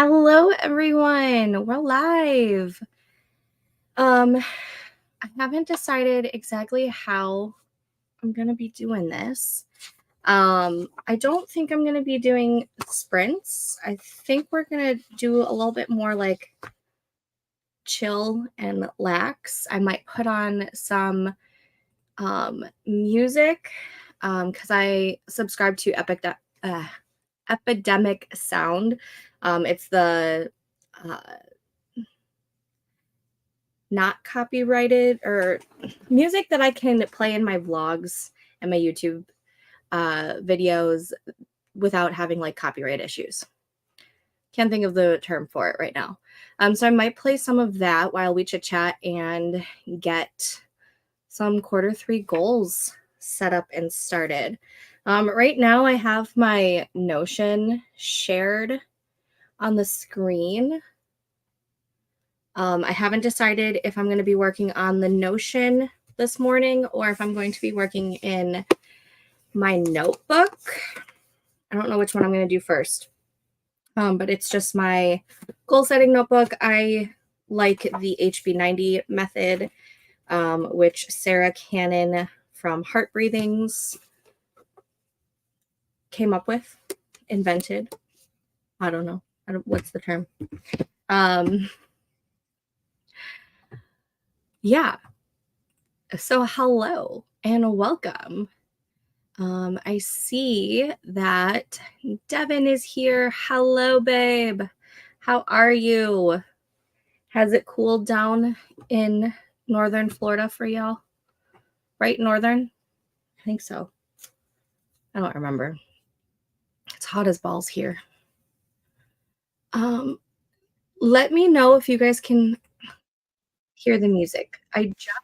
Hello, everyone. We're live. I haven't decided exactly how I'm going to be doing this. I don't think I'm going to be doing sprints. I think we're going to do a little bit more like chill and lax. I might put on some music because I subscribe to Epidemic Sound. It's the not copyrighted or music that I can play in my vlogs and my YouTube videos without having like copyright issues. Can't think of the term for it right now. So I might play some of that while we chit chat and get some Q3 goals set up and started. Right now I have my Notion shared on the screen. I haven't decided if I'm going to be working on the Notion this morning or if I'm going to be working in my notebook. I don't know which one I'm going to do first, but it's just my goal setting notebook. I like the HB90 method, which Sarah Cannon from Heart Breathings came up with, invented. I don't know. What's the term? Yeah. So hello and welcome. I see that Devin is here. Hello, babe. How are you? Has it cooled down in northern Florida for y'all? Right, northern? I think so. I don't remember. It's hot as balls here. Let me know if you guys can hear the music. I just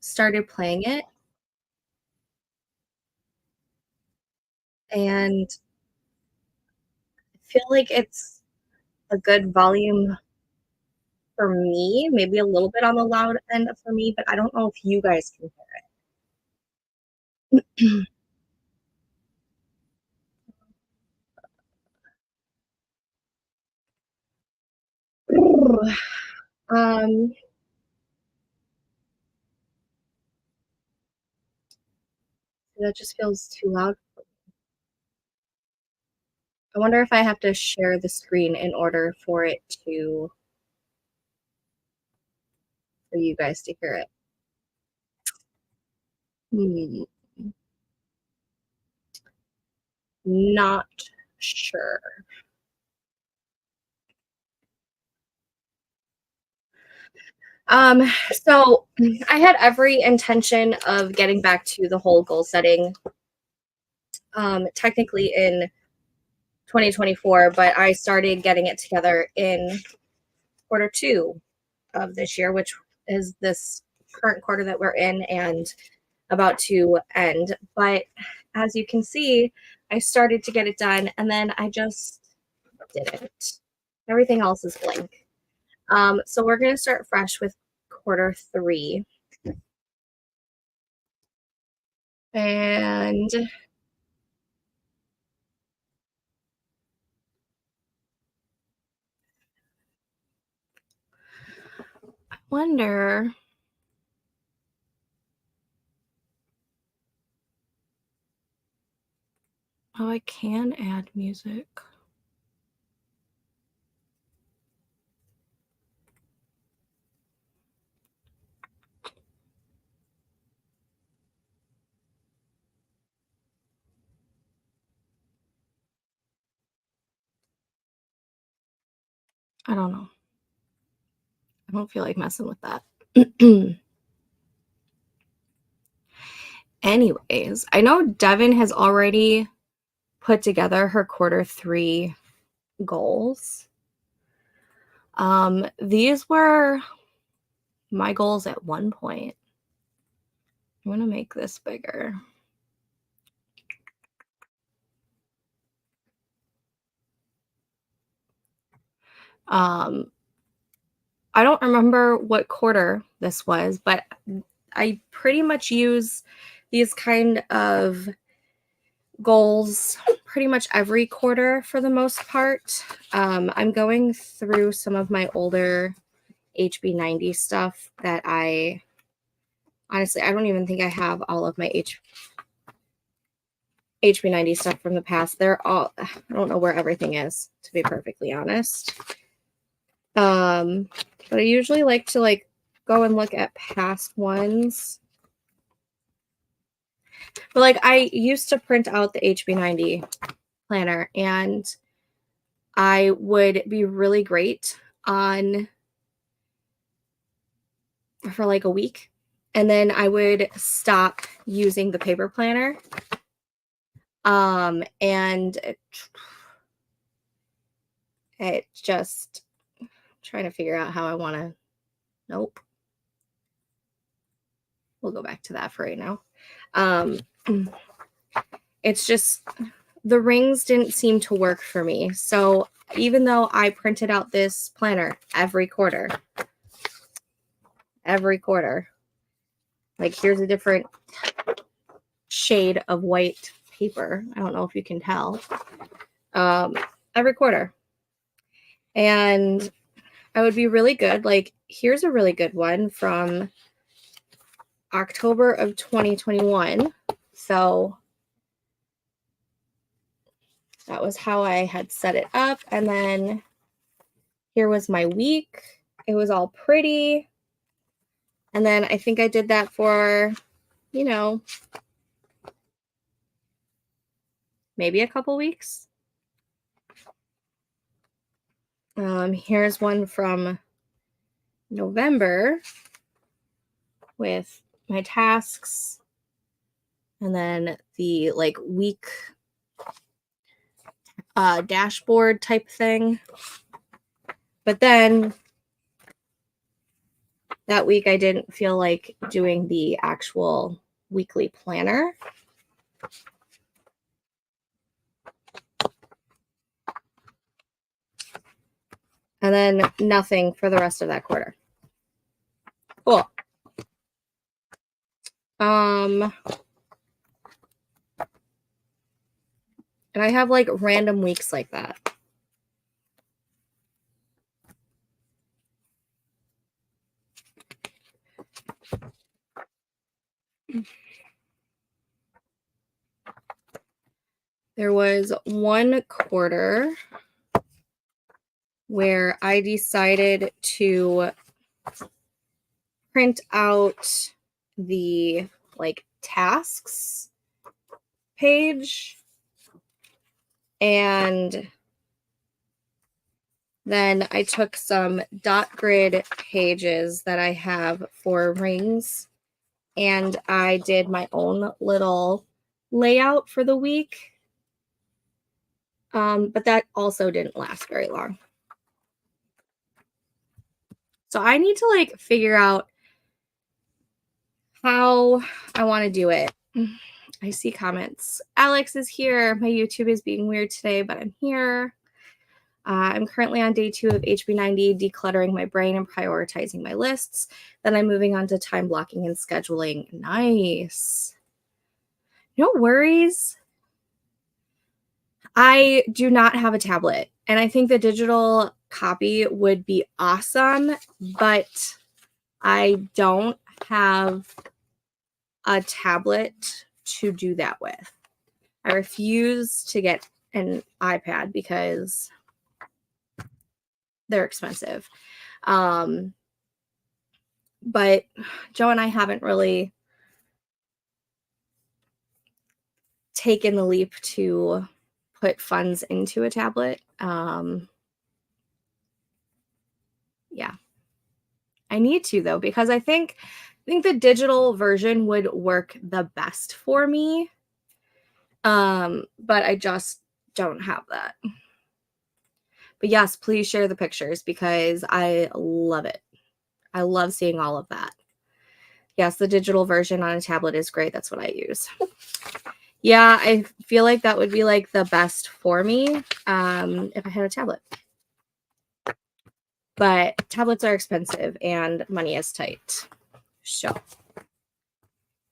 started playing it, and I feel like it's a good volume for me, maybe a little bit on the loud end for me, but I don't know if you guys can hear it. Um, that just feels too loud. I wonder if I have to share the screen in order for it for you guys to hear it. Hmm, not sure. So I had every intention of getting back to the whole goal setting, technically in 2024, but I started getting it together in Q2 of this year, which is this current quarter that we're in and about to end. But as you can see, I started to get it done and then I just didn't. Everything else is blank. So we're going to start fresh with Q3. And I wonder, oh, I can add music. I don't know. I don't feel like messing with that. Anyways, I know Devin has already put together her Q3 goals. These were my goals at one point. I'm going to make this bigger. I don't remember what quarter this was, but I pretty much use these kind of goals pretty much every quarter for the most part. I'm going through some of my older HB90 stuff that honestly, I don't even think I have all of my HB90 stuff from the past. They're all, I don't know where everything is, to be perfectly honest. But I usually like to go and look at past ones. But I used to print out the HB90 planner, and I would be really great on for a week, and then I would stop using the paper planner. And it just trying to figure out how I want to. Nope. We'll go back to that for right now. It's just the rings didn't seem to work for me. So even though I printed out this planner every quarter, here's a different shade of white paper. I don't know if you can tell. Every quarter. And I would be really good. Here's a really good one from October of 2021. So that was how I had set it up. And then here was my week. It was all pretty. And then I think I did that for, maybe a couple weeks. Here's one from November with my tasks. And then the week dashboard type thing. But then that week I didn't feel like doing the actual weekly planner. And then nothing for the rest of that quarter. Cool. And I have random weeks like that. There was one quarter where I decided to print out the tasks page, and then I took some dot grid pages that I have for rings, and I did my own little layout for the week. But that also didn't last very long. So I need to figure out how I want to do it. I see comments. Alex is here. My YouTube is being weird today, but I'm here. I'm currently on day 2 of HB90, decluttering my brain and prioritizing my lists. Then I'm moving on to time blocking and scheduling. Nice. No worries. I do not have a tablet, and I think the digital copy would be awesome, but I don't have a tablet to do that with. I refuse to get an iPad because they're expensive. But Joe and I haven't really taken the leap to put funds into a tablet. Yeah. I need to, though, because I think the digital version would work the best for me. But I just don't have that. But yes, please share the pictures because I love it. I love seeing all of that. Yes, the digital version on a tablet is great. That's what I use. Yeah, I feel like that would be the best for me if I had a tablet. But tablets are expensive and money is tight. So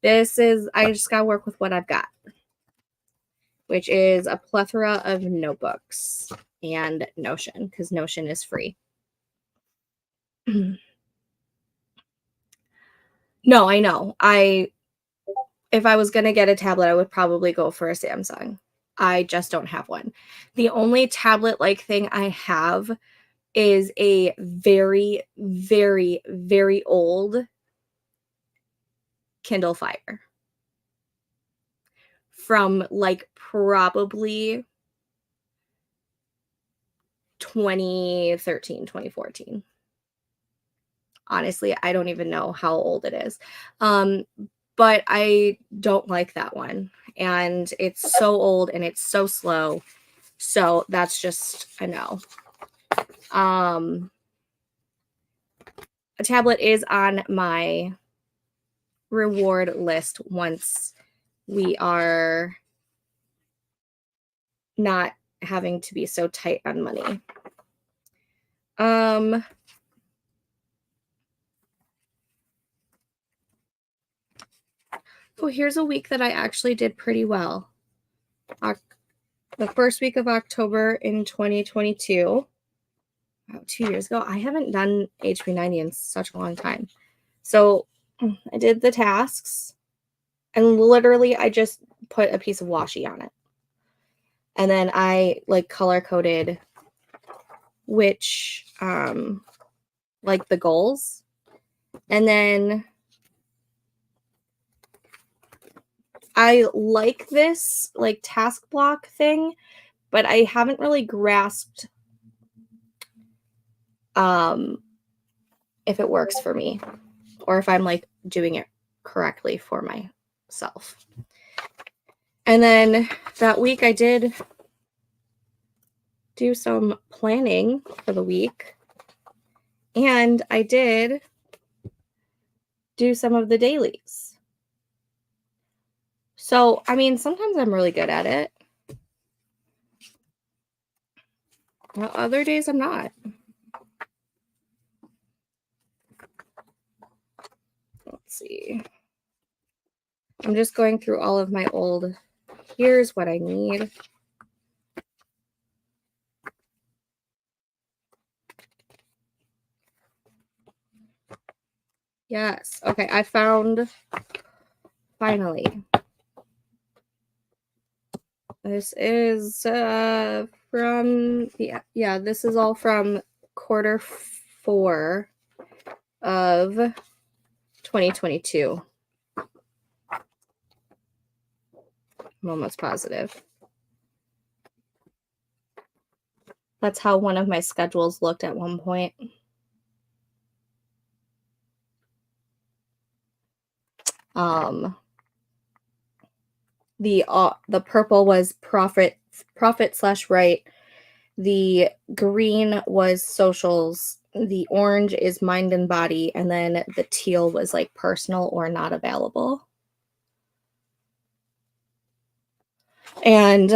I just got to work with what I've got. which is a plethora of notebooks and Notion, because Notion is free. No, I know. If I was gonna get a tablet, I would probably go for a Samsung. I just don't have one. The only tablet-like thing I have is a very, very, very old Kindle Fire from, like, probably 2013, 2014. Honestly, I don't even know how old it is. But I don't like that one, and it's so old and it's so slow, so that's just a no. A tablet is on my reward list once we are not having to be so tight on money. Oh, here's a week that I actually did pretty well. The first week of October in 2022, about 2 years ago. I haven't done HB90 in such a long time. So I did the tasks, and literally I just put a piece of washi on it. And then I like color coded which like the goals. And then I like this like task block thing, but I haven't really grasped if it works for me or if I'm like doing it correctly for myself. And then that week I did do some planning for the week, and I did do some of the dailies. So, I mean, sometimes I'm really good at it. Well, other days I'm not. Let's see. I'm just going through all of my old, here's what I need. Yes. Okay, I found, finally. This is from, yeah, this is all from Q4 of 2022. I'm almost positive. That's how one of my schedules looked at one point. The purple was profit / right. The green was socials. The orange is mind and body, and then the teal was like personal or not available. And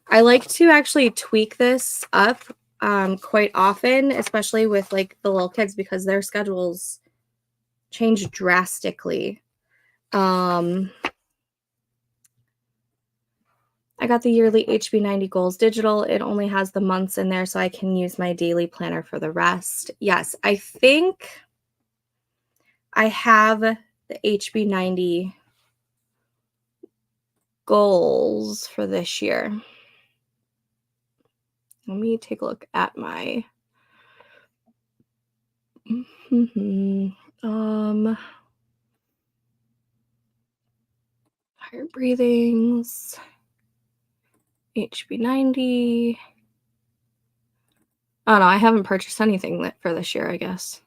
I like to actually tweak this up quite often, especially with like the little kids, because their schedules change drastically. I got the yearly HB90 goals digital. It only has the months in there, so I can use my daily planner for the rest. Yes, I think I have the HB90 goals for this year. Let me take a look at my higher breathings, HB90. Oh no, I haven't purchased anything for this year, I guess.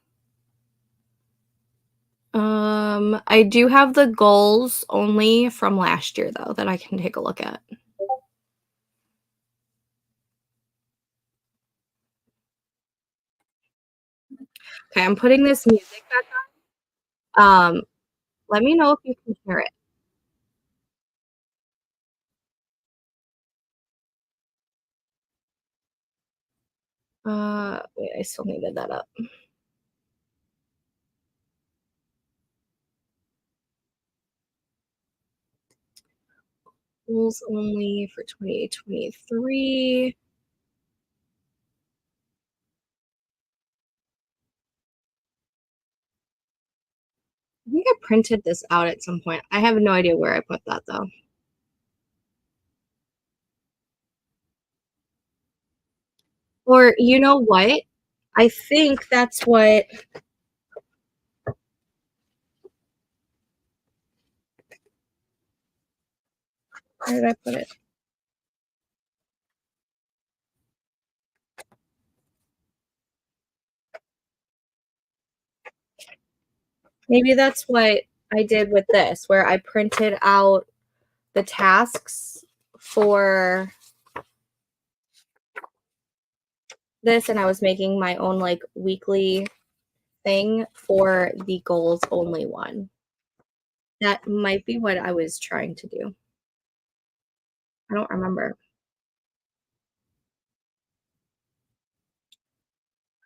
I do have the goals only from last year though that I can take a look at. Okay, I'm putting this music back on. Let me know if you can hear it. Wait, I still needed that up. Goals only for 2023. I think I printed this out at some point. I have no idea where I put that though. Or you know what? I think that's what where did I put it? Maybe that's what I did with this, where I printed out the tasks for this and I was making my own like weekly thing for the goals only one. That might be what I was trying to do. I don't remember.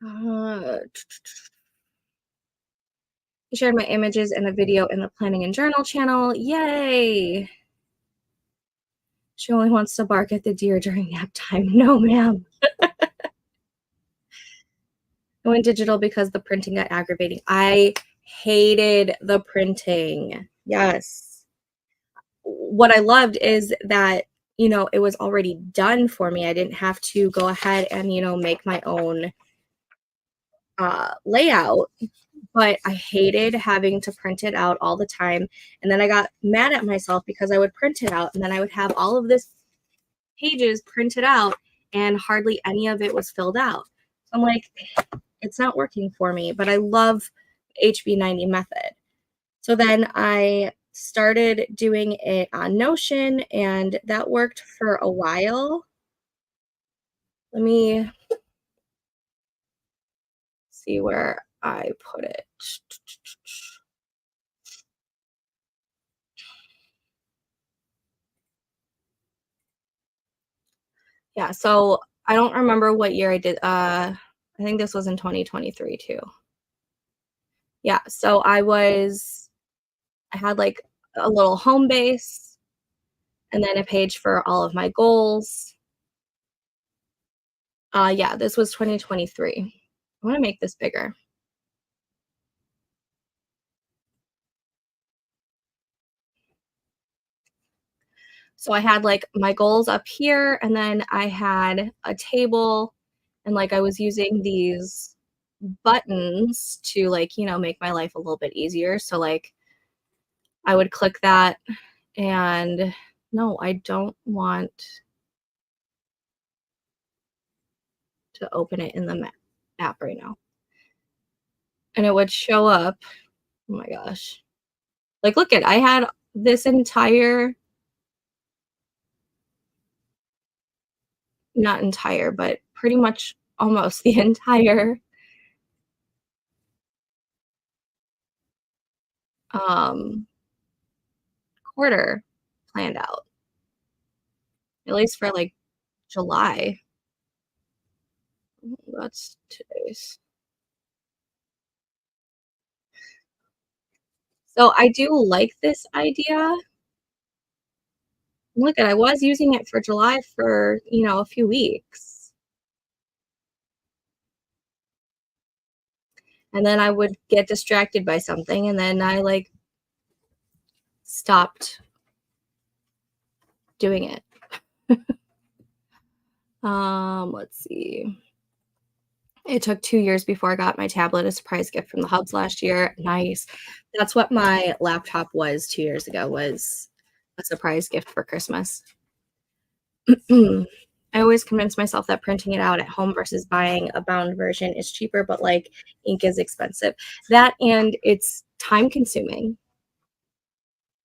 Uh, I shared my images and a video in the planning and journal channel. Yay! She only wants to bark at the deer during nap time. No, ma'am. I went digital because the printing got aggravating. I hated the printing. Yes. What I loved is that, it was already done for me. I didn't have to go ahead and, make my own layout, but I hated having to print it out all the time. And then I got mad at myself because I would print it out and then I would have all of this pages printed out and hardly any of it was filled out. So I'm like, it's not working for me, but I love HB90 method. So then I started doing it on Notion and that worked for a while. Let me see where I put it. Yeah, so I don't remember what year I did. I think this was in 2023 too. Yeah, so I had like a little home base and then a page for all of my goals. Yeah, this was 2023. I want to make this bigger. So I had like my goals up here, and then I had a table, and like I was using these buttons to like, make my life a little bit easier. So like I would click that and no, I don't want to open it in the app right now. And it would show up. Oh my gosh. Like, look at I had this entire, not entire, but pretty much almost the entire um quarter planned out, at least for like July. That's today's. So I do like this idea. Look at I was using it for July for, a few weeks. And then I would get distracted by something and then I like stopped doing it. Let's see. It took 2 years before I got my tablet, a surprise gift from the Hubs last year. Nice. That's what my laptop was 2 years ago, was a surprise gift for Christmas. I always convince myself that printing it out at home versus buying a bound version is cheaper, but like ink is expensive. That and it's time consuming.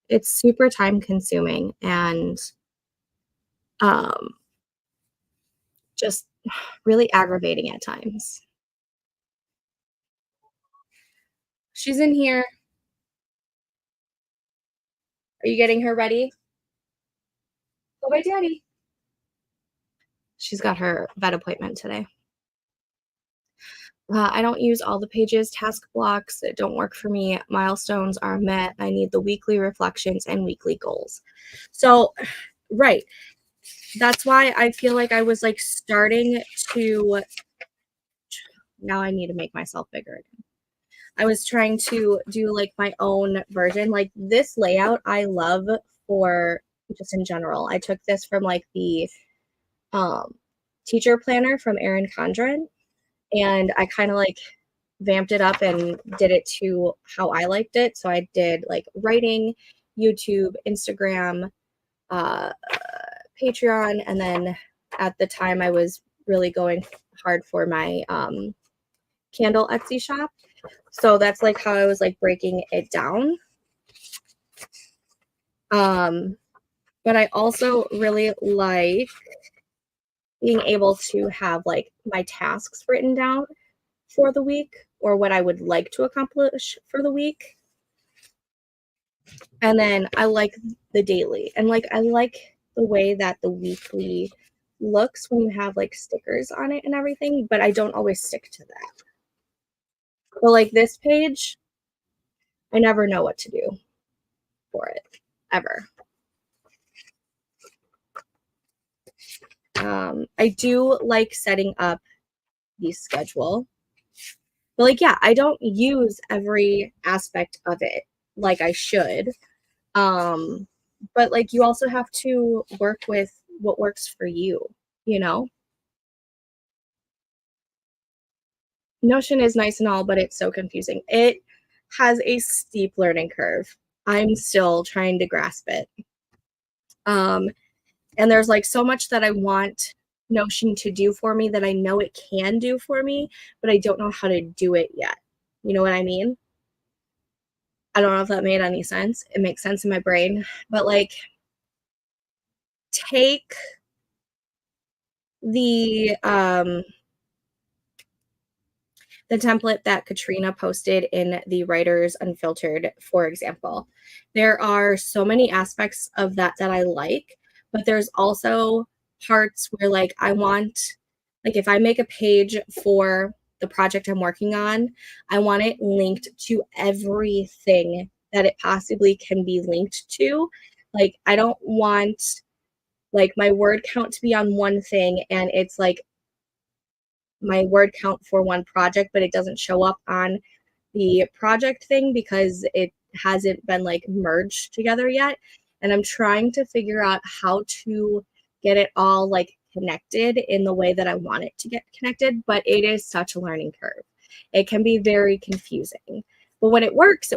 It's super time consuming and um, just really aggravating at times. She's in here. Are you getting her ready? Go by daddy. She's got her vet appointment today. I don't use all the pages, task blocks that don't work for me. Milestones are met. I need the weekly reflections and weekly goals. So Right. That's why I feel like I was, like, starting to now I need to make myself bigger. I was trying to do, like, my own version, like, this layout I love for just in general. I took this from, like, the, um, teacher planner from Erin Condren, and I kinda, like, vamped it up and did it to how I liked it, so I did, like, writing, YouTube, Instagram, uh, Patreon, and then at the time, I was really going hard for my, candle Etsy shop. So that's like how I was like breaking it down. Um, but I also really like being able to have like my tasks written down for the week or what I would like to accomplish for the week. And then I like the daily. And like I like the way that the weekly looks when you have like stickers on it and everything, but I don't always stick to that. But like this page, I never know what to do for it ever. I do like setting up the schedule. But like, yeah, I don't use every aspect of it like I should. Um, but like you also have to work with what works for you, you know? Notion is nice and all, but it's so confusing. It has a steep learning curve. I'm still trying to grasp it. Um, and there's like so much that I want Notion to do for me that I know it can do for me, but I don't know how to do it yet. You know what I mean? I don't know if that made any sense. It makes sense in my brain, but like take the um the template that Katrina posted in the Writers Unfiltered, for example. There are so many aspects of that that I like, but there's also parts where like I want like if I make a page for the project I'm working on, I want it linked to everything that it possibly can be linked to. Like I don't want like my word count to be on one thing and it's like my word count for one project, but it doesn't show up on the project thing because it hasn't been like merged together yet. And I'm trying to figure out how to get it all like connected in the way that I want it to get connected, but it is such a learning curve. It can be very confusing. But when it works,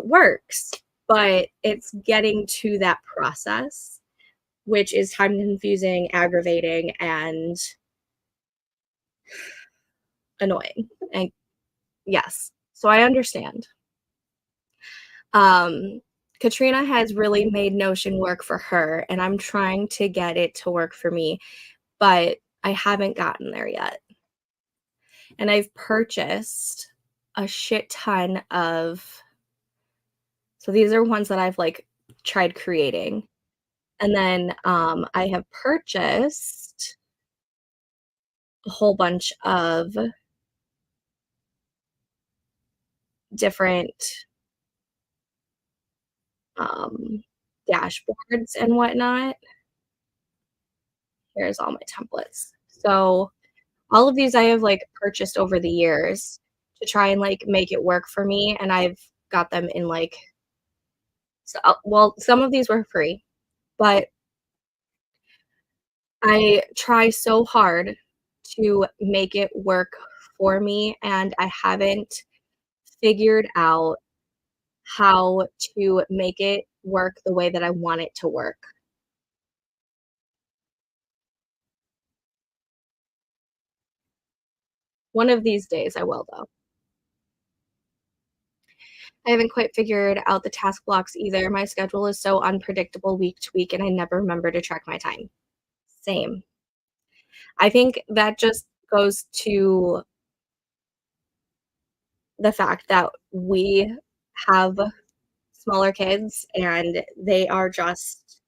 but it's getting to that process, which is time confusing, aggravating, and annoying. And yes, so I understand. Um, Katrina has really made Notion work for her, and I'm trying to get it to work for me, but I haven't gotten there yet. And I've purchased a shit ton of so these are ones that I've like tried creating. And then I have purchased a whole bunch of different um dashboards and whatnot. Here's all my templates. So all of these I have like purchased over the years to try and like make it work for me, and I've got them in like so, well, some of these were free, but I try so hard to make it work for me, and I haven't figured out how to make it work the way that I want it to work. One of these days I will though. I haven't quite figured out the task blocks either. My schedule is so unpredictable week to week, and I never remember to track my time. Same. I think that just goes to the fact that we have smaller kids and they are just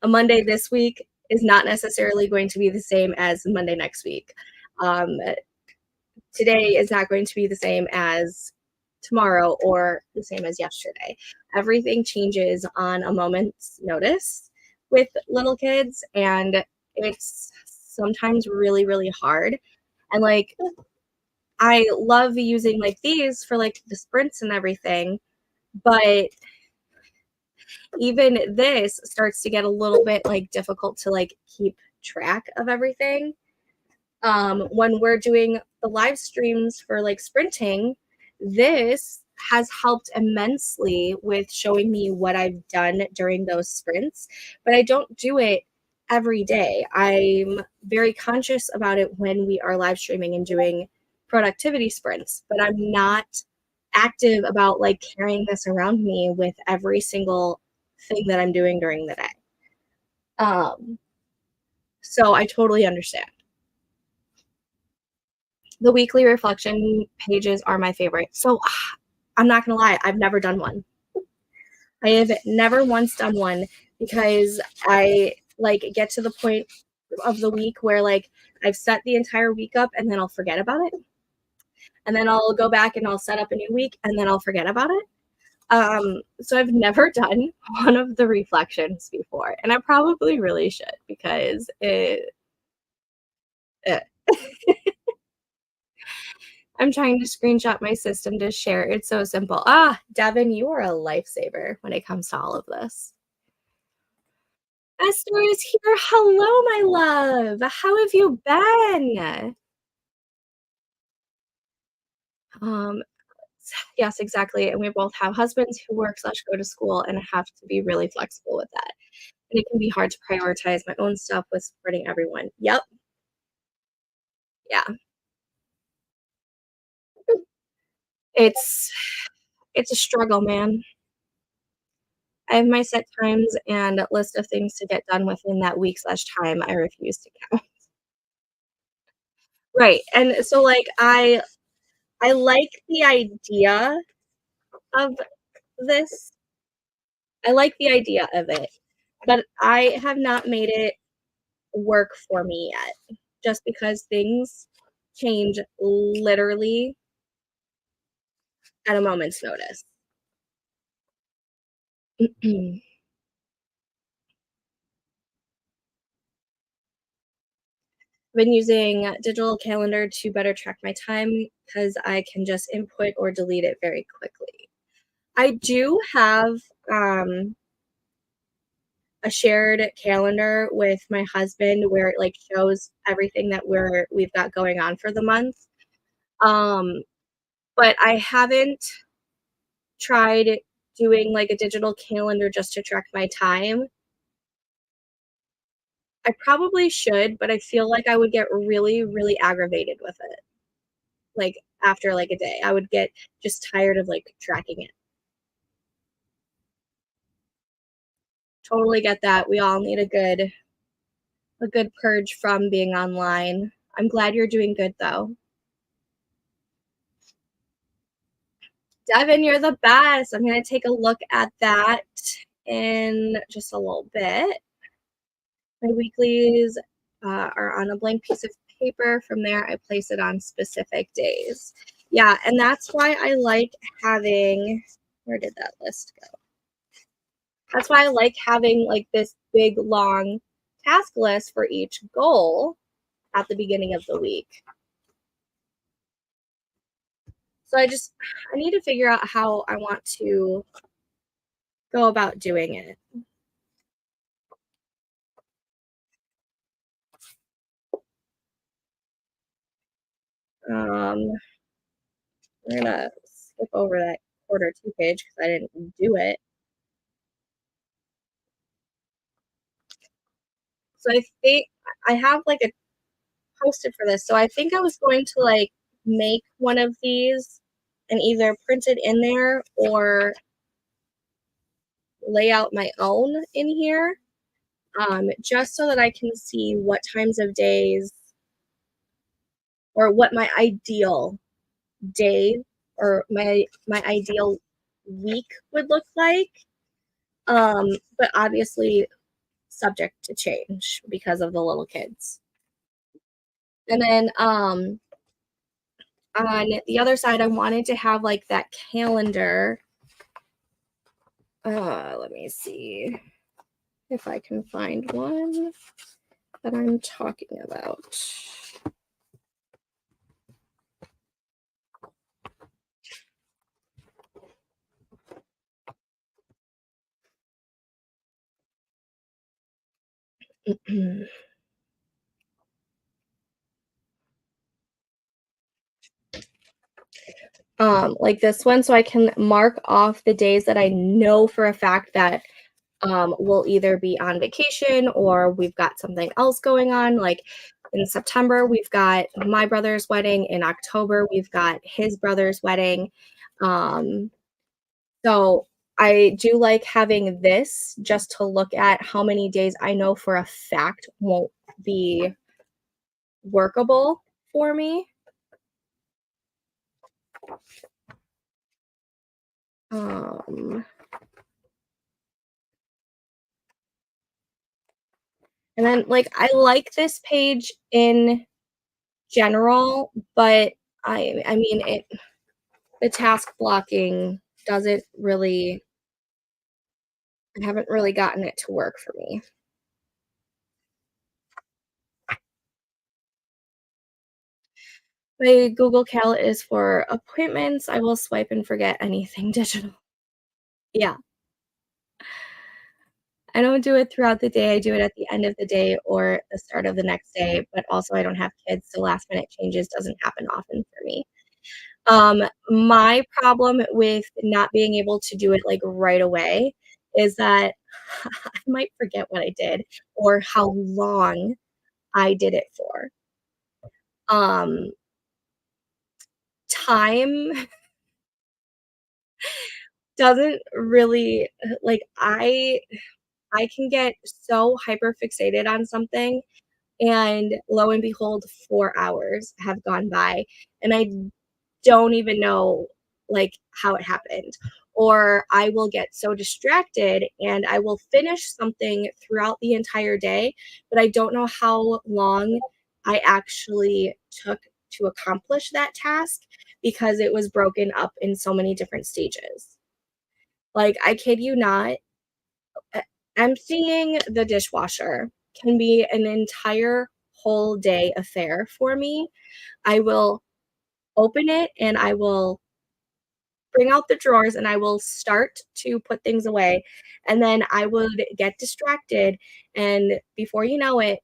a Monday this week is not necessarily going to be the same as Monday next week. Um, Today is not going to be the same as tomorrow or the same as yesterday. Everything changes on a moment's notice with little kids, and it's sometimes really, really hard. And like, I love using like these for like the sprints and everything, but even this starts to get a little bit like difficult to like keep track of everything. When we're doing the live streams for like sprinting, this has helped immensely with showing me what I've done during those sprints, but I don't do it every day. I'm very conscious about it when we are live streaming and doing productivity sprints, but I'm not active about like carrying this around me with every single thing that I'm doing during the day. Um, so I totally understand. The weekly reflection pages are my favorite. So I'm not gonna lie, I've never done one. I have never once done one because I like get to the point of the week where like I've set the entire week up and then I'll forget about it. And then I'll go back and I'll set up a new week and then I'll forget about it. So I've never done one of the reflections before, and I probably really should because it I'm trying to screenshot my system to share. It's so simple. Devin, you are a lifesaver when it comes to all of this. Esther is here. Hello, my love. How have you been? Um, yes, exactly. And we both have husbands who work slash go to school and have to be really flexible with that. And it can be hard to prioritize my own stuff with supporting everyone. Yep. Yeah. It's it's a struggle, man. I have my set times and list of things to get done within that week slash time. I refuse to count. Right. And so like I like the idea of this. I like the idea of it, but I have not made it work for me yet. Just because things change literally at a moment's notice. Been using digital calendar to better track my time because I can just input or delete it very quickly. I do have a shared calendar with my husband where it like shows everything that we've got going on for the month. Um, but I haven't tried doing like a digital calendar just to track my time. I probably should, but I feel like I would get really, really aggravated with it. Like after like a day, I would get just tired of like tracking it. Totally get that. We all need a good purge from being online. I'm glad you're doing good though. Devin, you're the best. I'm going to take a look at that in just a little bit. My weeklies are on a blank piece of paper. From there, I place it on specific days. Yeah, and that's why I like having, where did that list go? That's why I like having like this big, long task list for each goal at the beginning of the week. So I need to figure out how I want to go about doing it. We're gonna skip over that quarter two page because I didn't do it. So I think I have like a posted for this. So I think I was going to like make one of these and either print it in there or lay out my own in here, just so that I can see what times of days or what my ideal day or my ideal week would look like. But obviously subject to change because of the little kids. And then On the other side, I wanted to have like that calendar. Let me see if I can find one that I'm talking about. Like this one, so I can mark off the days that I know for a fact that we'll either be on vacation or we've got something else going on. Like in September, we've got my brother's wedding. In October, we've got his brother's wedding. Um, so I do like having this just to look at how many days I know for a fact won't be workable for me. Um, and then like I like this page in general, but I mean it the task blocking doesn't really I haven't really gotten it to work for me. My Google Cal is for appointments. I will swipe and forget anything digital. Yeah. I don't do it throughout the day. I do it at the end of the day or the start of the next day, but also I don't have kids, so last minute changes doesn't happen often for me. My problem with not being able to do it, like, right away is that I might forget what I did or how long I did it for. Um, Time doesn't really like, I can get so hyper fixated on something, and lo and behold, 4 hours have gone by, and I don't even know, like, how it happened. Or I will get so distracted and I will finish something throughout the entire day, but I don't know how long I actually took to accomplish that task because it was broken up in so many different stages. Like, I kid you not, e emptying the dishwasher can be an entire whole day affair for me. I will open it and I will bring out the drawers and I will start to put things away, and then I would get distracted, and before you know it,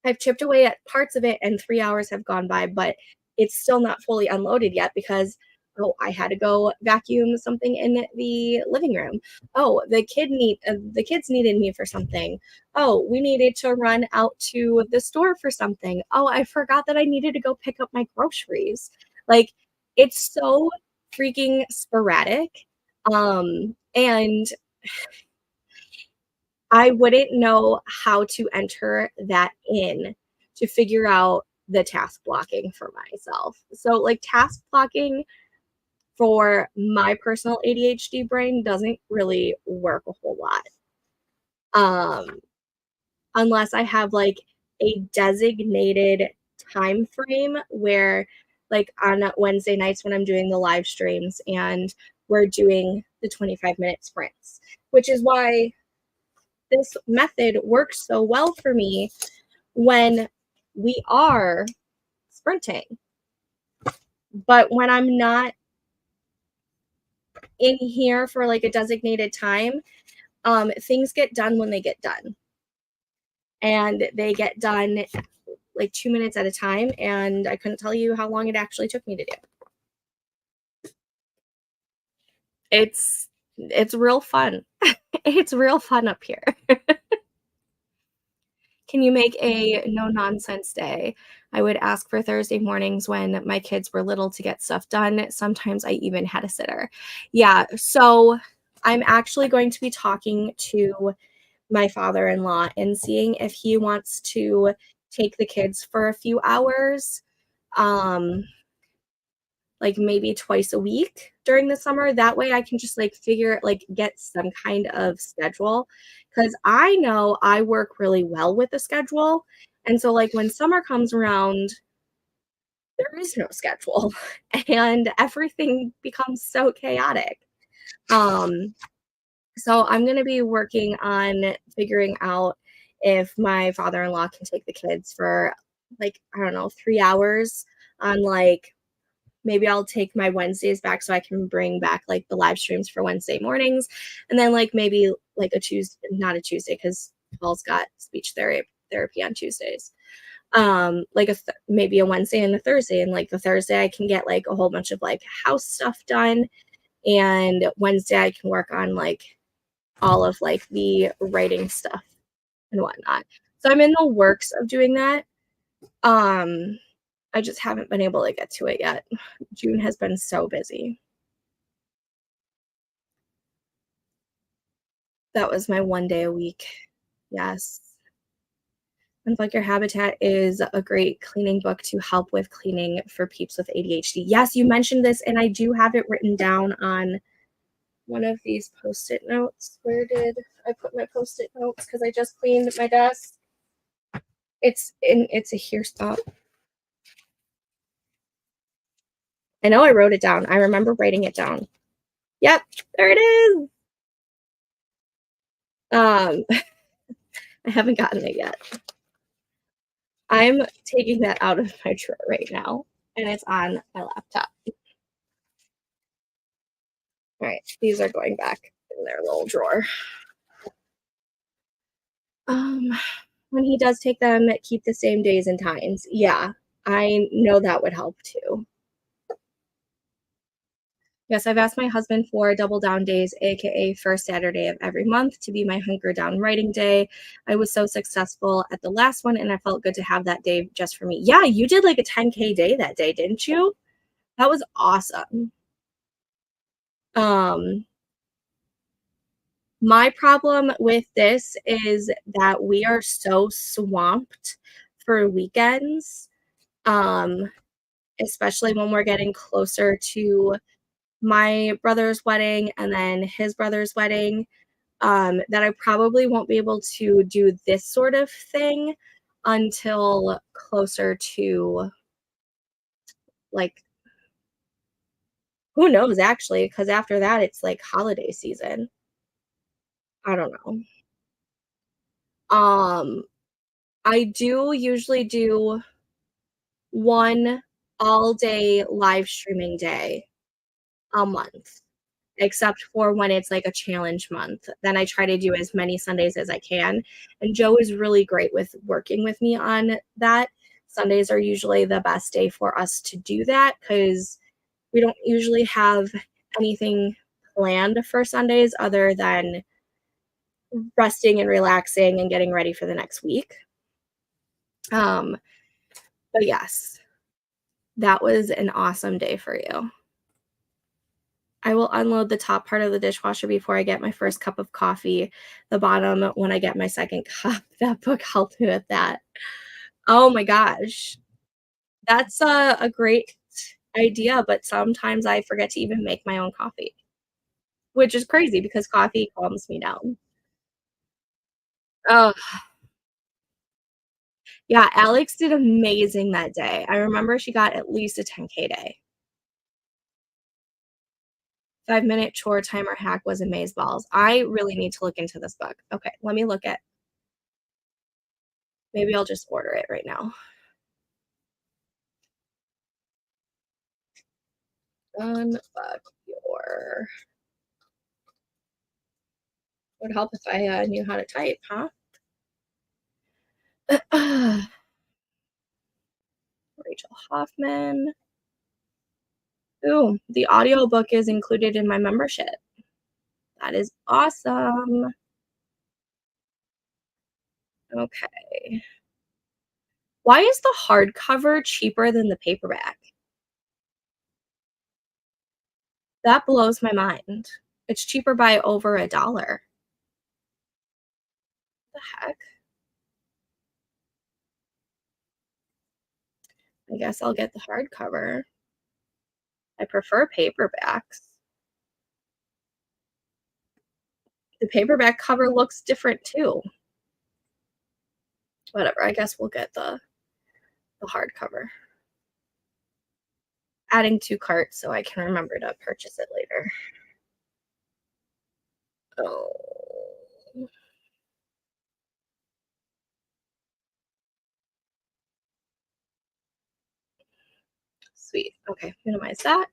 I've chipped away at parts of it and 3 hours have gone by, but it's still not fully unloaded yet because, oh, I had to go vacuum something in the living room. Oh, the kids needed me for something. Oh, we needed to run out to the store for something. Oh, I forgot that I needed to go pick up my groceries. Like, it's so freaking sporadic, and I wouldn't know how to enter that in to figure out the task blocking for myself. So, like, task blocking for my personal ADHD brain doesn't really work a whole lot. Um, Unless I have like a designated time frame where like on Wednesday nights when I'm doing the live streams and we're doing the 25-minute sprints, which is why this method works so well for me when we are sprinting. But when I'm not in here for like a designated time, things get done when they get done. And they get done like 2 minutes at a time. And I couldn't tell you how long it actually took me to do. It's real fun. It's real fun up here. Can you make a no nonsense day? I would ask for Thursday mornings when my kids were little to get stuff done. Sometimes I even had a sitter. Yeah, so I'm actually going to be talking to my father-in-law and seeing if he wants to take the kids for a few hours, um, like maybe twice a week during the summer. That way I can just like figure like get some kind of schedule because I know I work really well with the schedule. And so like when summer comes around, there is no schedule and everything becomes so chaotic. Um, so I'm gonna be working on figuring out if my father-in-law can take the kids for, like, I don't know, 3 hours on, like, maybe I'll take my Wednesdays back so I can bring back, like, the live streams for Wednesday mornings, and then, like, maybe, like, a Tuesday, not a Tuesday, because Paul's got speech therapy on Tuesdays. Like, maybe a Wednesday and a Thursday, and, like, the Thursday I can get, like, a whole bunch of, like, house stuff done, and Wednesday I can work on, like, all of, like, the writing stuff and whatnot. So I'm in the works of doing that. Um, I just haven't been able to get to it yet. June has been so busy. That was my 1 day a week. Yes. Unplug Your Habitat is a great cleaning book to help with cleaning for peeps with ADHD. Yes, you mentioned this, and I do have it written down on one of these Post-it notes. Where did I put my Post-it notes? Because I just cleaned my desk. It's a here stop. I know I wrote it down. I remember writing it down. Yep, there it is. I haven't gotten it yet. I'm taking that out of my drawer right now, and it's on my laptop. All right, these are going back in their little drawer. Um, when he does take them, keep the same days and times. Yeah, I know that would help too. Yes, I've asked my husband for double down days, aka first Saturday of every month, to be my hunker down writing day. I was so successful at the last one, and I felt good to have that day just for me. Yeah, you did like a 10K day that day, didn't you? That was awesome. Um, my problem with this is that we are so swamped for weekends, um, especially when we're getting closer to my brother's wedding and then his brother's wedding, that I probably won't be able to do this sort of thing until closer to, like, who knows actually, because after that, it's, like, holiday season. I don't know. Um, I do usually do 1 all-day live streaming day a month, except for when it's, like, a challenge month. Then I try to do as many Sundays as I can, and Joe is really great with working with me on that. Sundays are usually the best day for us to do that because we don't usually have anything planned for Sundays other than resting and relaxing and getting ready for the next week. Um, but yes, that was an awesome day for you. I will unload the top part of the dishwasher before I get my first cup of coffee, the bottom when I get my second cup. That book helped me with that. Oh my gosh. That's a great idea, but sometimes I forget to even make my own coffee, which is crazy because coffee calms me down. Oh, yeah, Alex did amazing that day. I remember she got at least a 10K day. 5-minute chore timer hack was amazeballs. I really need to look into this book. Okay, let me look at, maybe I'll just order it right now. Unfuck your, would help if I, knew how to type, huh? Rachel Hoffman. Ooh, the audiobook is included in my membership. That is awesome. Okay. Why is the hardcover cheaper than the paperback? That blows my mind. It's cheaper by over $1. The heck? I guess I'll get the hardcover. I prefer paperbacks. The paperback cover looks different too. Whatever, I guess we'll get the hardcover. adding to cart so I can remember to purchase it later. Oh, sweet. Okay, minimize that.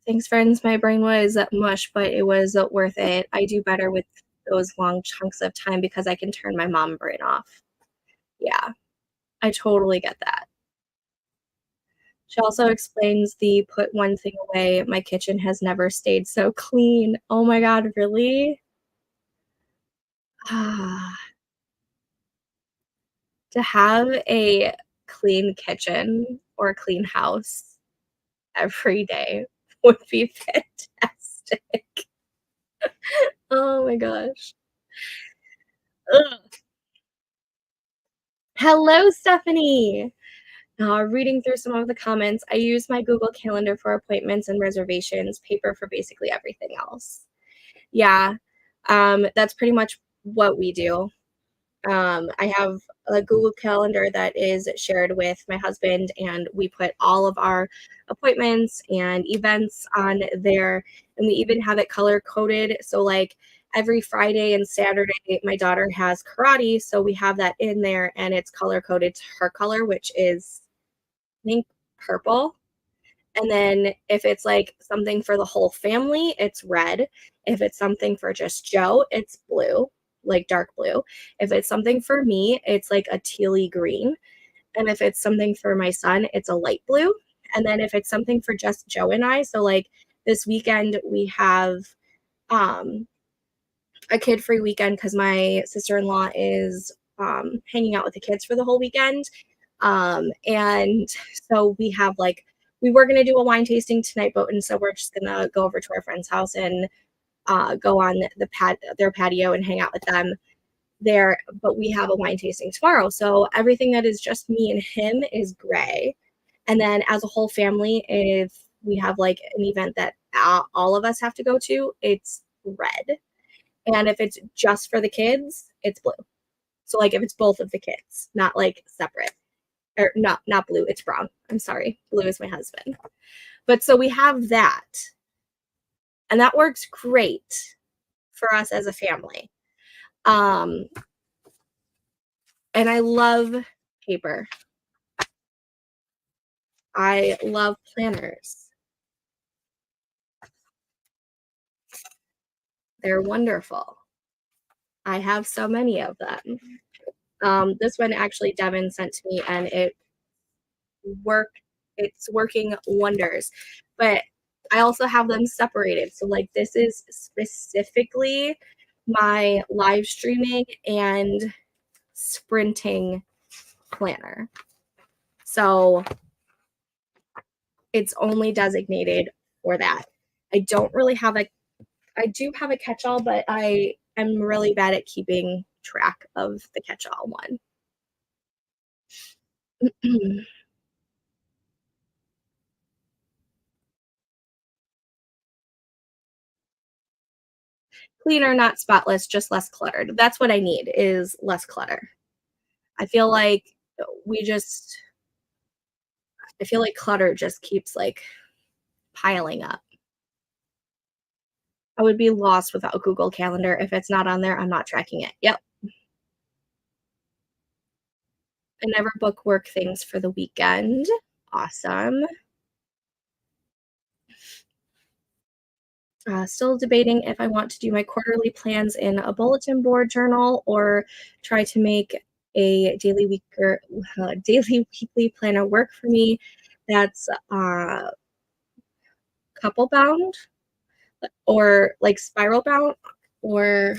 Thanks, friends. My brain was mush, but it was worth it. I do better with those long chunks of time because I can turn my mom brain off. Yeah, I totally get that. She also explains the put one thing away. My kitchen has never stayed so clean. Oh my God, really? Ah, to have a clean kitchen or a clean house every day would be fantastic. Oh my gosh. Ugh. Hello, Stephanie. Reading through some of the comments, I use my Google Calendar for appointments and reservations, paper for basically everything else. Yeah, that's pretty much what we do. I have a Google Calendar that is shared with my husband, and we put all of our appointments and events on there. And we even have it color coded. So, like every Friday and Saturday, my daughter has karate. So, we have that in there and it's color coded to her color, which is, I think, purple. And then if it's like something for the whole family, it's red. If it's something for just Joe, it's blue, like dark blue. If it's something for me, it's like a tealy green. And if it's something for my son, it's a light blue. And then if it's something for just Joe and I, so like this weekend we have um a kid free weekend because my sister-in-law is hanging out with the kids for the whole weekend. And so we have like we were gonna do a wine tasting tonight, but and so we're just gonna go over to our friend's house and go on their patio and hang out with them there. But we have a wine tasting tomorrow, so everything that is just me and him is gray. And then as a whole family, if we have like an event that all of us have to go to, it's red. And if it's just for the kids, it's blue. So like if it's both of the kids, not like separate or not blue, it's brown. I'm sorry. Blue is my husband. But so we have that. And that works great for us as a family. Um and I love paper. I love planners. They're wonderful. I have so many of them. This one actually Devin sent to me and work it's working wonders. But I also have them separated. So like this is specifically my live streaming and sprinting planner. So it's only designated for that. I don't really have a I do have a catch-all, but I am really bad at keeping track of the catch-all one. Cleaner, not spotless, just less cluttered. That's what I need is less clutter. I feel like we just I feel like clutter just keeps like piling up. I would be lost without Google Calendar. If it's not on there, I'm not tracking it. Yep. I never book work things for the weekend. Awesome. Still debating if I want to do my quarterly plans in a bulletin board journal or try to make a daily weekly planner work for me. That's couple bound or like spiral bound or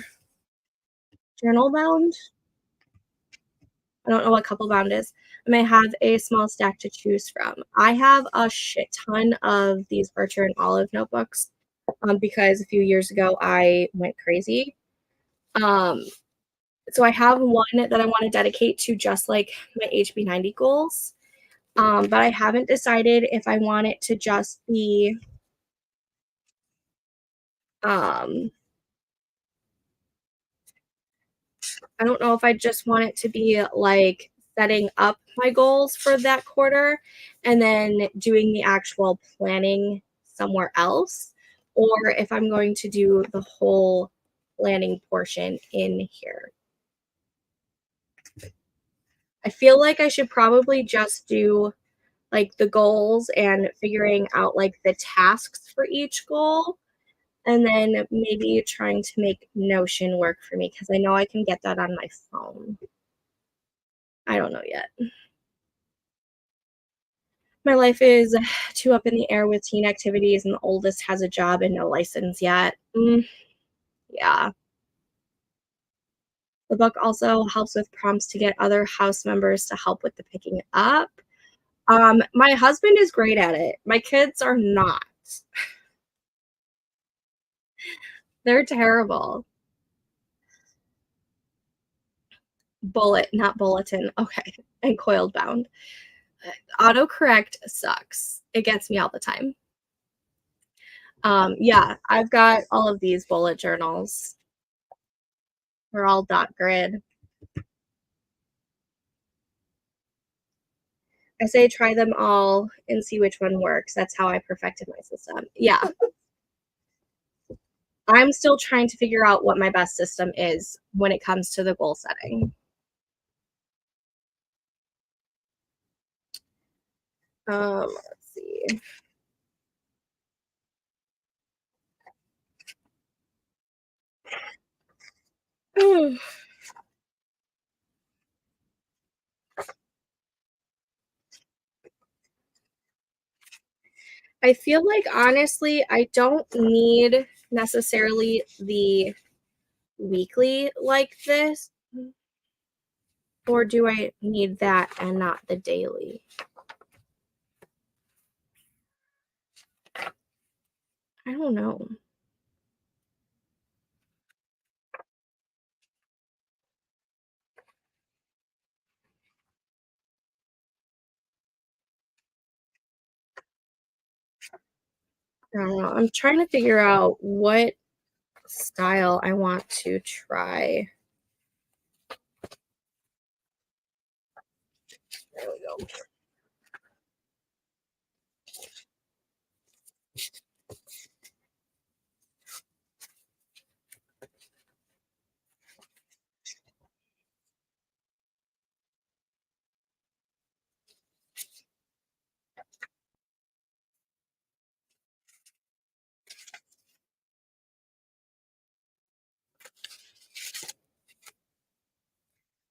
journal bound. I don't know what couple bound is. I may have a small stack to choose from. I have a shit ton of these Bircher and Olive notebooks because a few years ago I went crazy. Um, so I have one that I want to dedicate to just like my HB90 goals. But I haven't decided if I want it to just be um, I don't know if I just want it to be like setting up my goals for that quarter and then doing the actual planning somewhere else, or if I'm going to do the whole planning portion in here. I feel like I should probably just do like the goals and figuring out like the tasks for each goal, and then maybe trying to make Notion work for me because I know I can get that on my phone. I don't know yet. My life is too up in the air with teen activities, and the oldest has a job and no license yet. Yeah. The book also helps with prompts to get other house members to help with the picking up. My husband is great at it. My kids are not. They're terrible. Bullet, not bulletin. Okay. And coiled bound. Autocorrect sucks. It gets me all the time. Yeah, I've got all of these bullet journals. They're all dot grid. I say try them all and see which one works. That's how I perfected my system. Yeah. I'm still trying to figure out what my best system is when it comes to the goal setting. Let's see. I feel like honestly, I don't need necessarily the weekly like this, or do I need that and not the daily? I don't know. I don't know. I'm trying to figure out what style I want to try. There we go.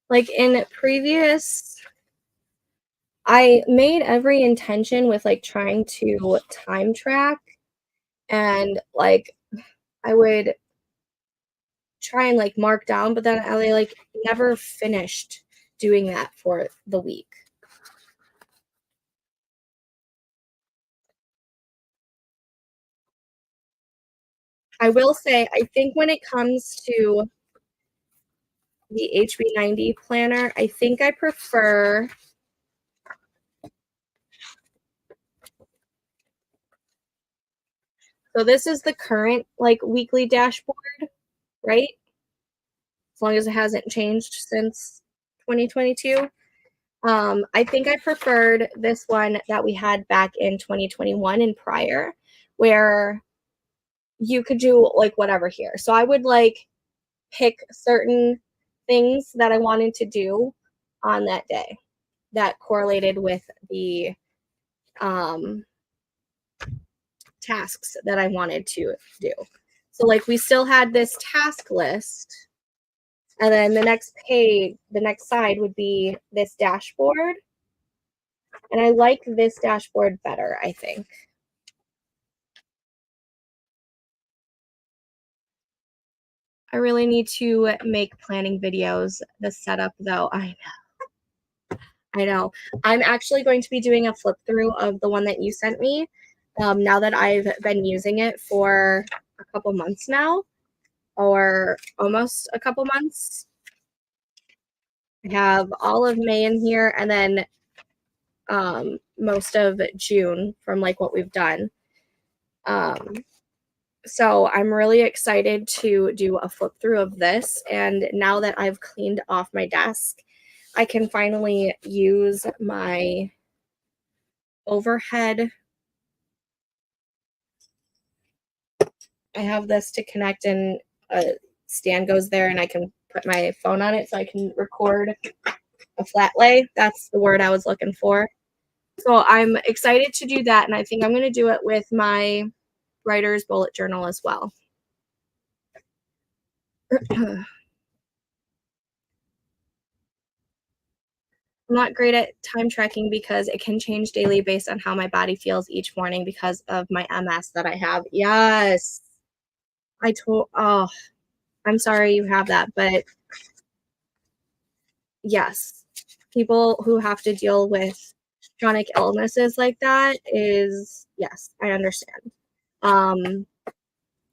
Like in previous, I made every intention with like trying to time track, and like I would try and like mark down, but then I like never finished doing that for the week. I will say, I think when it comes to the HB90 planner, I think I prefer so this is the current like weekly dashboard, right? As long as it hasn't changed since 2022. I think I preferred this one that we had back in 2021 and prior, where you could do like whatever here. So I would like pick certain things that I wanted to do on that day that correlated with the um, tasks that I wanted to do. So like we still had this task list, and then the next page, the next side would be this dashboard. And I like this dashboard better, I think. I really need to make planning videos. The setup though, I know. I know. I'm actually going to be doing a flip through of the one that you sent me. Now that I've been using it for a couple months now, or almost a couple months. I have all of May in here, and then most of June from like what we've done. So I'm really excited to do a flip through of this. And now that I've cleaned off my desk, I can finally use my overhead. I have this to connect, and a stand goes there, and I can put my phone on it so I can record a flat lay. That's the word I was looking for. So I'm excited to do that, and I think I'm going to do it with my writer's bullet journal as well. I'm not great at time tracking because it can change daily based on how my body feels each morning because of my MS that I have. Yes. Oh, I'm sorry you have that, but yes, people who have to deal with chronic illnesses like that is, yes, I understand. Um,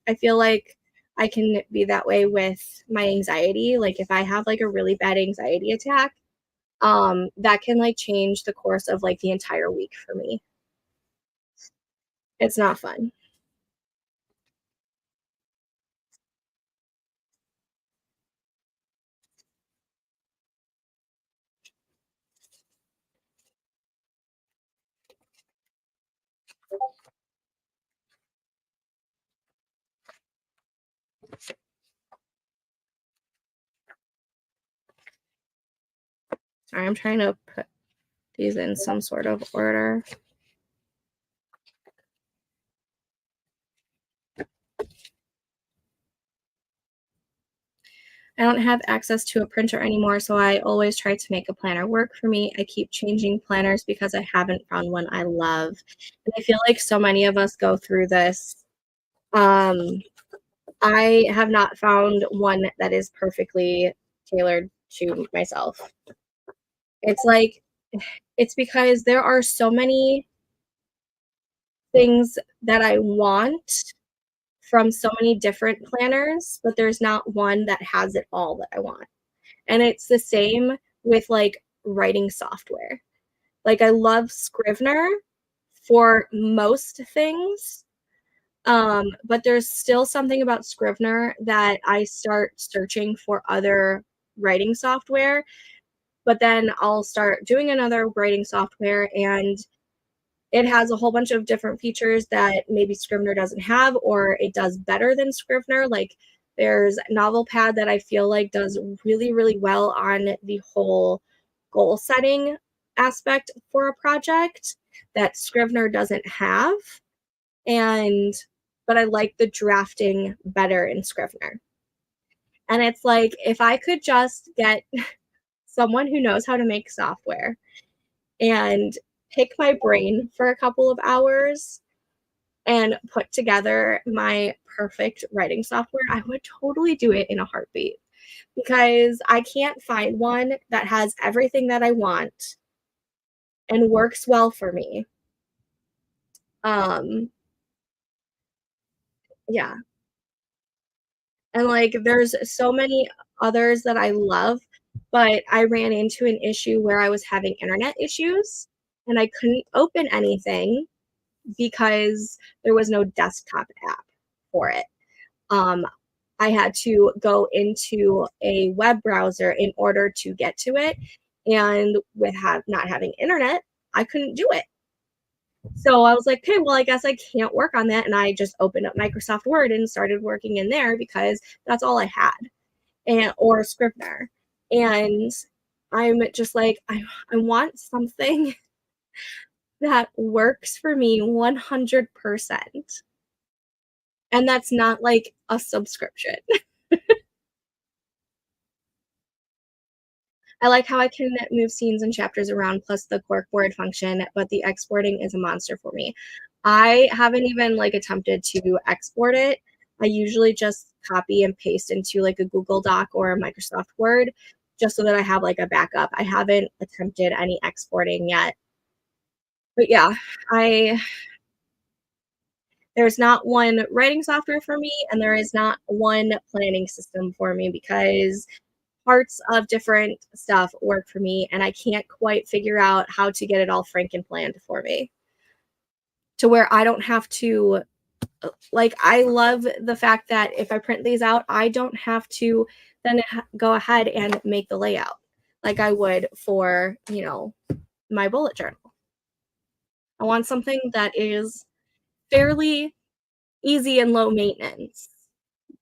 I feel like I can be that way with my anxiety. Like if I have like a really bad anxiety attack, that can like change the course of like the entire week for me. It's not fun. Sorry, I'm trying to put these in some sort of order. I don't have access to a printer anymore, so I always try to make a planner work for me. I keep changing planners because I haven't found one I love. And I feel like so many of us go through this. Um, I have not found one that is perfectly tailored to myself. It's like, it's because there are so many things that I want from so many different planners, but there's not one that has it all that I want. And it's the same with like writing software. Like I love Scrivener for most things. But there's still something about Scrivener that I start searching for other writing software, but then I'll start doing another writing software and it has a whole bunch of different features that maybe Scrivener doesn't have, or it does better than Scrivener. Like there's Novelpad that I feel like does really, really well on the whole goal setting aspect for a project that Scrivener doesn't have. And but I like the drafting better in Scrivener. And it's like if I could just get someone who knows how to make software and pick my brain for a couple of hours and put together my perfect writing software, I would totally do it in a heartbeat because I can't find one that has everything that I want and works well for me. Um, yeah. And like there's so many others that I love, but I ran into an issue where I was having internet issues and I couldn't open anything because there was no desktop app for it. Um, I had to go into a web browser in order to get to it. And with not having internet, I couldn't do it. So I was like, okay, well, I guess I can't work on that. And I just opened up Microsoft Word and started working in there because that's all I had, and or Scrivener. And I'm just like, I want something that works for me 100%. And that's not like a subscription. I like how I can move scenes and chapters around plus the corkboard function, but the exporting is a monster for me. I haven't even like attempted to export it. I usually just copy and paste into like a Google Doc or a Microsoft Word just so that I have like a backup. I haven't attempted any exporting yet. But yeah, I there's not one writing software for me and there is not one planning system for me because parts of different stuff work for me and I can't quite figure out how to get it all franken planned for me to where I don't have to like I love the fact that if I print these out, I don't have to then go ahead and make the layout. like I would for, my bullet journal. I want something that is fairly easy and low maintenance,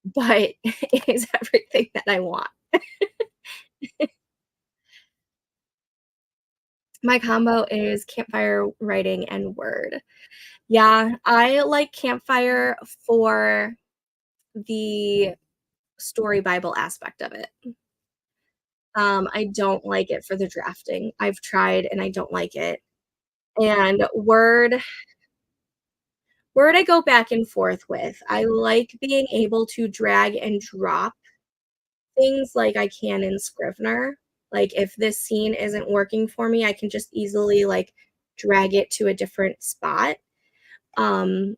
but it is everything that I want. My combo is campfire writing and Word. Yeah, I like campfire for the story Bible aspect of it. I don't like it for the drafting. I've tried and I don't like it. And Word I go back and forth with. I like being able to drag and drop things like I can in Scrivener. Like if this scene isn't working for me, I can just easily like drag it to a different spot. Um,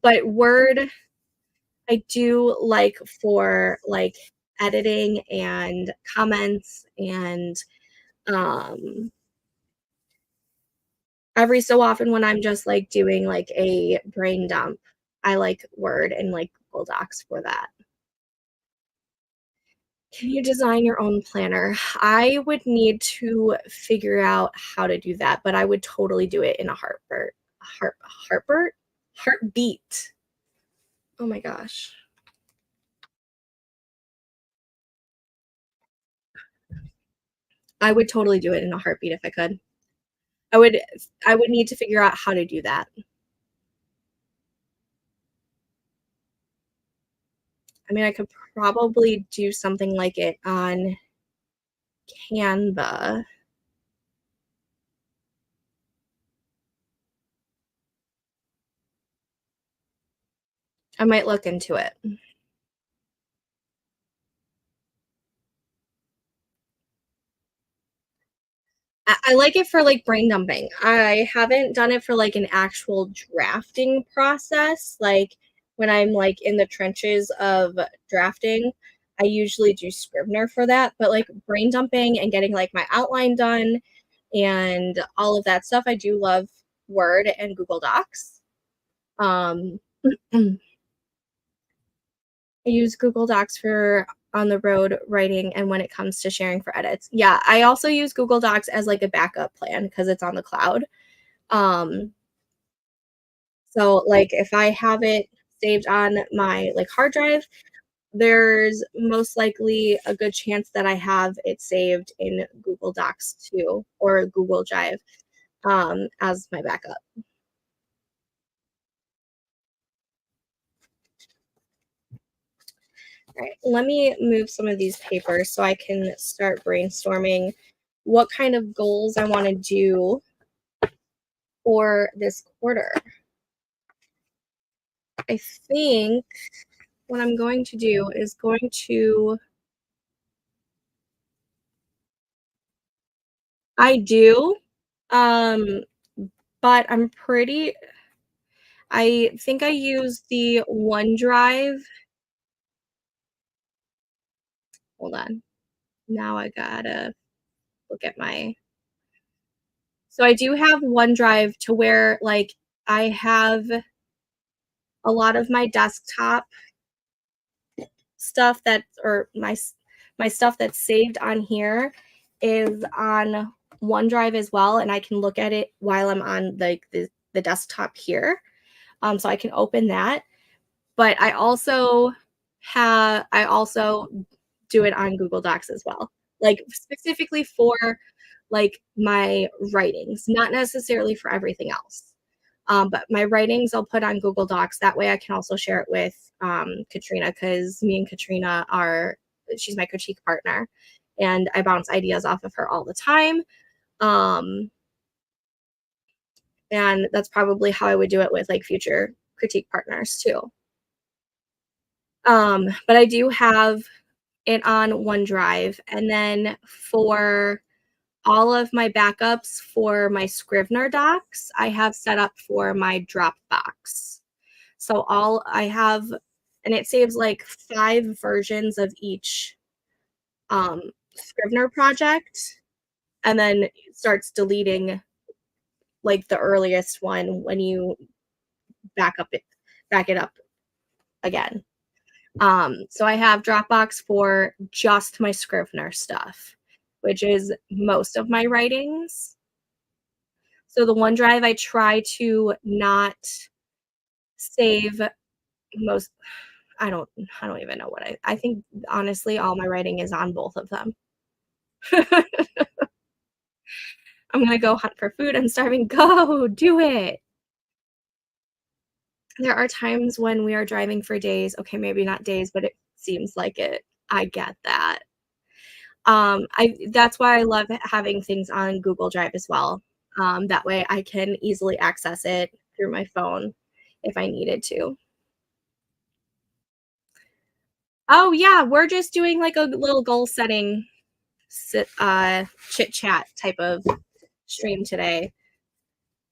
but Word I do like for like editing and comments and um every so often when I'm just like doing like a brain dump, I like Word and like Google Docs for that. Can you design your own planner? I would need to figure out how to do that, but I would totally do it in a heartbeat. Oh my gosh. I would totally do it in a heartbeat if I could. I would I would need to figure out how to do that. I mean, I could probably do something like it on Canva. I might look into it. I like it for like brain dumping. I haven't done it for like an actual drafting process. Like when I'm like in the trenches of drafting, I usually do Scrivener for that. But like brain dumping and getting like my outline done and all of that stuff, I do love Word and Google Docs. Um, I use Google Docs for on the road writing and when it comes to sharing for edits. Yeah, I also use Google Docs as like a backup plan because it's on the cloud. Um, so like if I have it saved on my like hard drive, there's most likely a good chance that I have it saved in Google Docs too or Google Drive as my backup. All right, let me move some of these papers so I can start brainstorming what kind of goals I want to do for this quarter. I think what I'm going to do is going to I do, um, but I think I use the OneDrive. Hold on. Now I gotta look at my so I do have OneDrive to where, like, I have a lot of my desktop stuff that or my stuff that's saved on here is on OneDrive as well, and I can look at it while I'm on, like, the desktop here. So I can open that. But I also do it on Google Docs as well, like, specifically for, like, my writings, not necessarily for everything else. But my writings I'll put on Google Docs, that way I can also share it with, Katrina, because me and Katrina are she's my critique partner, and I bounce ideas off of her all the time, um, and that's probably how I would do it with, like, future critique partners too. But I do have it on OneDrive. And then for all of my backups for my Scrivener docs, I have set up for my Dropbox. So all I have, and it saves like 5 versions of each Scrivener project, and then it starts deleting like the earliest one when you back up it back it up again. So I have Dropbox for just my Scrivener stuff, which is most of my writings. So the OneDrive, I try to not save most. I don't even know what I think honestly all my writing is on both of them. I'm gonna go hunt for food. I'm starving. Go do it. There are times when we are driving for days. Okay, maybe not days, but it seems like it. I get that. I That's why I love having things on Google Drive as well. That way I can easily access it through my phone if I needed to. Oh yeah, we're just doing like a little goal setting chit chat type of stream today.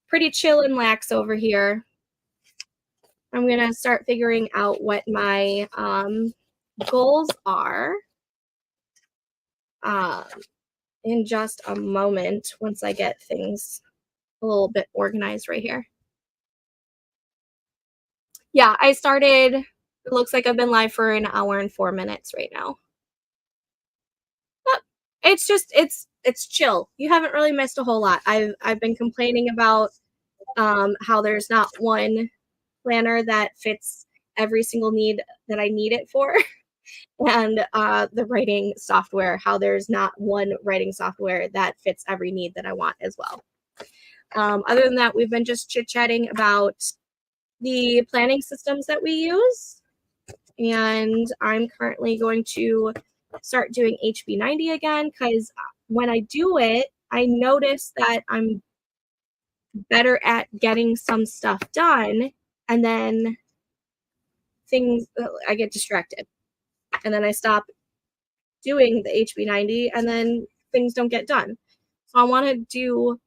Pretty chill and lax over here. I'm gonna start figuring out what my goals are um, in just a moment once I get things a little bit organized right here. Yeah, I started. It looks like I've been live for an hour and 4 minutes right now. But it's chill. You haven't really missed a whole lot. I've been complaining about how there's not one planner that fits every single need that I need it for. And the writing software, how there's not one writing software that fits every need that I want as well. Other than that, we've been just chit chatting about the planning systems that we use. And I'm currently going to start doing HB90 again because when I do it, I notice that I'm better at getting some stuff done. And then I get distracted. And then I stop doing the HB90 and then things don't get done. So I want to do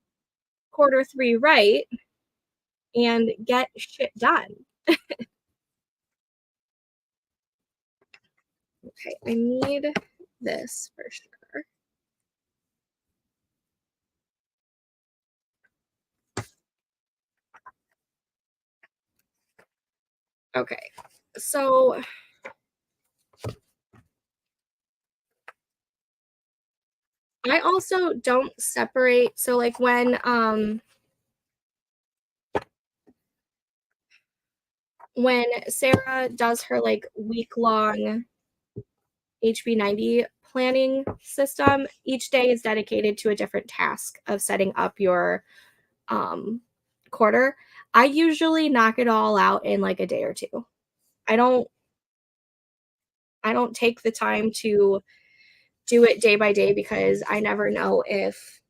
quarter three right and get shit done. Okay, I need this for sure. Okay, so I also don't separate. So like when Sarah does her like week-long HB90 planning system, each day is dedicated to a different task of setting up your um quarter. I usually knock it all out in like a day or two. I don't I don't take the time to do it day by day because I never know if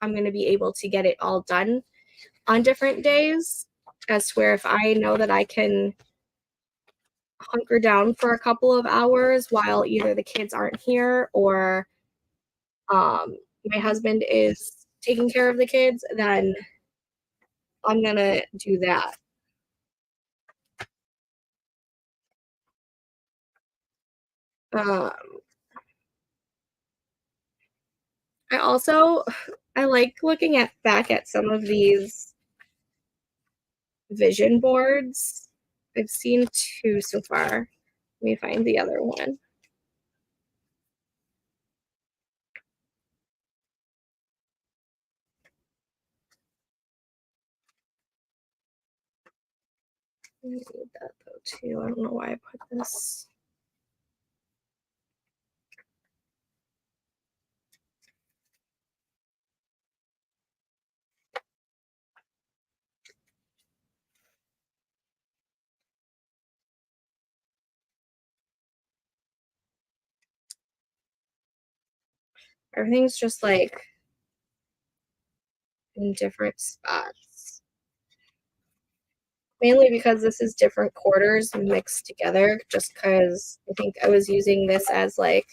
I'm going to be able to get it all done on different days. As to where if I know that I can hunker down for a couple of hours while either the kids aren't here or my husband is taking care of the kids, then I'm gonna do that. Um, I also I like looking at back at some of these vision boards. I've seen two so far. Let me find the other one. I need that though too. I don't know why I put this. Everything's just like in different spots. Mainly because this is different quarters mixed together, just because I think I was using this as like,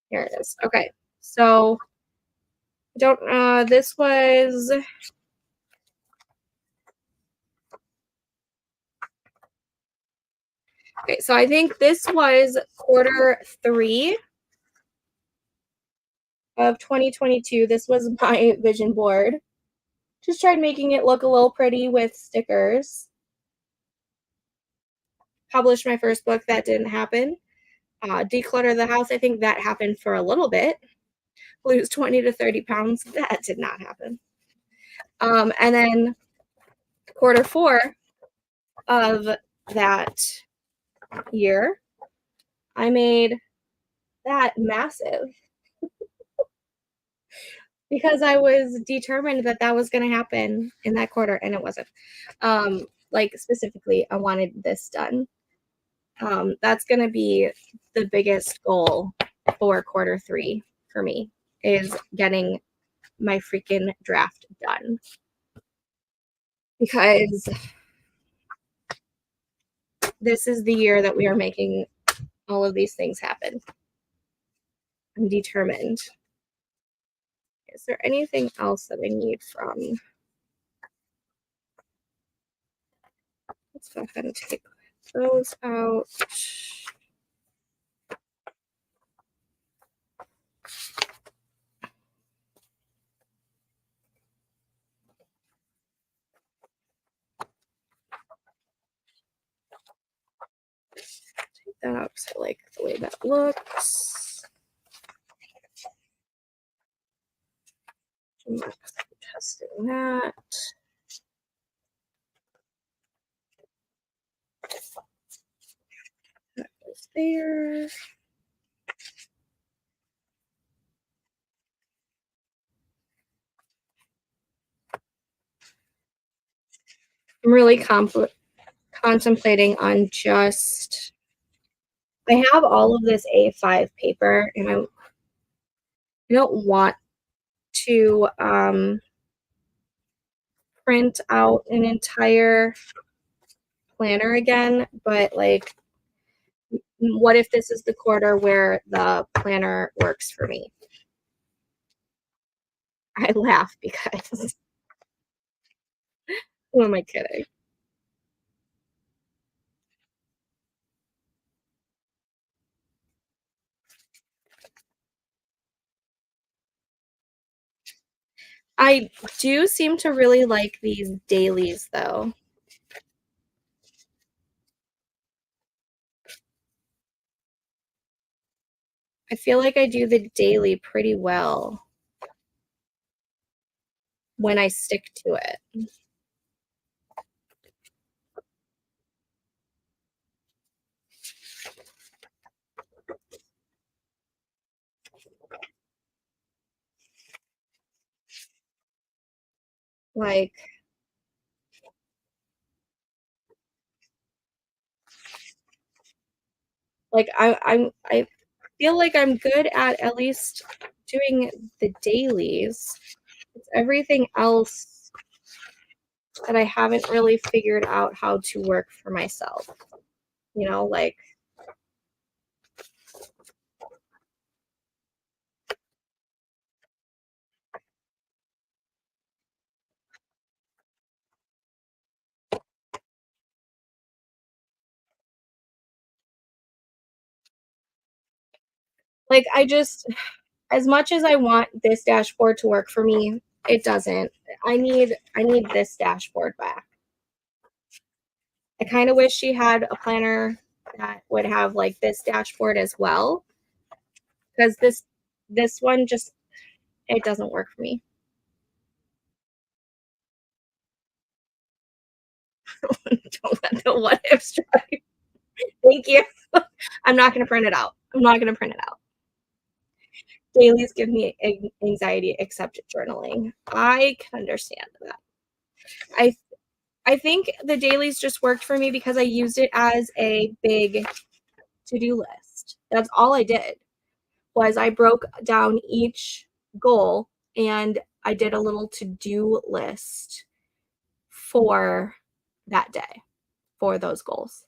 here it is. Okay, so don't, this was, okay, so I think this was quarter three of 2022. This was my vision board. Just tried making it look a little pretty with stickers. Publish my first book, that didn't happen. Declutter the house, I think that happened for a little bit. Lose 20 to 30 pounds, that did not happen. And then quarter 4 of that year, I made that massive because I was determined that that was going to happen in that quarter, and it wasn't. Like specifically, I wanted this done. That's going to be the biggest goal for quarter 3 for me, is getting my freaking draft done, because this is the year that we are making all of these things happen. I'm determined. Is there anything else that I need from? Let's go ahead and take those out. Take that out because I like the way that looks. Testing that. That goes there. I'm really contemplating on just, I have all of this A5 paper, and I don't want to print out an entire planner again, but like, what if this is the quarter where the planner works for me? I laugh because who am I kidding? I do seem to really like these dailies though. I feel like I do the daily pretty well when I stick to it. Like, I feel like I'm good at least doing the dailies. It's everything else that I haven't really figured out how to work for myself. You know, like I just, as much as I want this dashboard to work for me, it doesn't. I need this dashboard back. I kind of wish she had a planner that would have like this dashboard as well, because this one just, it doesn't work for me. Don't let the what ifs drive. Thank you. I'm not going to print it out. I'm not going to print it out. Dailies give me anxiety, except journaling. I can understand that. I I think the dailies just worked for me because I used it as a big to-do list. That's all I did, was I broke down each goal and I did a little to-do list for that day for those goals.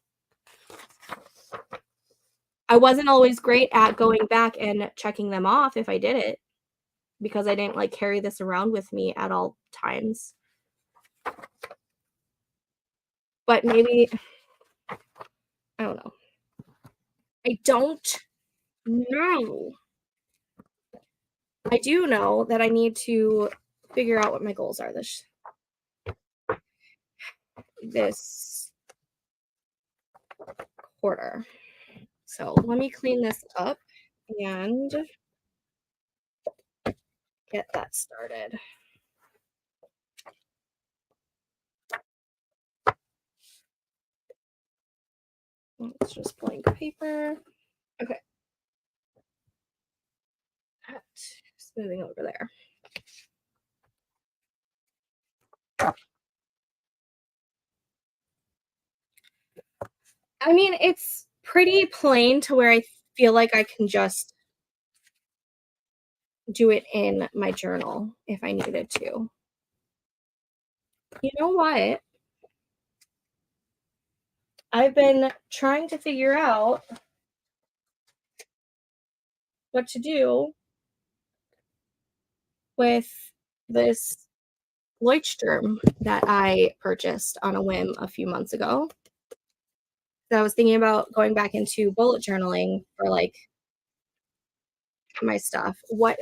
I wasn't always great at going back and checking them off if I did it, because I didn't like carry this around with me at all times. But maybe, I don't know. I don't know. I do know that I need to figure out what my goals are this quarter. So let me clean this up and get that started. It's just blank paper. Okay. Just moving over there. I mean, it's pretty plain to where I feel like I can just do it in my journal if I needed to. You know what? I've been trying to figure out what to do with this Leuchtturm that I purchased on a whim a few months ago. So I was thinking about going back into bullet journaling for like my stuff. What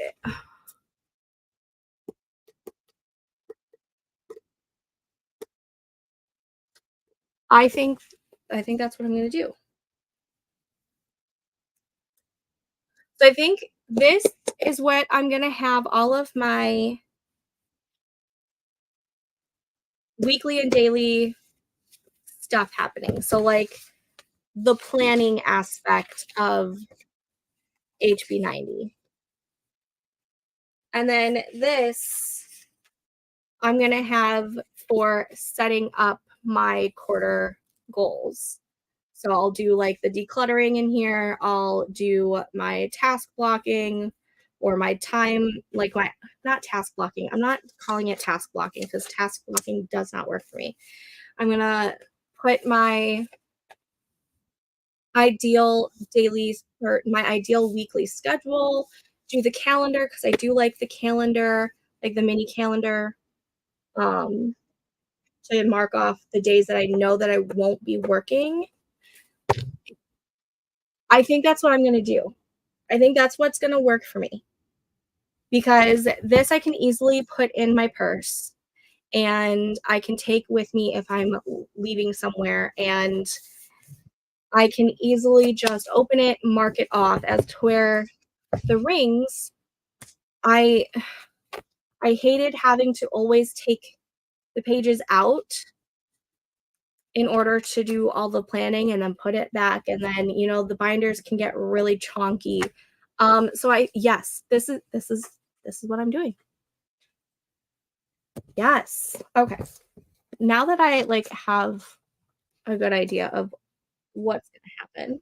I think I think that's what I'm going to do. So I think this is what I'm going to have all of my weekly and daily stuff happening. So like the planning aspect of HB90. And then this I'm going to have for setting up my quarter goals. So I'll do like the decluttering in here. I'll do my task blocking or my time, like my, not task blocking. I'm not calling it task blocking because task blocking does not work for me. I'm going to put my ideal daily or my ideal weekly schedule, do the calendar because I do like the calendar, like the mini calendar. To mark off the days that I know that I won't be working. I think that's what I'm going to do. I think that's what's going to work for me because this I can easily put in my purse and I can take with me if I'm leaving somewhere, and I can easily just open it, mark it off as to where the rings, I I hated having to always take the pages out in order to do all the planning and then put it back, and then the binders can get really chonky. So yes, this is what I'm doing. Yes. Okay, now that I like have a good idea of what's gonna happen,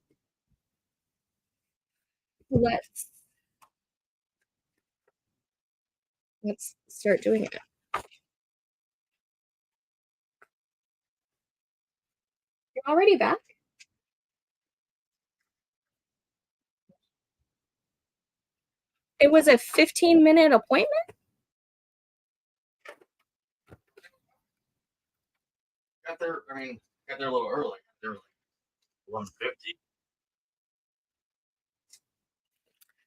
let's let's start doing it. You're already back. It was a 15-minute appointment. Got there. I mean, got there a little early. They were like 1:50.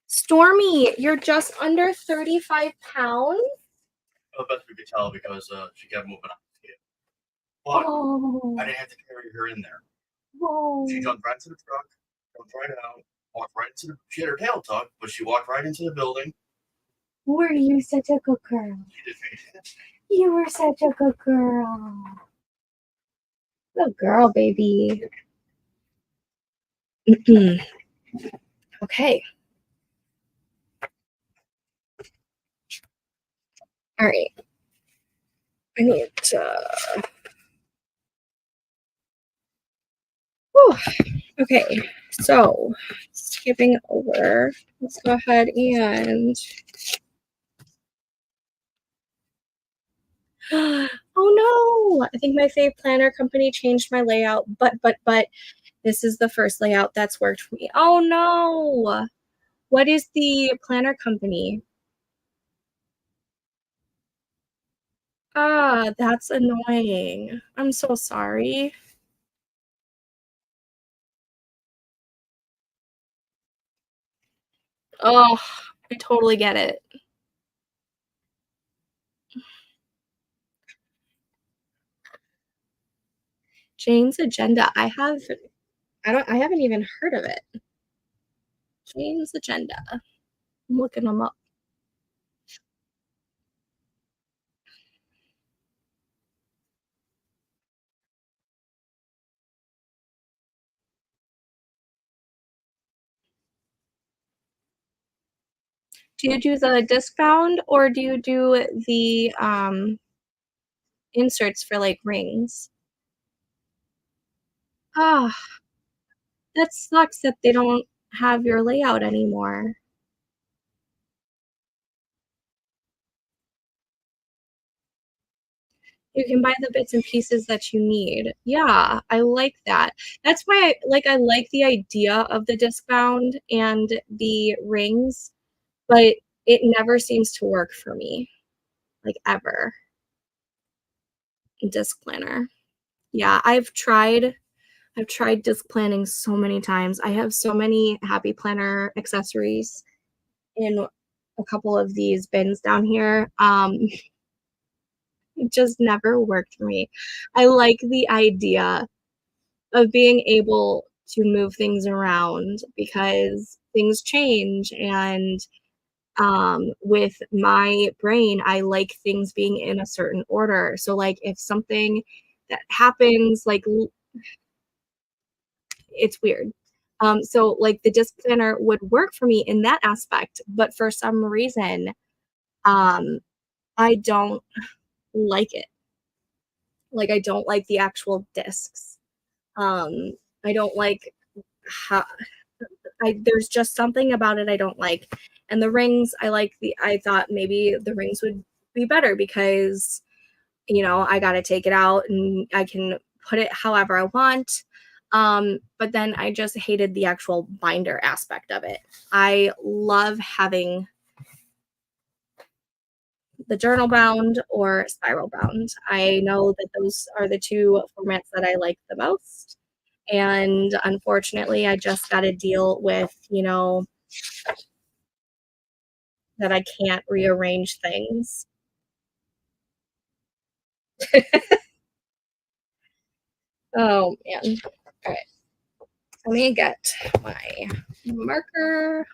Stormy, you're just under 35 pounds. The best we could tell because she kept moving on the scale. But Oh, I didn't have to carry her in there. whoa. She jumped right into the truck, jumped right out, walked right into the. She had her tail tucked, but she walked right into the building. Were you such a good girl? She did fantastic. You were such a good girl. Good girl, baby. Okay. All right. I need to. Whew. Okay. So, skipping over, let's go ahead and. Oh no! I think my fave planner company changed my layout, but this is the first layout that's worked for me. Oh no! What is the planner company? Ah, that's annoying. I'm so sorry. Oh, I totally get it. Jane's agenda. I haven't even heard of it. Jane's Agenda. I'm looking them up. Do you do the disc bound or do you do the inserts for like rings? Ah, that sucks that they don't have your layout anymore. You can buy the bits and pieces that you need. Yeah, I like that. That's why I like the idea of the disc bound and the rings, but it never seems to work for me, like, ever. Disc planner. Yeah, I've tried disc planning so many times. I have so many happy planner accessories in a couple of these bins down here. It just never worked for me. I like the idea of being able to move things around because things change and with my brain I like things being in a certain order. So like if something that happens it's weird. So like the disc planner would work for me in that aspect, but for some reason um I don't like it. Like I don't like the actual discs. Um I don't like how there's just something about it I don't like. And the rings, I thought maybe the rings would be better because, I got to take it out and I can put it however I want. But then I just hated the actual binder aspect of it. I love having the journal bound or spiral bound. I know that those are the two formats that I like the most. And unfortunately, I just got to deal with, that I can't rearrange things. Oh man. All right. Let me get my marker.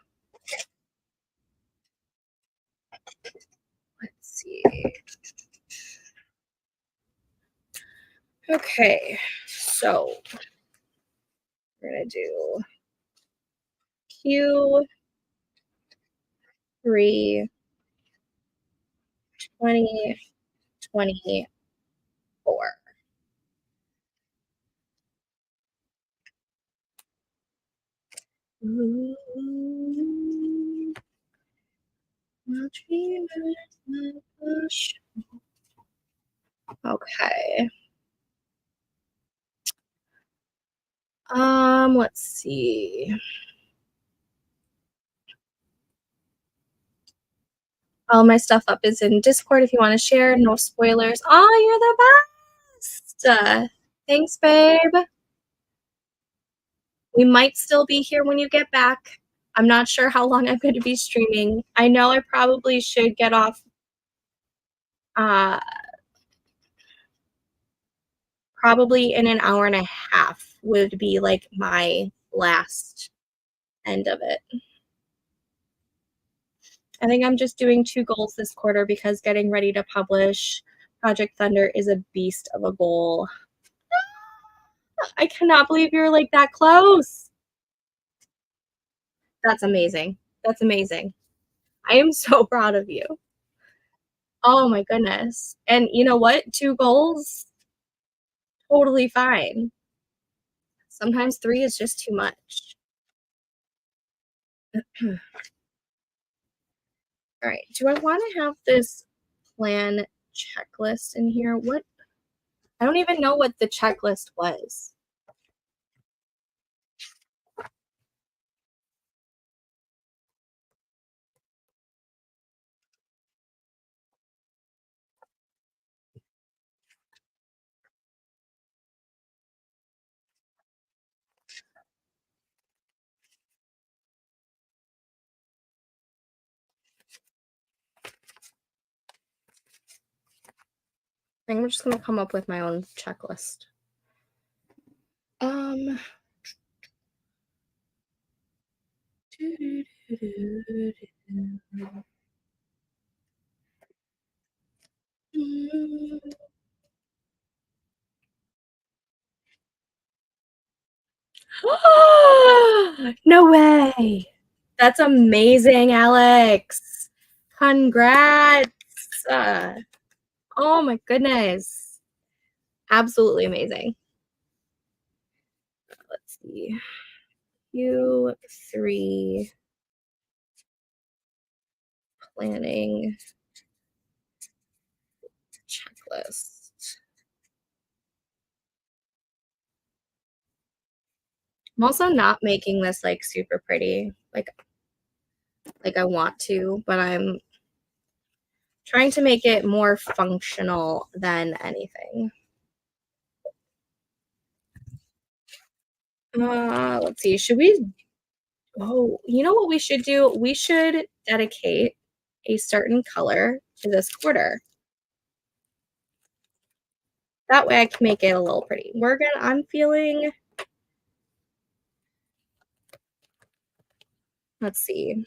Let's see. Okay. So we're gonna do Q3 2024. Okay. Let's see. All my stuff up is in Discord if you want to share. No spoilers. Oh, you're the best. Thanks, babe. We might still be here when you get back. I'm not sure how long I'm going to be streaming. I know I probably should get off uh, probably in an hour and a half would be like my last end of it. I think I'm just doing 2 goals this quarter because getting ready to publish Project Thunder is a beast of a goal. I cannot believe you're like that close. That's amazing. That's amazing. I am so proud of you. Oh my goodness. And you know what? 2 goals, totally fine. Sometimes 3 is just too much. All right. Do I want to have this plan checklist in here? What? I don't even know what the checklist was. I think I'm just gonna come up with my own checklist. Um, No way. That's amazing, Alex. Congrats. Uh, oh my goodness. Absolutely amazing. Let's see. Q3 planning checklist. I'm also not making this like super pretty, like I want to, but I'm trying to make it more functional than anything. Let's see. Should we? Oh, you know what we should do? We should dedicate a certain color to this quarter. That way I can make it a little pretty. I'm feeling, let's see,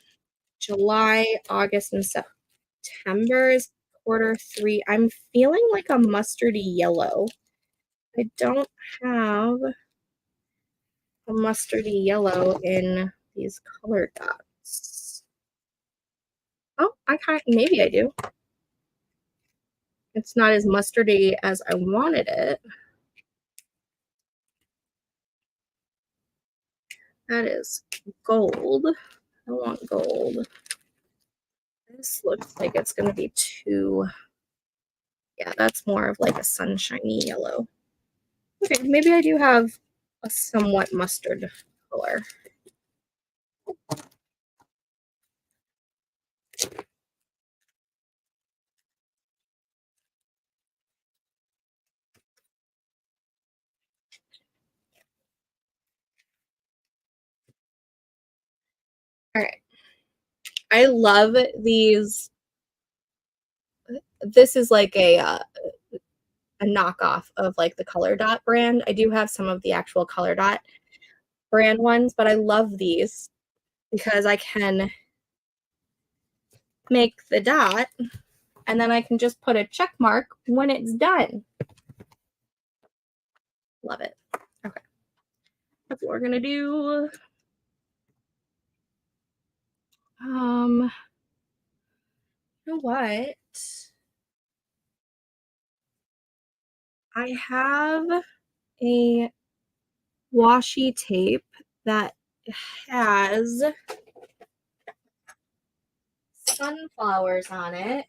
July, August, and September is quarter 3. I'm feeling like a mustardy yellow. I don't have a mustardy yellow in these color dots. Oh, maybe I do. It's not as mustardy as I wanted it. That is gold. I want gold. This looks like it's going to be too, yeah, that's more of like a sunshiny yellow. Okay, maybe I do have a somewhat mustard color. All right. I love these. This is like a knockoff of like the Color Dot brand. I do have some of the actual Color Dot brand ones, but I love these because I can make the dot and then I can just put a check mark when it's done. Love it. Okay. That's what we're gonna do. You know what? I have a washi tape that has sunflowers on it.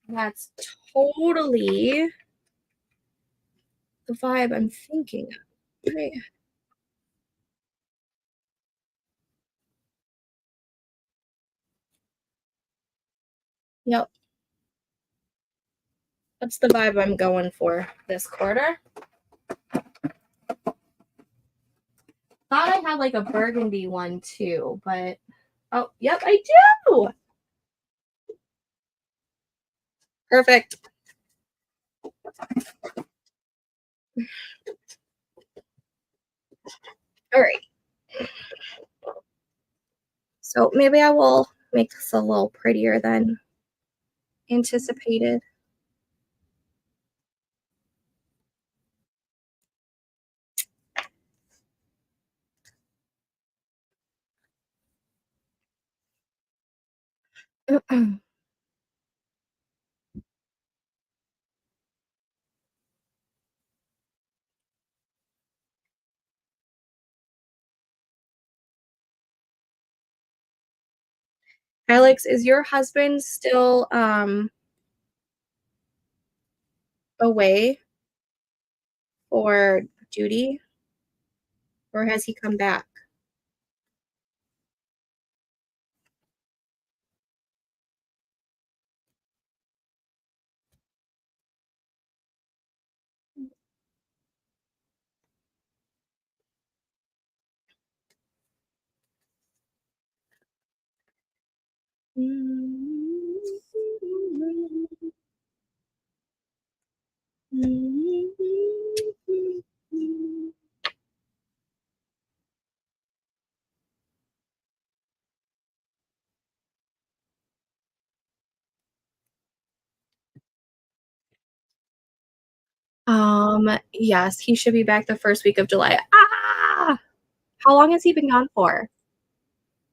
That's totally the vibe I'm thinking of. Right. Yep. That's the vibe I'm going for this quarter. Thought I had like a burgundy one too, but oh, yep, I do. Perfect. All right. So maybe I will make this a little prettier than anticipated. Alex, is your husband still away for duty, or has he come back? Yes, he should be back the first week of July. Ah! How long has he been gone for?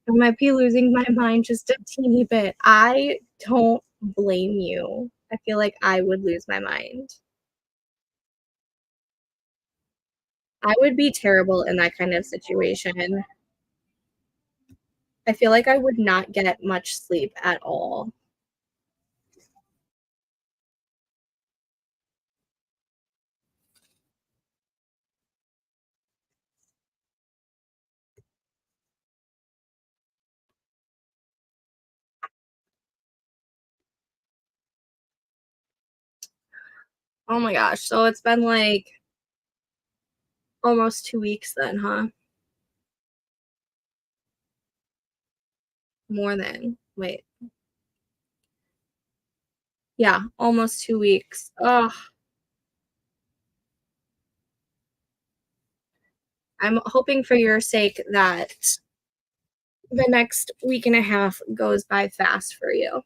I might be losing my mind just a teeny bit. I don't blame you. I feel like I would lose my mind. I would be terrible in that kind of situation. I feel like I would not get much sleep at all. Oh my gosh, so it's been, like, almost 2 weeks then, huh? More than wait, yeah, almost 2 weeks. Ugh, I'm hoping for your sake that the next week and a half goes by fast for you.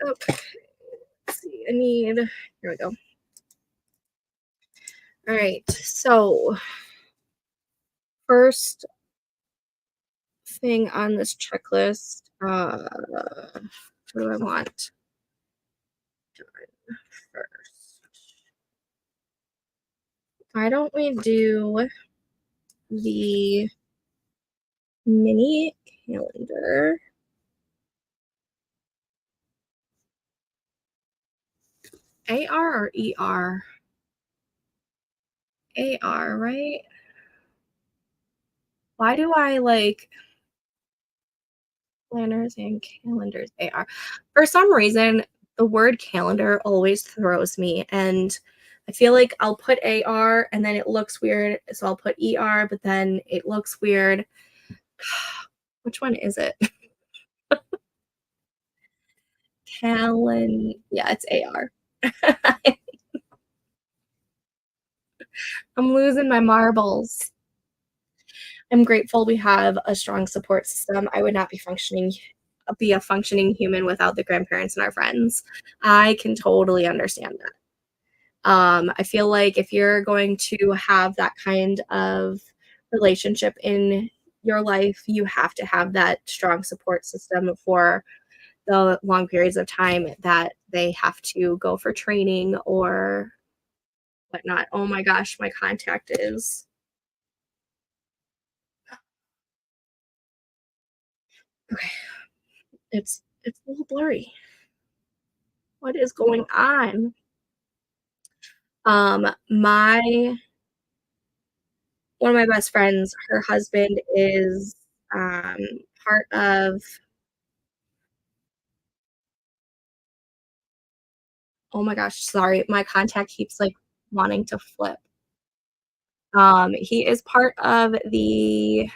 Okay, let's see, here we go. Alright, so first thing on this checklist, what do I want done first? Why don't we do the mini calendar? AR or ER? AR, right? Why do I like planners and calendars AR? For some reason, the word calendar always throws me, and I feel like I'll put AR and then it looks weird, so I'll put ER, but then it looks weird. Which one is it? Yeah, it's AR. I'm losing my marbles. I'm grateful we have a strong support system. I would not be a functioning human without the grandparents and our friends. I can totally understand that. I feel like if you're going to have that kind of relationship in your life, you have to have that strong support system for the long periods of time that they have to go for training or whatnot. Oh my gosh, my contact is okay. It's a little blurry. What is going on? My one of my best friends, her husband is um part of oh my gosh, sorry, my contact keeps like wanting to flip. He is part of the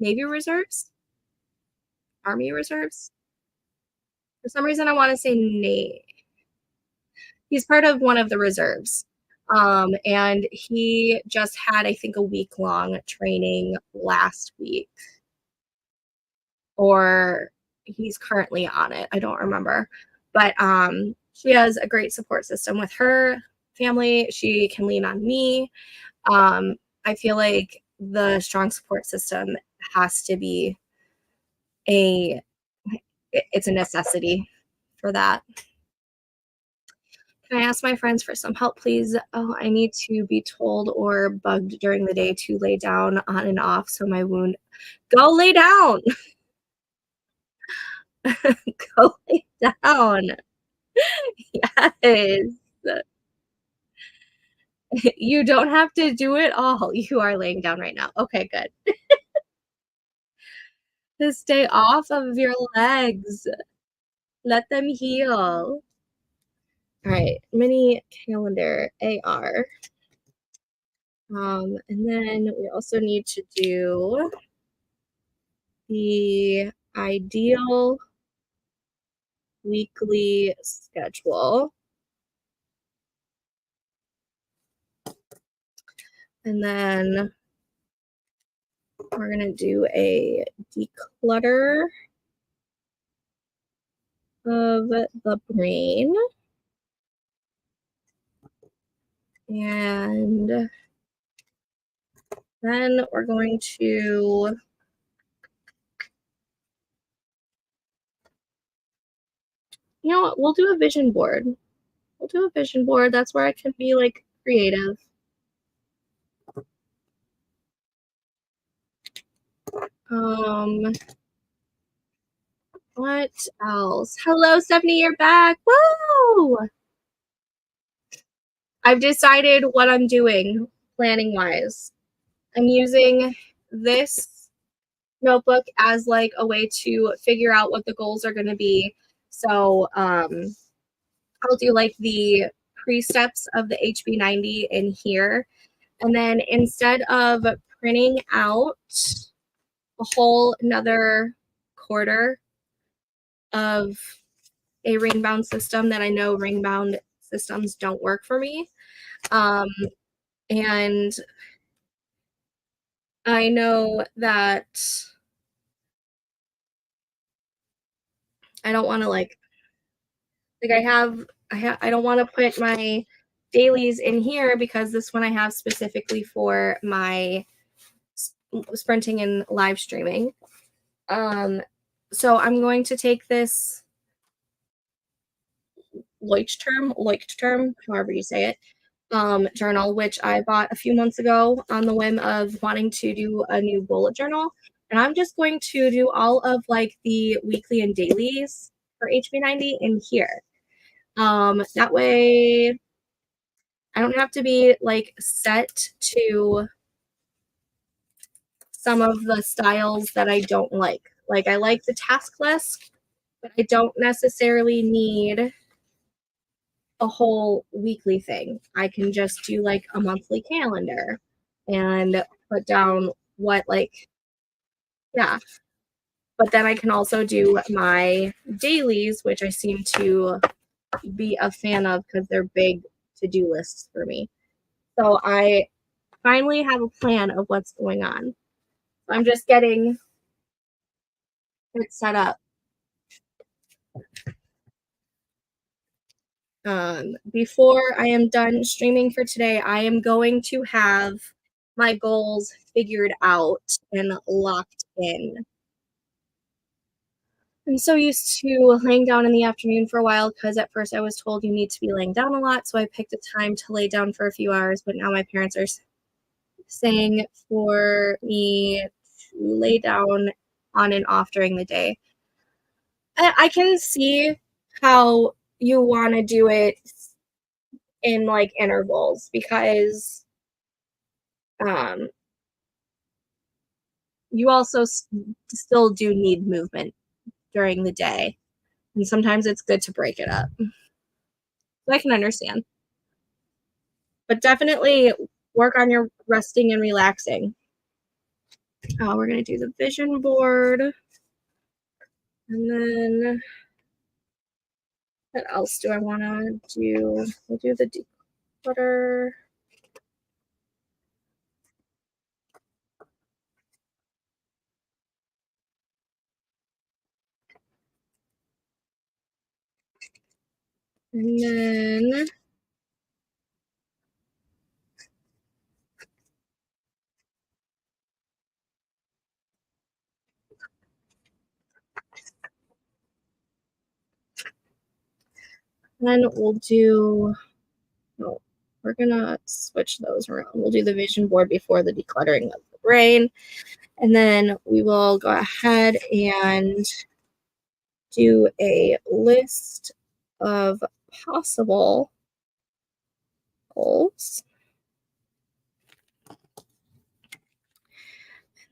Navy Reserves, Army Reserves. For some reason, I want to say Navy. He's part of one of the reserves. And he just had, I think, a week long training last week, or he's currently on it. I don't remember. But she has a great support system with her family. She can lean on me. Um, I feel like the strong support system has to be a it's a necessity for that. Can I ask my friends for some help, please? Oh, I need to be told or bugged during the day to lay down on and off so my wound. Go lay down. Go lay down. Yes. You don't have to do it all. You are laying down right now. Okay, good. To stay off of your legs. Let them heal. All right, mini calendar AR. And then we also need to do the ideal weekly schedule. And then we're going to do a declutter of the brain. And then we're going to, you know what, we'll do a vision board. We'll do a vision board. That's where I can be like creative. What else? Hello, Stephanie, you're back. Woo! I've decided what I'm doing planning wise. I'm using this notebook as like a way to figure out what the goals are going to be. So I'll do like the pre-steps of the HB90 in here. And then instead of printing out a whole another quarter of a ring bound system that I know ring bound systems don't work for me. And I know that I don't want to I don't want to put my dailies in here because this one I have specifically for my sprinting and live streaming. So I'm going to take this Leuchtturm, however you say it, journal, which I bought a few months ago on the whim of wanting to do a new bullet journal. And I'm just going to do all of like the weekly and dailies for HB90 in here. That way I don't have to be like set to some of the styles that I don't like. Like I like the task list, but I don't necessarily need a whole weekly thing. I can just do like a monthly calendar and put down what like yeah. But then I can also do my dailies, which I seem to be a fan of because they're big to-do lists for me. So I finally have a plan of what's going on. I'm just getting it set up. Before I am done streaming for today, I am going to have my goals figured out and locked in. I'm so used to laying down in the afternoon for a while because at first I was told you need to be laying down a lot, so I picked a time to lay down for a few hours, but now my parents are saying for me to lay down on and off during the day. I can see how you want to do it in like intervals because you also still do need movement during the day, and sometimes it's good to break it up. So I can understand, but definitely work on your resting and relaxing. We're gonna do the vision board, and then what else do I want to do? We'll do the declutter. And then we'll do, no, we're gonna switch those around. We'll do the vision board before the decluttering of the brain. And then we will go ahead and do a list of possible goals.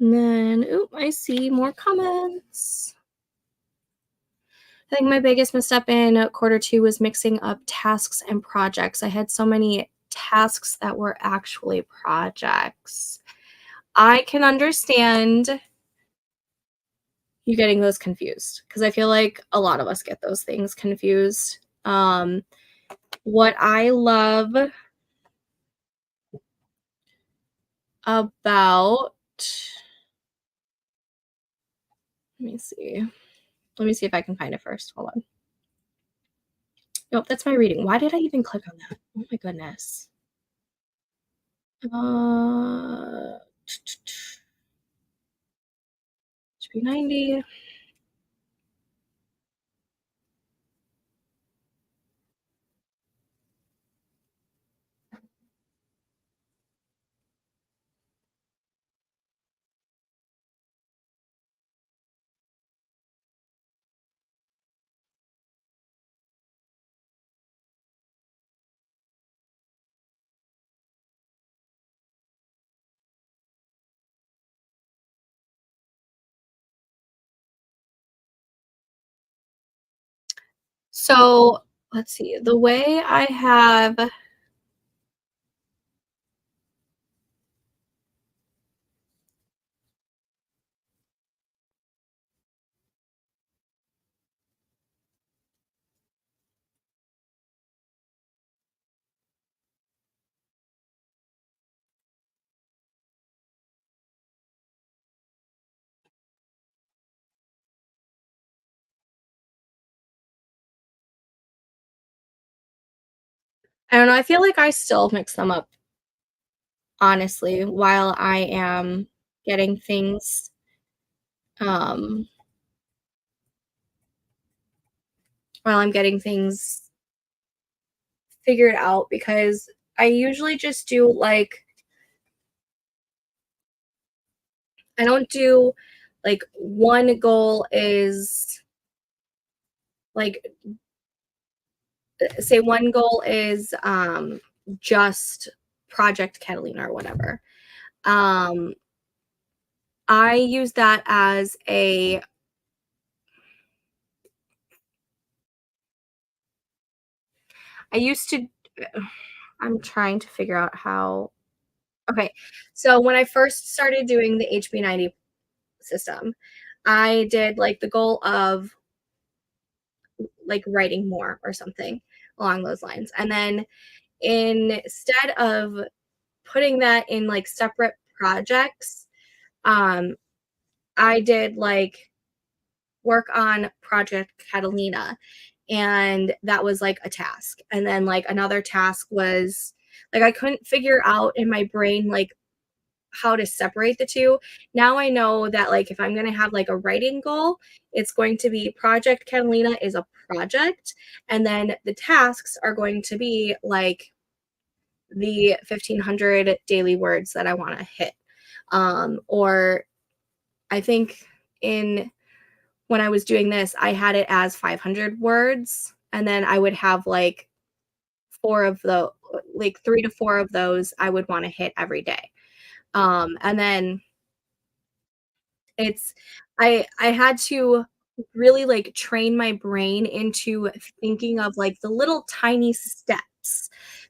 And then, I see more comments. I think my biggest misstep in Q2 was mixing up tasks and projects. I had so many tasks that were actually projects. I can understand you getting those confused because I feel like a lot of us get those things confused. What I love about, let me see if I can find it first. Hold on. Nope, that's my reading. Why did I even click on that? Oh my goodness. HP90. So let's see. The way I have I don't know, I feel like I still mix them up, honestly, getting things, um while I'm getting things figured out because I usually just do, like I don't do, like, one goal is, like say one goal is, just Project Catalina or whatever. Um, I use that as a I used to I'm trying to figure out how okay, so when I first started doing the HB90 system, I did, like, the goal of, like, writing more or something along those lines, and then instead of putting that in, like, separate projects, um, I did, like, work on Project Catalina, and that was, like, a task, and then, like, another task was like, I couldn't figure out in my brain, like, how to separate the 2. Now I know that, like, if I'm gonna have, like, a writing goal, it's going to be Project Catalina is a project, and then the tasks are going to be, like, the 1,500 daily words that I wanna hit. Or I think in when I was doing this, I had it as 500 words, and then I would have, like, 4 of the like, 3 to 4 of those I would wanna hit every day. And then it's I had to really, like, train my brain into thinking of, like, the little tiny steps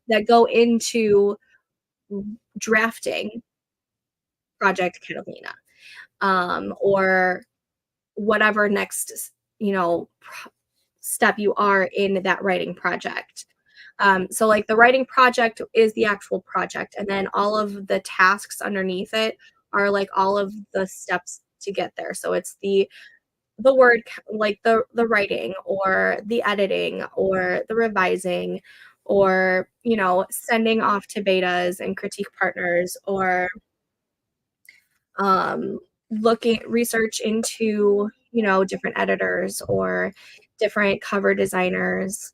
that go into drafting Project Catalina, or whatever next, you know, step you are in that writing project. So, like, the writing project is the actual project, and then all of the tasks underneath it are, like, all of the steps to get there. So it's the like the writing or the editing or the revising or, you know, sending off to betas and critique partners or um, looking research into, you know, different editors or different cover designers.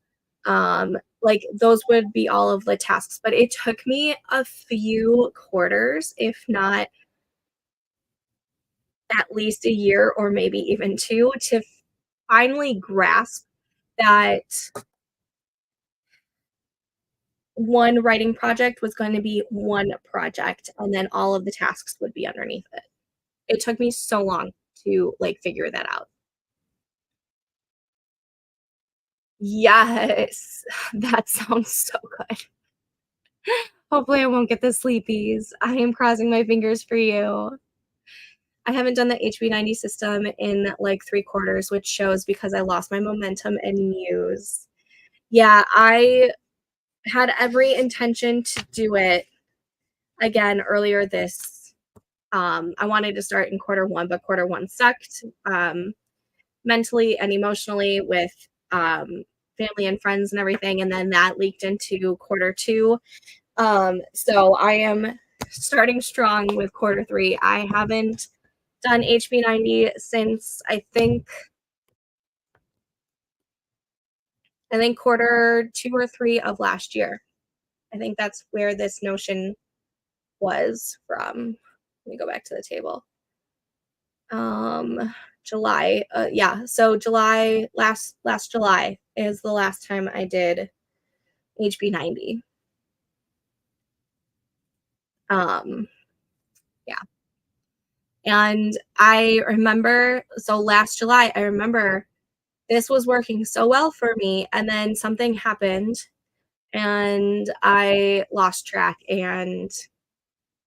Like those would be all of the tasks, but it took me a few quarters, if not at least a year or maybe even 2 to finally grasp that one writing project was going to be one project and then all of the tasks would be underneath it. It took me so long to, like, figure that out. Yes, that sounds so good. Hopefully, I won't get the sleepies. I am crossing my fingers for you. I haven't done the HB90 system in, like, 3 quarters, which shows because I lost my momentum and muse. Yeah, I had every intention to do it again earlier this I wanted to start in quarter 1, but quarter 1 sucked, mentally and emotionally with, family and friends and everything, and then that leaked into quarter two. So I am starting strong with quarter three. I haven't done HB90 since I think quarter two or three of last year. I think that's where this notion was from. Let me go back to the table. July. Yeah, so July, last July is the last time I did HB90. Yeah. And I remember, so last July, I remember this was working so well for me, and then something happened and I lost track and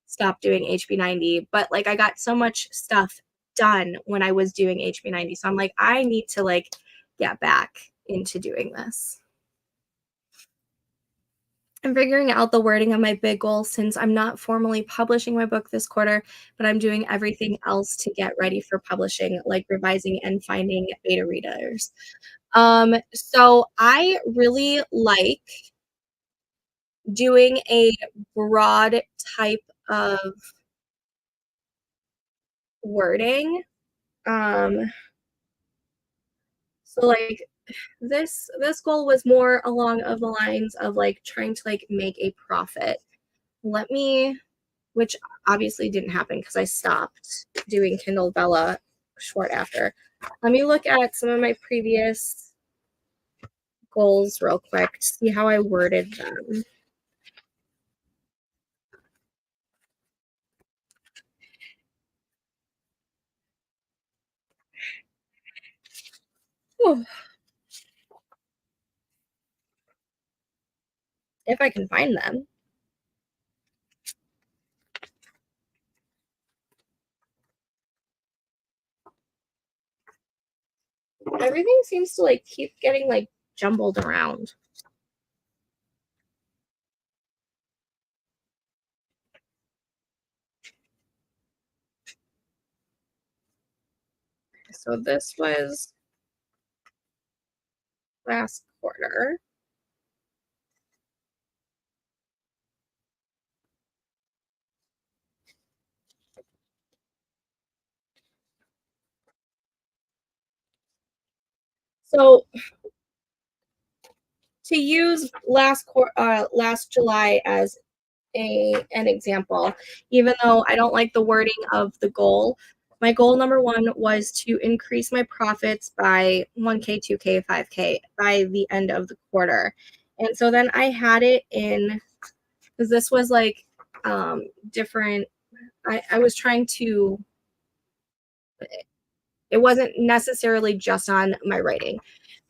stopped doing HB90. But like I got so much stuff done when I was doing HB90. So I'm like, I need to like get back into doing this. I'm figuring out the wording of my big goal since I'm not formally publishing my book this quarter, but I'm doing everything else to get ready for publishing, like revising and finding beta readers. So I really like doing a broad type of wording. So like this goal was more along of the lines of like trying to like make a profit. Let me, which obviously didn't happen because I stopped doing Kindle Bella short after. Let me look at some of my previous goals real quick to see how I worded them. Whew. If I can find them. Everything seems to like keep getting like jumbled around. So this was last quarter. So to use last July as an example, even though I don't like the wording of the goal, my goal number one was to increase my profits by 1K, 2K, 5K by the end of the quarter. And so then I had it in, because this was like different. I was trying to, it wasn't necessarily just on my writing,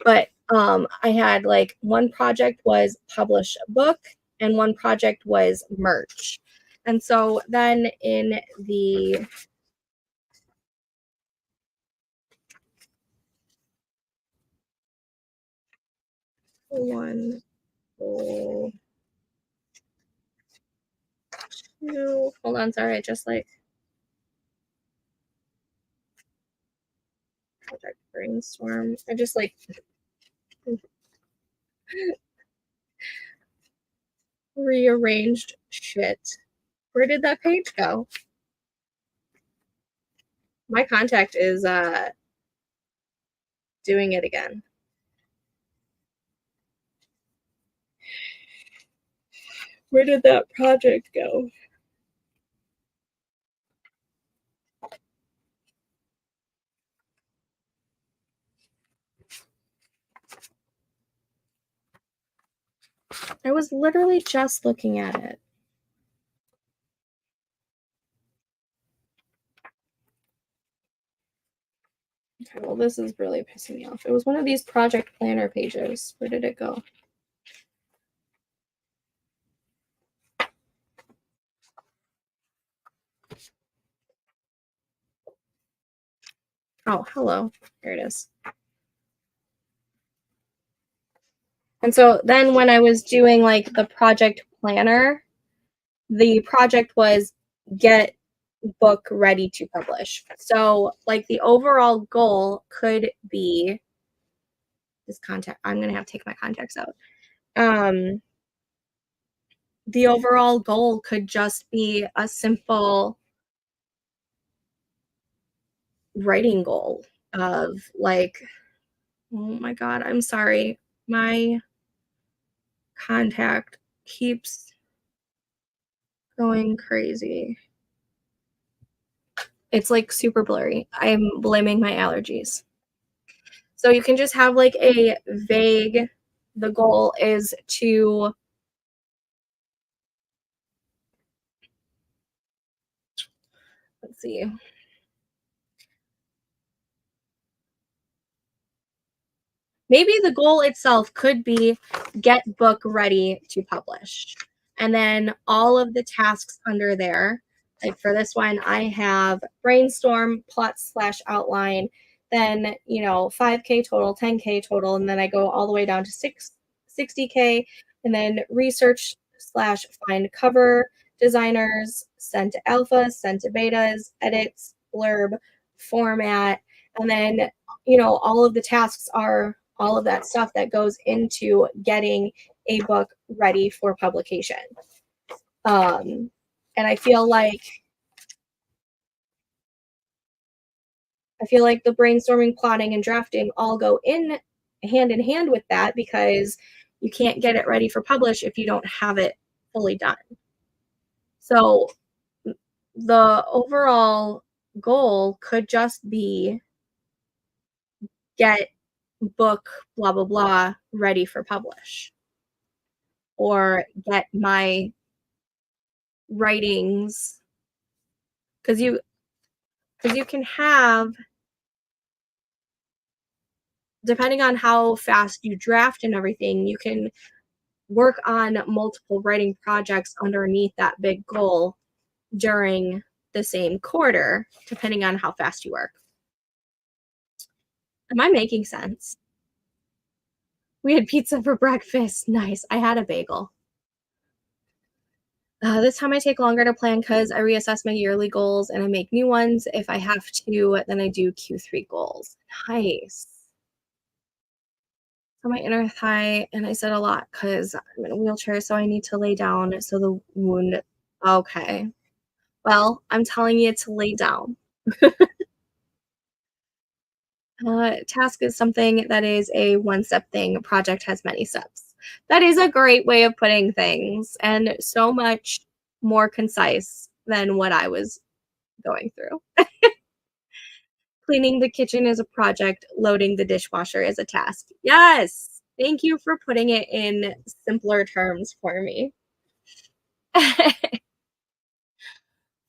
but I had like one project was publish a book and one project was merch. And so then in the one, oh, two, hold on, sorry, I just like project brainstorm. I just like rearranged shit. Where did that page go? My contact is doing it again. Where did that project go? I was literally just looking at it. Okay, well, this is really pissing me off. It was one of these project planner pages. Where did it go? Oh, hello. Here it is. And so then when I was doing like the project planner, the project was get book ready to publish. So like the overall goal could be this contact. I'm going to have to take my contacts out. The overall goal could just be a simple writing goal of like, oh my God, I'm sorry. My contact keeps going crazy. It's like super blurry. I'm blaming my allergies. So you can just have like a vague, the goal is to, let's see, maybe the goal itself could be get book ready to publish. And then all of the tasks under there, like for this one, I have brainstorm, plot slash outline, then, 5K total, 10K total, and then I go all the way down to 60K, and then research slash find cover designers, send to alphas, send to betas, edits, blurb, format, and then, all of the tasks are all of that stuff that goes into getting a book ready for publication. And I feel like the brainstorming, plotting, and drafting all go in hand with that, because you can't get it ready for publish if you don't have it fully done. So the overall goal could just be get book blah blah blah ready for publish, or get my writings, because you can have, depending on how fast you draft and everything, you can work on multiple writing projects underneath that big goal during the same quarter, depending on how fast you work. Am I making sense? We had pizza for breakfast. Nice. I had a bagel. This time I take longer to plan because I reassess my yearly goals and I make new ones. If I have to, then I do Q3 goals. Nice. So my inner thigh, and I said a lot because I'm in a wheelchair, so I need to lay down so the wound. Okay. Well, I'm telling you to lay down. Task is something that is a one-step thing. A project has many steps. That is a great way of putting things, and so much more concise than what I was going through. Cleaning the kitchen is a project. Loading the dishwasher is a task. Yes. Thank you for putting it in simpler terms for me.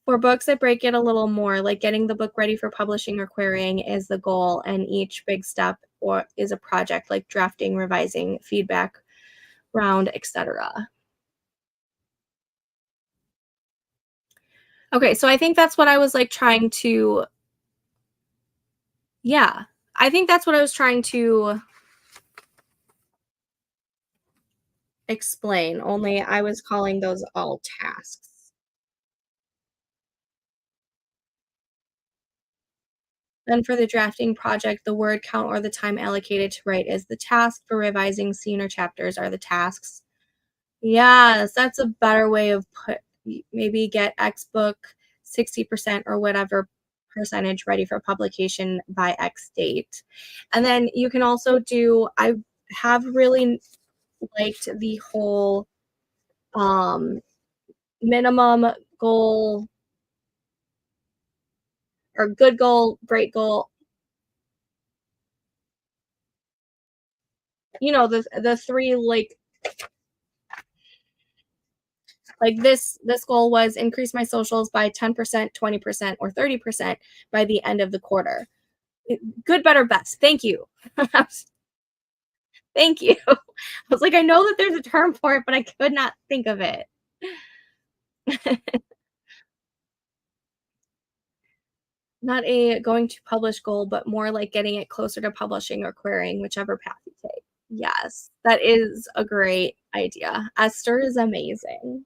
For books, I break it a little more, like getting the book ready for publishing or querying is the goal, and each big step or is a project, like drafting, revising, feedback round, etc. Okay, so I think that's what I was like trying to, yeah, I think that's what I was trying to explain, only I was calling those all tasks. Then for the drafting project, the word count or the time allocated to write is the task. For revising scene or chapters are the tasks. Yes, that's a better way of maybe get X book 60% or whatever percentage ready for publication by X date. And then you can also do, I have really liked the whole minimum goal, or good goal, great goal. The three, like this goal was increase my socials by 10%, 20%, or 30% by the end of the quarter. Good, better, best. Thank you. Thank you. I was like, I know that there's a term for it, but I could not think of it. Not a going to publish goal, but more like getting it closer to publishing or querying, whichever path you take. Yes, that is a great idea. Esther is amazing.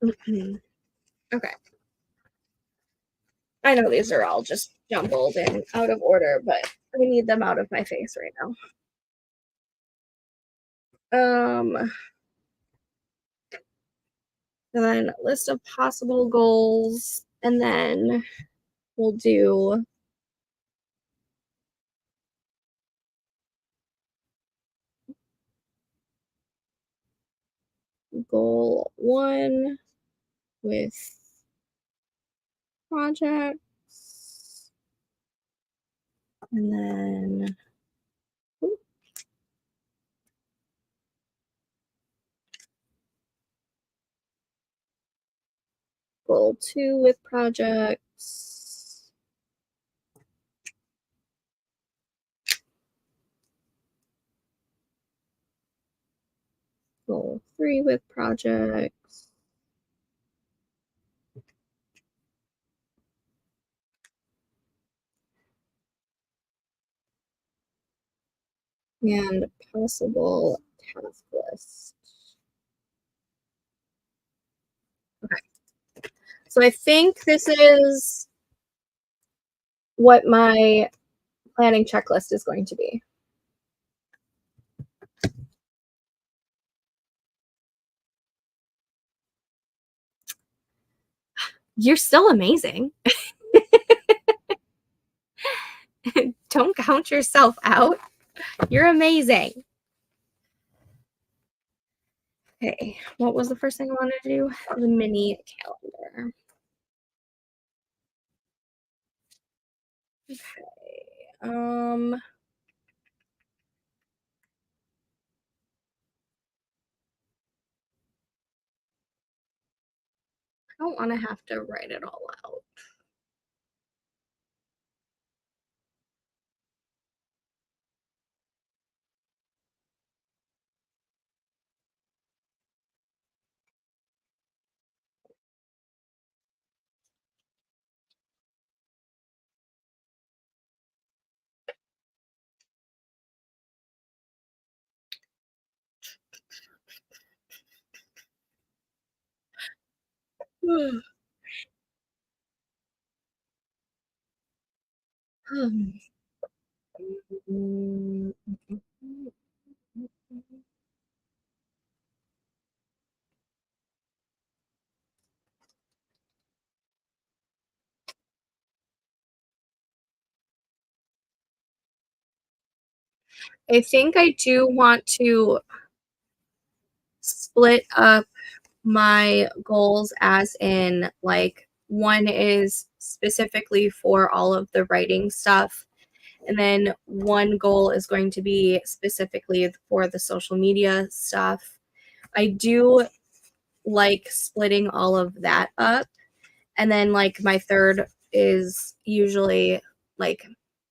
Okay. I know these are all just jumbled and out of order, but I need them out of my face right now. And then list of possible goals, and then we'll do goal 1 with projects, and then goal 2 with projects, goal 3 with projects, and possible task list. Okay. So I think this is what my planning checklist is going to be. You're still amazing. Don't count yourself out. You're amazing. Okay, what was the first thing I wanted to do? The mini calendar. Okay. I don't want to have to write it all out. I think I do want to split up my goals as in like one is specifically for all of the writing stuff, and then one goal is going to be specifically for the social media stuff. I do like splitting all of that up, and then like my third is usually like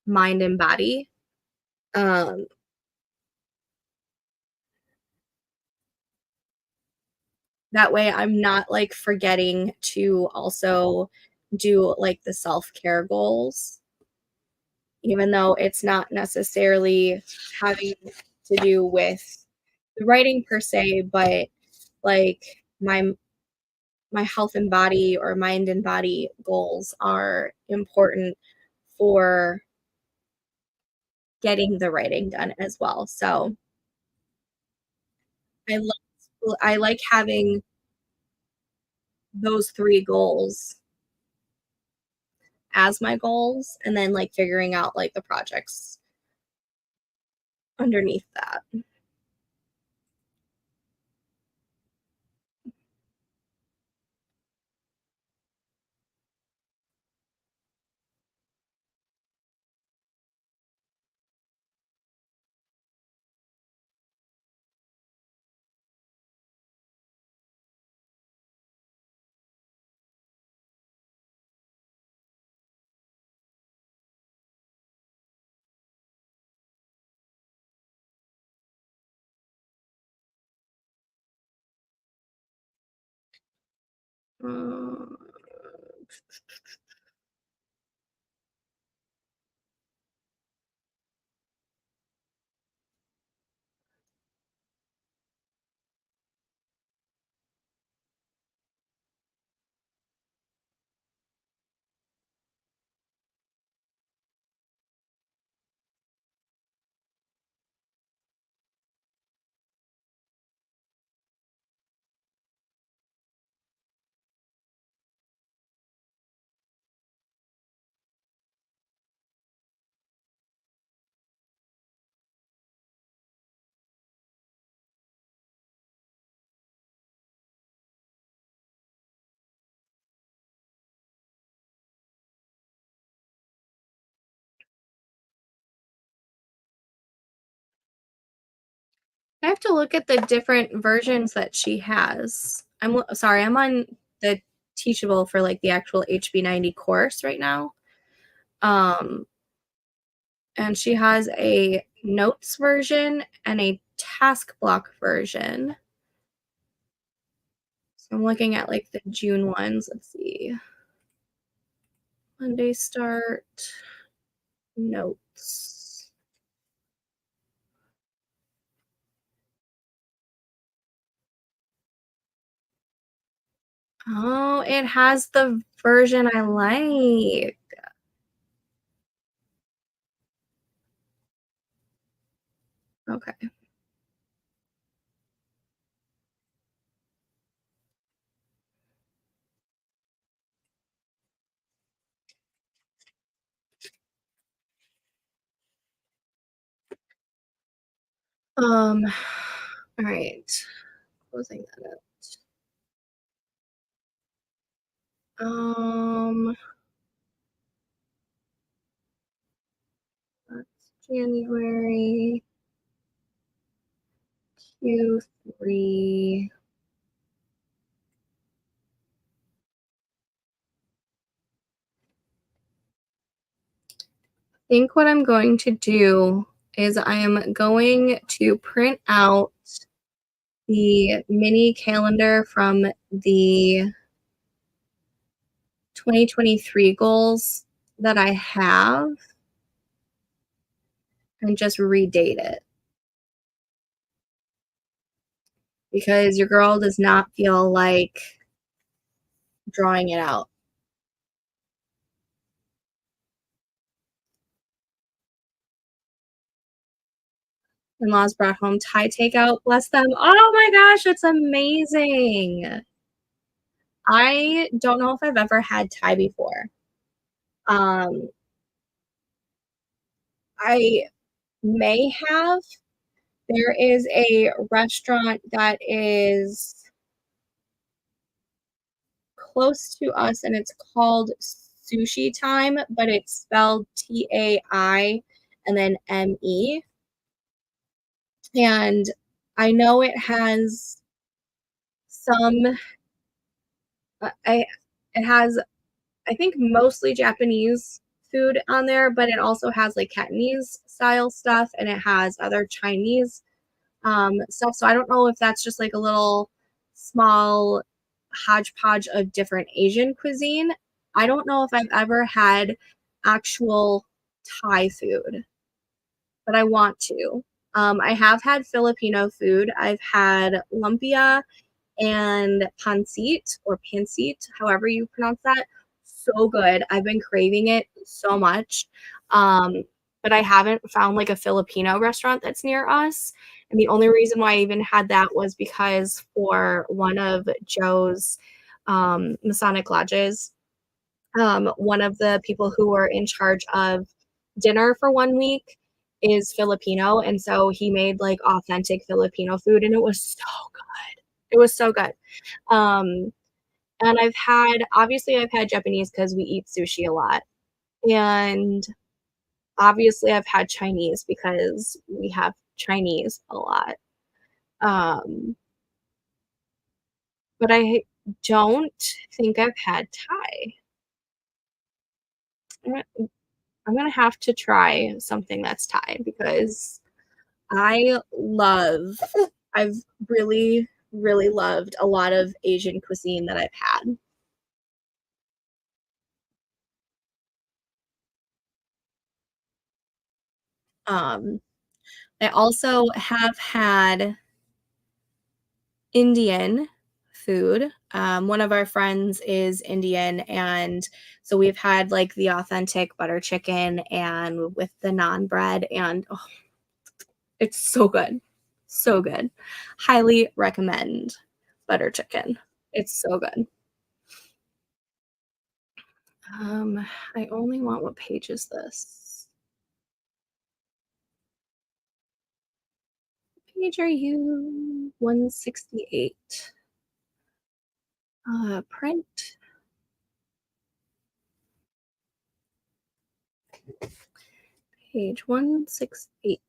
mind and body. um that way I'm not like forgetting to also do like the self-care goals, even though it's not necessarily having to do with the writing per se, but like my health and body or mind and body goals are important for getting the writing done as well. So I like having those 3 goals as my goals, and then like figuring out like the projects underneath that. Um, I have to look at the different versions that she has. Sorry, I'm on the Teachable for like the actual HB90 course right now. And she has a notes version and a task block version. So I'm looking at like the June ones. Let's see. Monday start, notes. Oh, it has the version I like. Okay. All right. Closing that up. Um, that's January Q3. I think what I'm going to do is I am going to print out the mini calendar from the 2023 goals that I have and just redate it because your girl does not feel like drawing it out. In-laws brought home Thai takeout. Bless them. Oh my gosh, it's amazing. I don't know if I've ever had Thai before. Um, I may have. There is a restaurant that is close to us and it's called Sushi Time, but it's spelled Tai and then ME. And I know it has some I it has I think mostly Japanese food on there, but it also has like Cantonese style stuff and it has other Chinese stuff. So I don't know if that's just like a little small hodgepodge of different Asian cuisine. I don't know if I've ever had actual Thai food, but I want to. I have had Filipino food. I've had lumpia and pancit or pancit, however you pronounce that. So good. I've been craving it so much. Um, but I haven't found like a Filipino restaurant that's near us. And the only reason why I even had that was because for one of Joe's Masonic lodges, one of the people who were in charge of dinner for 1 week is Filipino. And so he made like authentic Filipino food and it was so good. It was so good. Um, and I've had Japanese because we eat sushi a lot. And obviously I've had Chinese because we have Chinese a lot. Um, but I don't think I've had Thai. I'm gonna I'm gonna have to try something that's Thai because I love I've really, really loved a lot of Asian cuisine that I've had. Um, I also have had Indian food. One of our friends is Indian, and so we've had like the authentic butter chicken and with the naan bread, and oh, it's so good. So good. Highly recommend butter chicken. It's so good. I only want what page is this? Page are you? 168. Print. Page 168.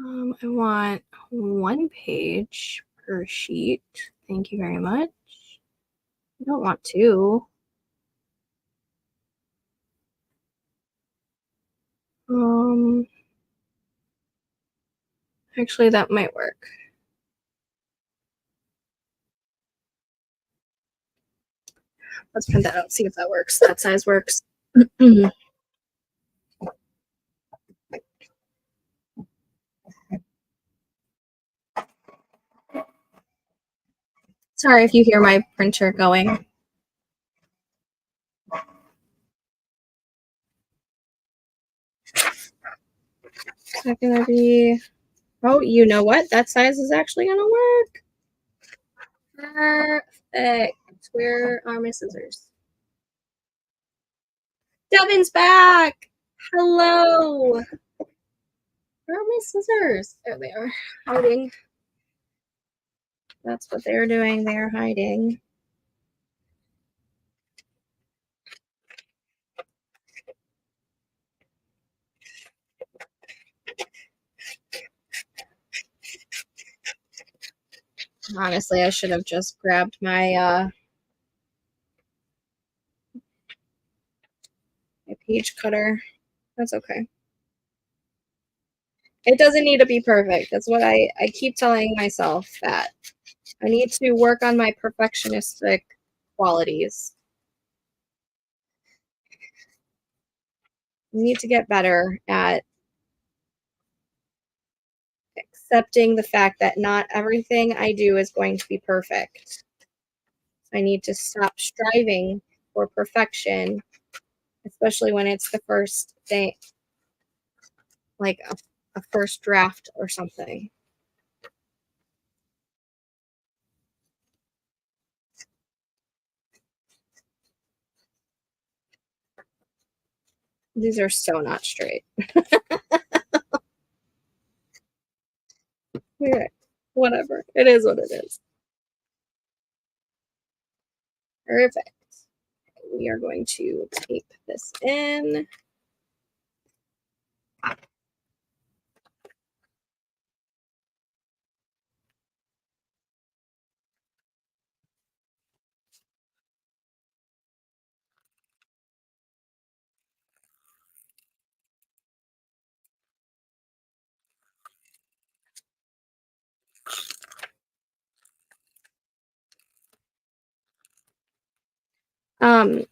I want 1 page per sheet. Thank you very much. I don't want 2. Um, Actually, that might work. Let's print that out, see if that works. That size works. Sorry if you hear my printer going. Is that gonna be, oh, you know what? That size is actually gonna work. Perfect. Where are my scissors? Devin's back. Hello. Where are my scissors? There they are, hiding. That's what they're doing. They're hiding. Honestly, I should have just grabbed my my page cutter. That's okay. It doesn't need to be perfect. That's what I keep telling myself, that I need to work on my perfectionistic qualities. I need to get better at accepting the fact that not everything I do is going to be perfect. I need to stop striving for perfection, especially when it's the first thing, like a first draft or something. These are so not straight. Okay, whatever. It is what it is. Perfect. We are going to tape this in.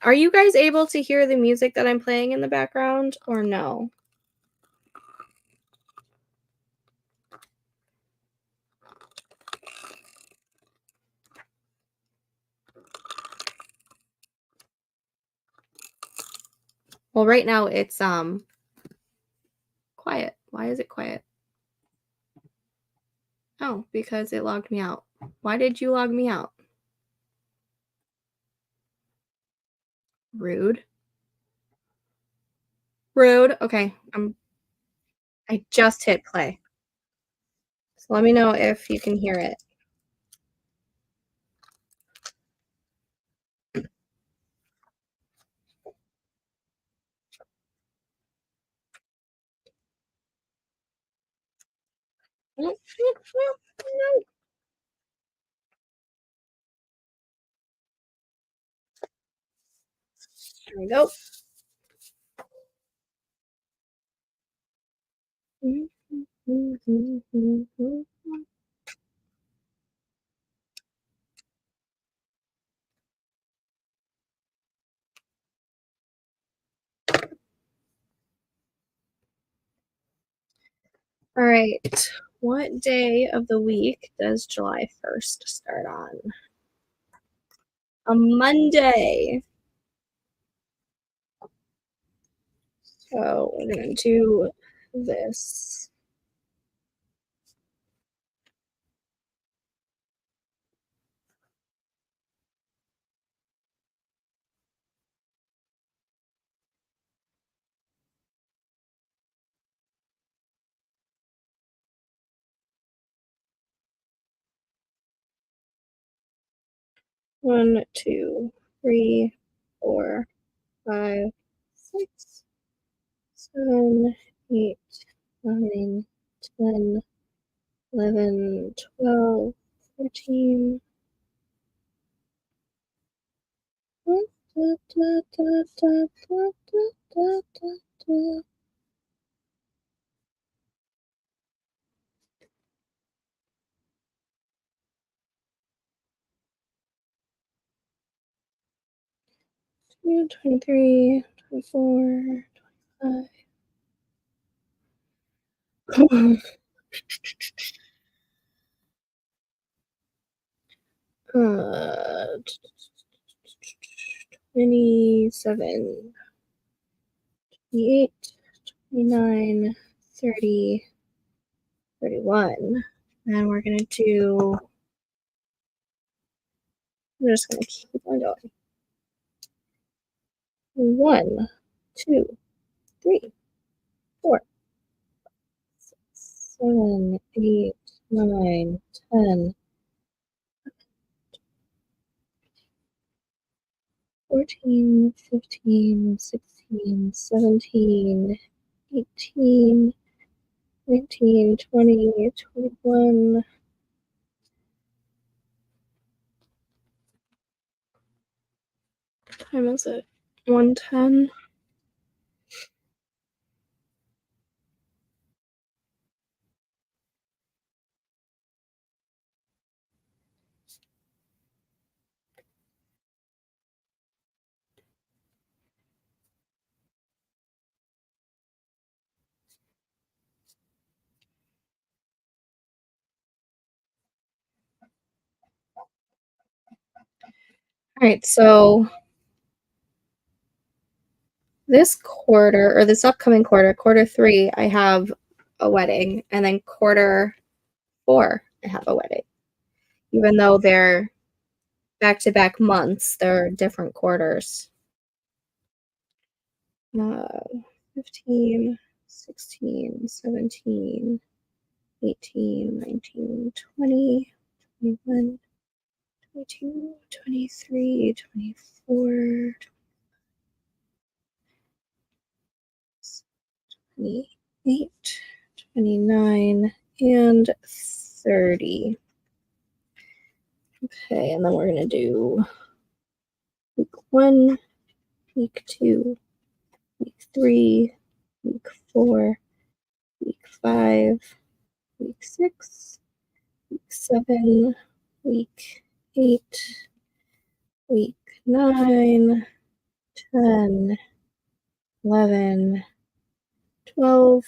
Are you guys able to hear the music that I'm playing in the background or no? Well, right now it's quiet. Why is it quiet? Oh, because it logged me out. Why did you log me out? Rude. Rude. Okay. I just hit play. So let me know if you can hear it. There we go. All right. What day of the week does July 1st start on? A Monday. So we're going to do this. One, two, three, 4, 5, 6, 7, 8, 9, 10, 11, 12, 13. Da, da, da, da, da, da, da, da. Two, 23, 24, 25. uh, 27, 28, 29, 30, 31. And we're gonna do, we're just gonna keep on going. 1, 2, 3, 4, 7, 8, 9, 10, 14, 15, 16, 17, 18, 19, 20, 21. What time is it? 1:10. All right, so this quarter, or this upcoming quarter, quarter 3, I have a wedding, and then quarter 4, I have a wedding. Even though they're back-to-back months, they're different quarters. 15, 16, 17, 18, 19, 20, 21, 22, 23, 24, 28, 29, and 30. Okay, and then we're going to do week 1, week 2, week 3, week 4, week 5, week 6, week 7, week 8, week 9, 10, 11, 12,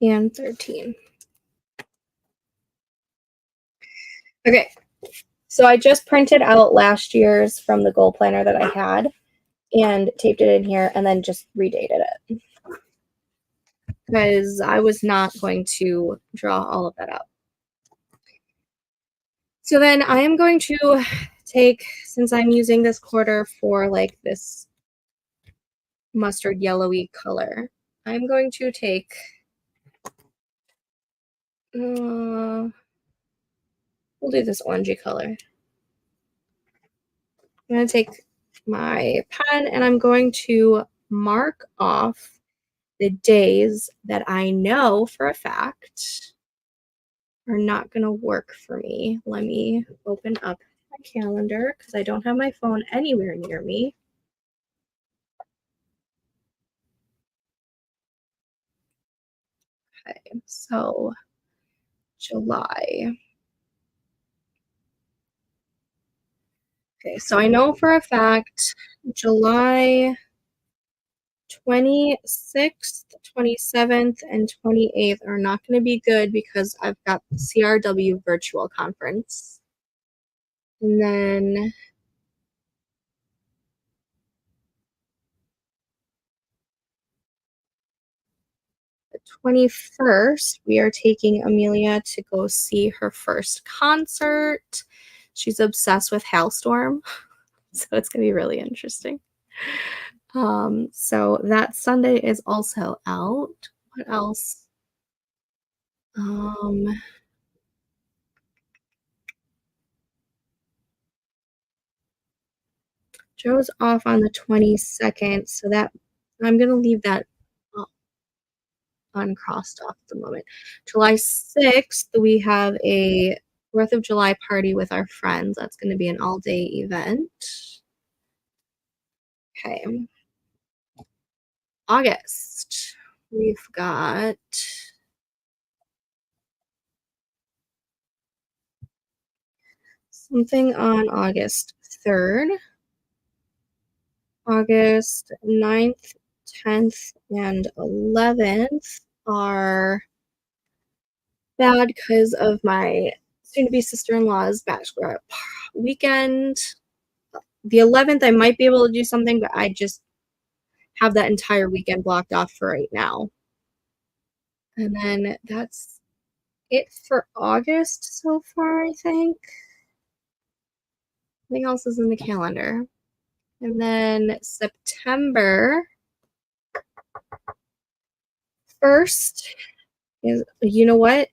and 13. Okay, so I just printed out last year's from the goal planner that I had and taped it in here and then just redated it because I was not going to draw all of that out. So then I am going to take, since I'm using this quarter for like this mustard yellowy color, I'm going to take, we'll do this orangey color. I'm going to take my pen and I'm going to mark off the days that I know for a fact are not going to work for me. Let me open up my calendar because I don't have my phone anywhere near me. Okay, so July. Okay, so I know for a fact July 26th, 27th, and 28th are not going to be good because I've got the CRW virtual conference. And then the 21st, we are taking Amelia to go see her first concert. She's obsessed with Hailstorm, so it's going to be really interesting. So that Sunday is also out. What else? Joe's off on the 22nd, so that I'm gonna leave that. uncrossed off at the moment. July 6th, we have a 4th of July party with our friends. That's going to be an all-day event. Okay. August, we've got something on August 3rd, August 9th, 10th, and 11th are bad because of my soon-to-be sister-in-law's bachelorette weekend. The 11th, I might be able to do something, but I just have that entire weekend blocked off for right now. And then that's it for August so far, I think. Nothing else is in the calendar. And then September 1st is, you know what?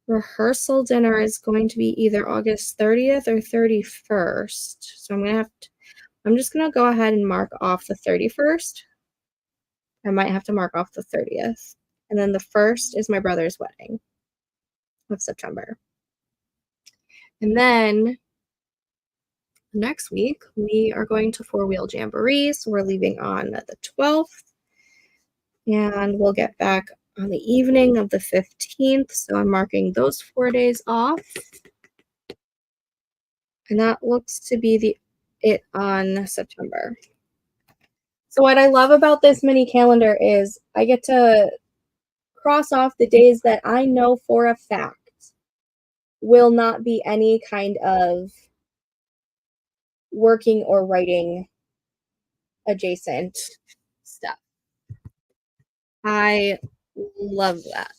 Rehearsal dinner is going to be either August 30th or 31st. So I'm just gonna go ahead and mark off the 31st. I might have to mark off the 30th. And then the 1st is my brother's wedding of September. And then next week, we are going to Four Wheel Jamboree. So we're leaving on the 12th. And we'll get back on the evening of the 15th. So I'm marking those 4 days off. And that looks to be it on September. So what I love about this mini calendar is I get to cross off the days that I know for a fact will not be any kind of working or writing adjacent stuff. I love that.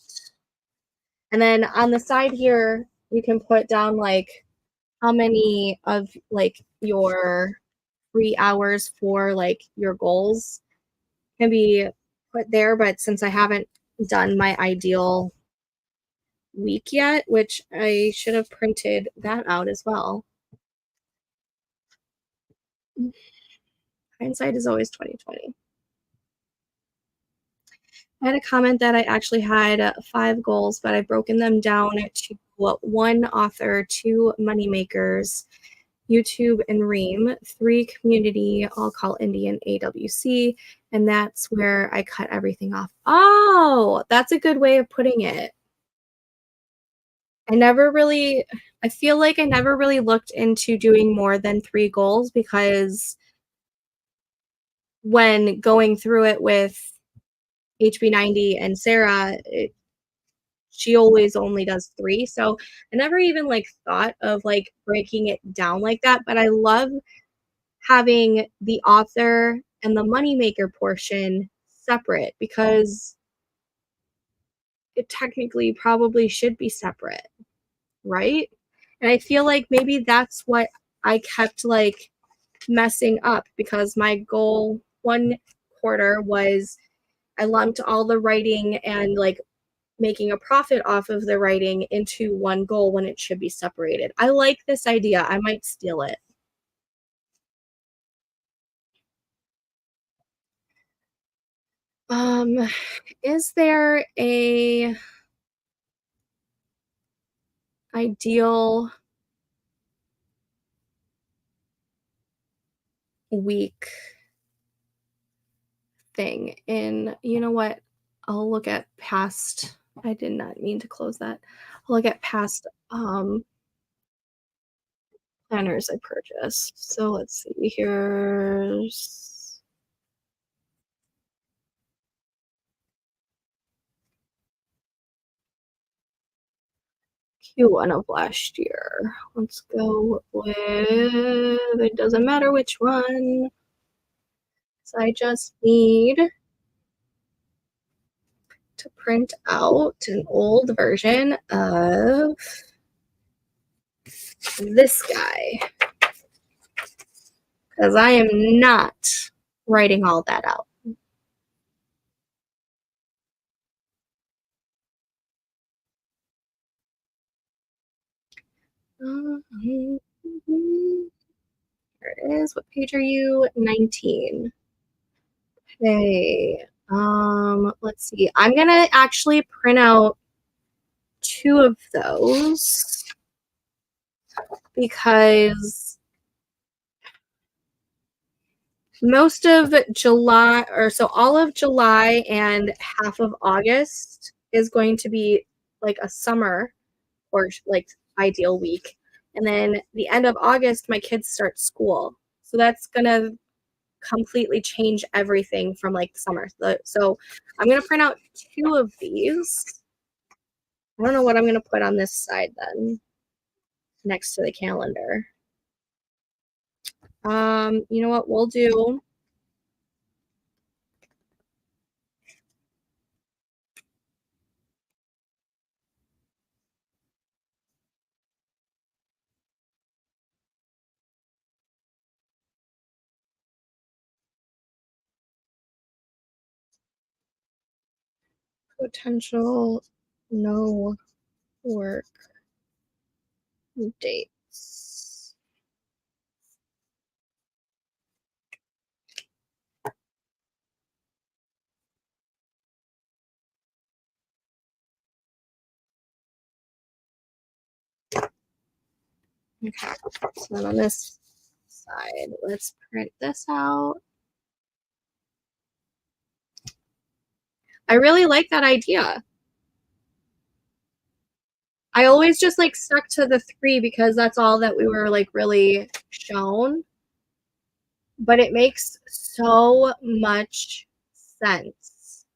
And then on the side here, you can put down like how many of like your free hours for like your goals can be put there. But since I haven't done my ideal week yet, which I should have printed that out as well. Hindsight is always 2020. I had a comment that I actually had 5 goals, but I've broken them down to one author, 2 moneymakers, YouTube and Ream, 3 community, I'll call Indian AWC, and that's where I cut everything off. Oh, that's a good way of putting it. I feel like I never really looked into doing more than 3 goals because when going through it with HB90 and Sarah, she always only does 3. So I never even like thought of like breaking it down like that. But I love having the author and the moneymaker portion separate because it technically probably should be separate, right? And I feel like maybe that's what I kept like messing up because my goal one quarter was I lumped all the writing and like making a profit off of the writing into one goal when it should be separated. I like this idea. I might steal it. Is there a ideal week thing in, you know what? I'll look at past, I did not mean to close that. I'll look at past planners I purchased. So let's see, here's Q1 of last year. Let's go with, it doesn't matter which one. So I just need to print out an old version of this guy because I am not writing all that out. Here it is. What page are you? 19. Okay. Let's see. I'm gonna actually print out 2 of those because most of July, or so all of July and half of August is going to be like a summer or like ideal week. And then the end of August, my kids start school. So that's gonna completely change everything from like summer. So I'm gonna print out 2 of these. I don't know what I'm gonna put on this side then, next to the calendar. You know what we'll do? Potential no work dates. Okay, so then on this side, let's print this out. I really like that idea. I always just like stuck to the 3 because that's all that we were like really shown. But it makes so much sense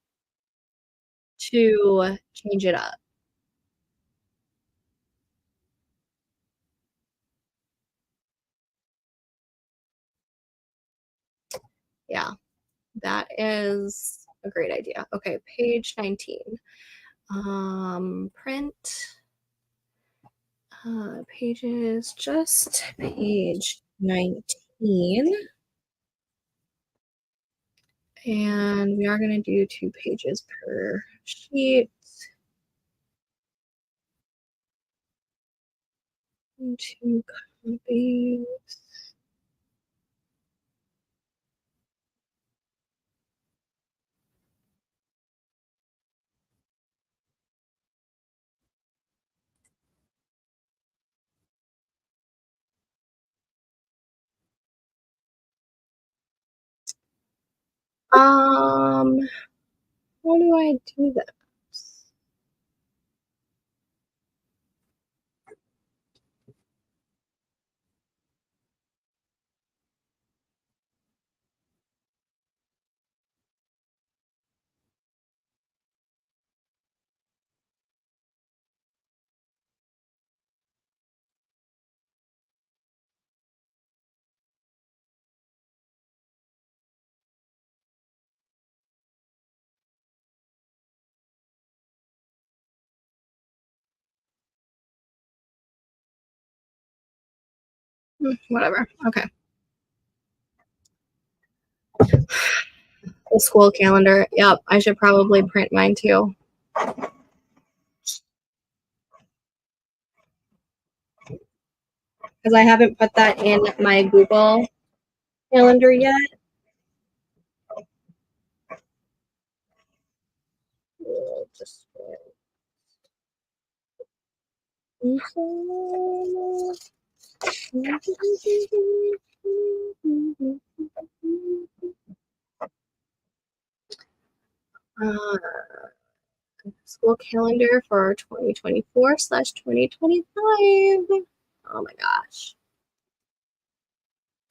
to change it up. Yeah, that is a great idea. Okay, page 19. Print pages, just page 19. And we are going to do 2 pages per sheet. 2 copies. How do I do this? Whatever. Okay. The school calendar. Yep, I should probably print mine too. Because I haven't put that in my Google calendar yet. Just school calendar for 2024/2025. Oh my gosh.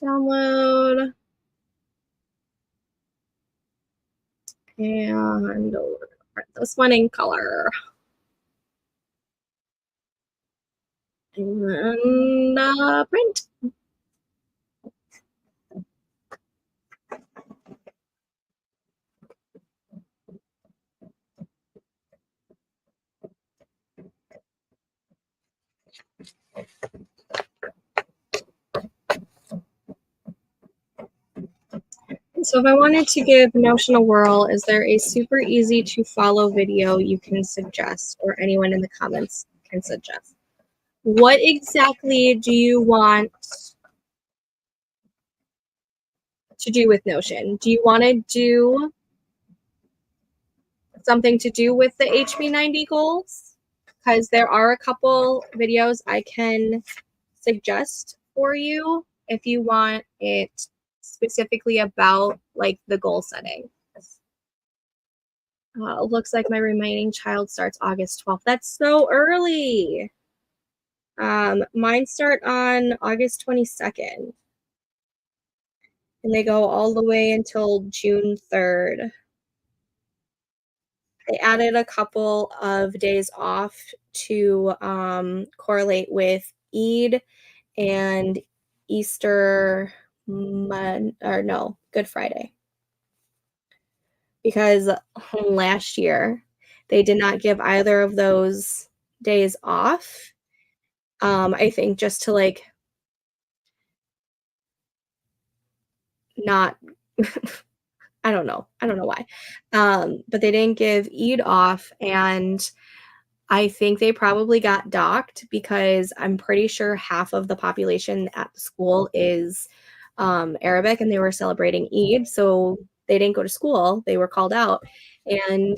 Download. And print this one in color. And print. So if I wanted to give Notion a whirl, is there a super easy to follow video you can suggest, or anyone in the comments can suggest? What exactly do you want to do with Notion? Do you want to do something to do with the HB90 goals, because there are a couple videos I can suggest for you if you want it specifically about like the goal setting. Looks like my remaining child starts August 12th. That's so early. Mine start on August 22nd. And they go all the way until June 3rd. They added a couple of days off to correlate with Eid and Easter Good Friday. Because last year they did not give either of those days off. I think just to like not I don't know. I don't know why. But they didn't give Eid off, and I think they probably got docked because I'm pretty sure half of the population at the school is Arabic, and they were celebrating Eid, so they didn't go to school. They were called out, and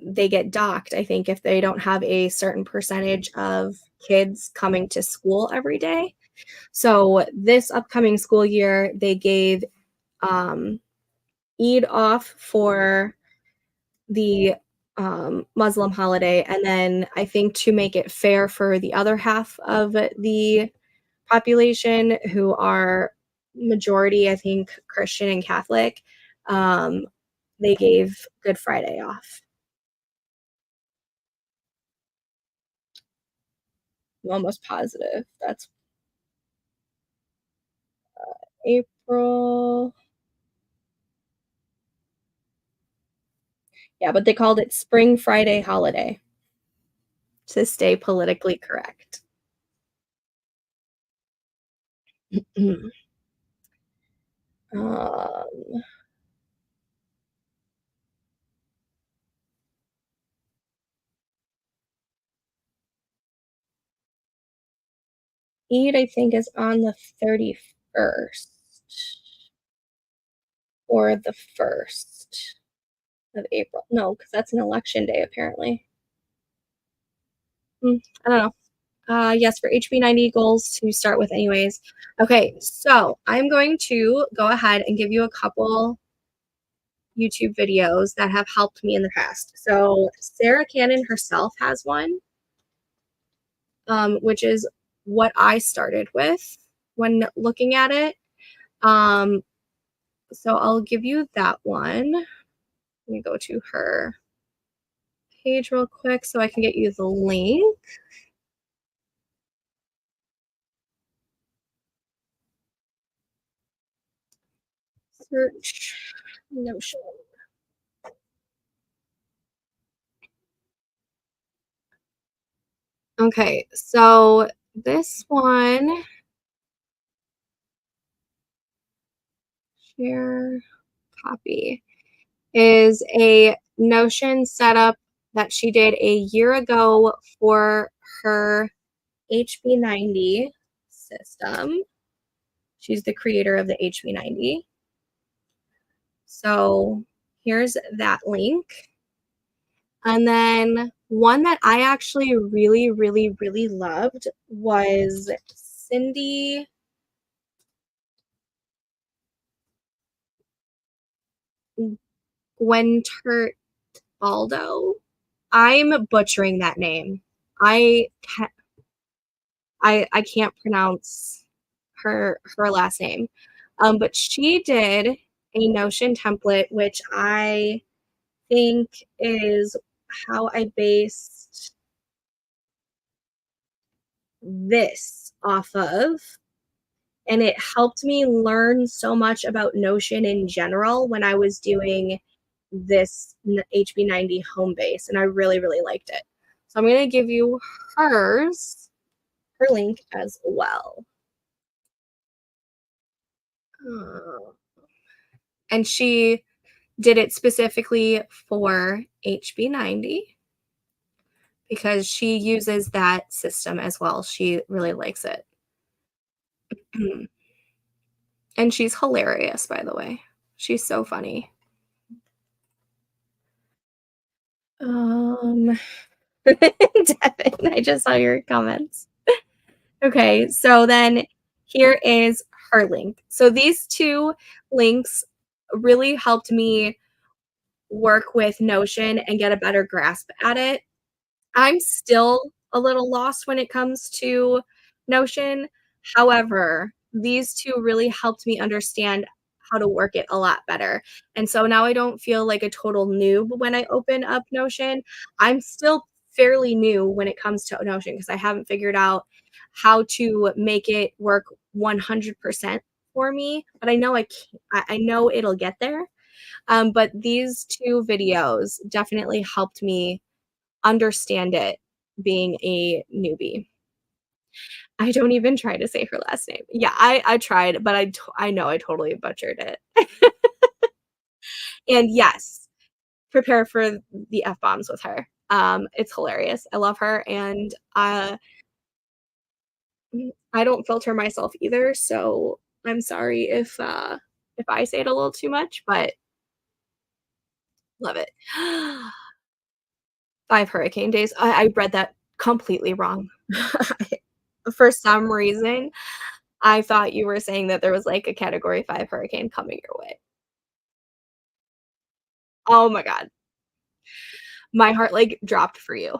they get docked, I think, if they don't have a certain percentage of kids coming to school every day. So this upcoming school year, they gave Eid off for the Muslim holiday, and then I think to make it fair for the other half of the population who are majority, I think, Christian and Catholic, they gave Good Friday off. I'm almost positive that's April. Yeah, but they called it Spring Friday holiday to stay politically correct. um, Eid, I think, is on the 31st or the 1st of April. No, because that's an election day, apparently. I don't know. Yes, for HB90 goals to start with anyways. Okay, so I'm going to go ahead and give you a couple YouTube videos that have helped me in the past. So Sarah Cannon herself has one, which is what I started with when looking at it. So I'll give you that one. Let me go to her page real quick so I can get you the link. Search Notion. Okay, so this one, share copy, is a Notion setup that she did a year ago for her HB90 system. She's the creator of the HB90. So here's that link. And then one that I actually really, really, really loved was Cindy Guenterbaldo. I'm butchering that name. I can't pronounce her last name. But she did a Notion template, which I think is how I based this off of. And it helped me learn so much about Notion in general when I was doing this HB90 home base, and I really, really liked it. So I'm going to give you her link as well. And she did it specifically for HB90 because she uses that system as well. She really likes it. And she's hilarious, by the way. She's so funny. Um, Devin, I just saw your comments. Okay, so then here is her link. So these two links really helped me work with Notion and get a better grasp at it. I'm still a little lost when it comes to Notion. However, these 2 really helped me understand how to work it a lot better. And so now I don't feel like a total noob when I open up Notion. I'm still fairly new when it comes to Notion because I haven't figured out how to make it work 100% for me, but I know I know it'll get there. But these 2 videos definitely helped me understand it being a newbie. I don't even try to say her last name. Yeah, I tried, but I know I totally butchered it. And yes, prepare for the F-bombs with her. It's hilarious. I love her, and, I don't filter myself either, so I'm sorry if I say it a little too much, but love it. 5 hurricane days. I read that completely wrong. For some reason, I thought you were saying that there was, like, a Category 5 hurricane coming your way. Oh my god. My heart, like, dropped for you.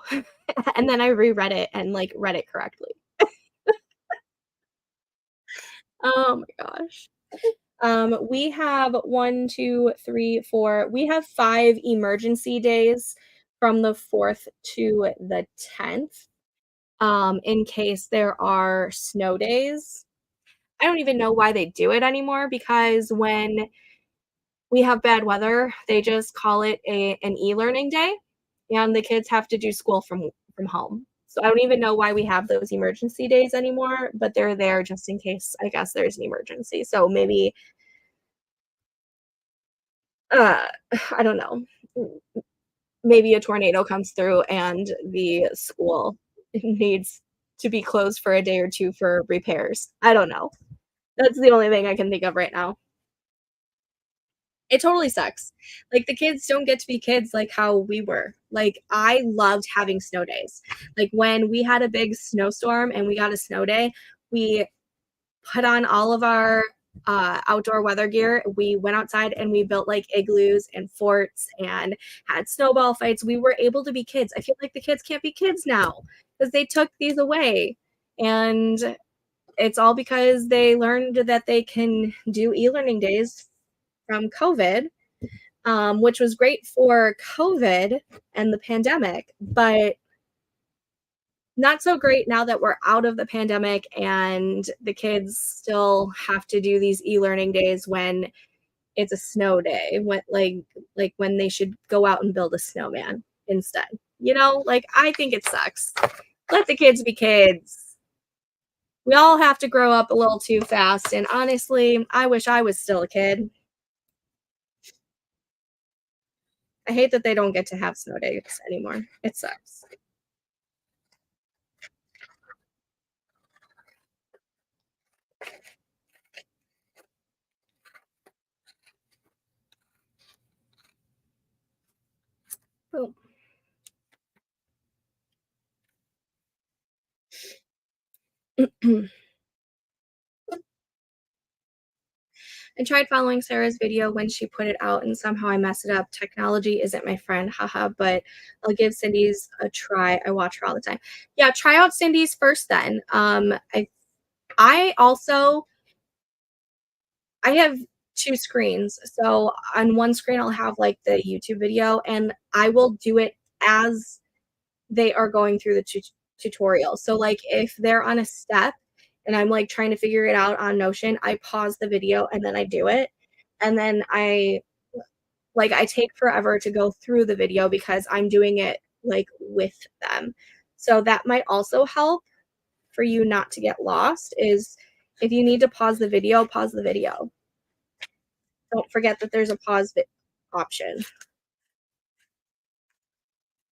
And then I reread it and, like, read it correctly. Oh my gosh. We have 1, 2, 3, 4 we have 5 emergency days from the 4th to the 10th, in case there are snow days. I don't even know why they do it anymore because when we have bad weather, they just call it an e-learning day, and the kids have to do school from home. So I don't even know why we have those emergency days anymore, but they're there just in case, I guess, there's an emergency. So maybe, uh, I don't know, maybe a tornado comes through and the school needs to be closed for a day or 2 for repairs. I don't know. That's the only thing I can think of right now. It totally sucks. Like, the kids don't get to be kids like how we were. Like, I loved having snow days. Like, when we had a big snowstorm and we got a snow day, we put on all of our, outdoor weather gear. We went outside and we built, like, igloos and forts and had snowball fights. We were able to be kids. I feel like the kids can't be kids now because they took these away, and it's all because they learned that they can do e-learning days from COVID, which was great for COVID and the pandemic, but not so great now that we're out of the pandemic and the kids still have to do these e-learning days when it's a snow day, when like when they should go out and build a snowman instead. You know, like I think it sucks. Let the kids be kids. We all have to grow up a little too fast, and honestly, I wish I was still a kid. I hate that they don't get to have snow days anymore. It sucks. Boom. I tried following Sarah's video when she put it out and somehow I messed it up. Technology isn't my friend, haha, but I'll give Cindy's a try. I watch her all the time. Yeah, try out Cindy's first then. I also I have 2 screens. So on one screen I'll have like the YouTube video and I will do it as they are going through the tutorial. So like if they're on a step and I'm like trying to figure it out on Notion, I pause the video and then I do it. And then I take forever to go through the video because I'm doing it like with them. So that might also help for you not to get lost is if you need to pause the video. Don't forget that there's a option.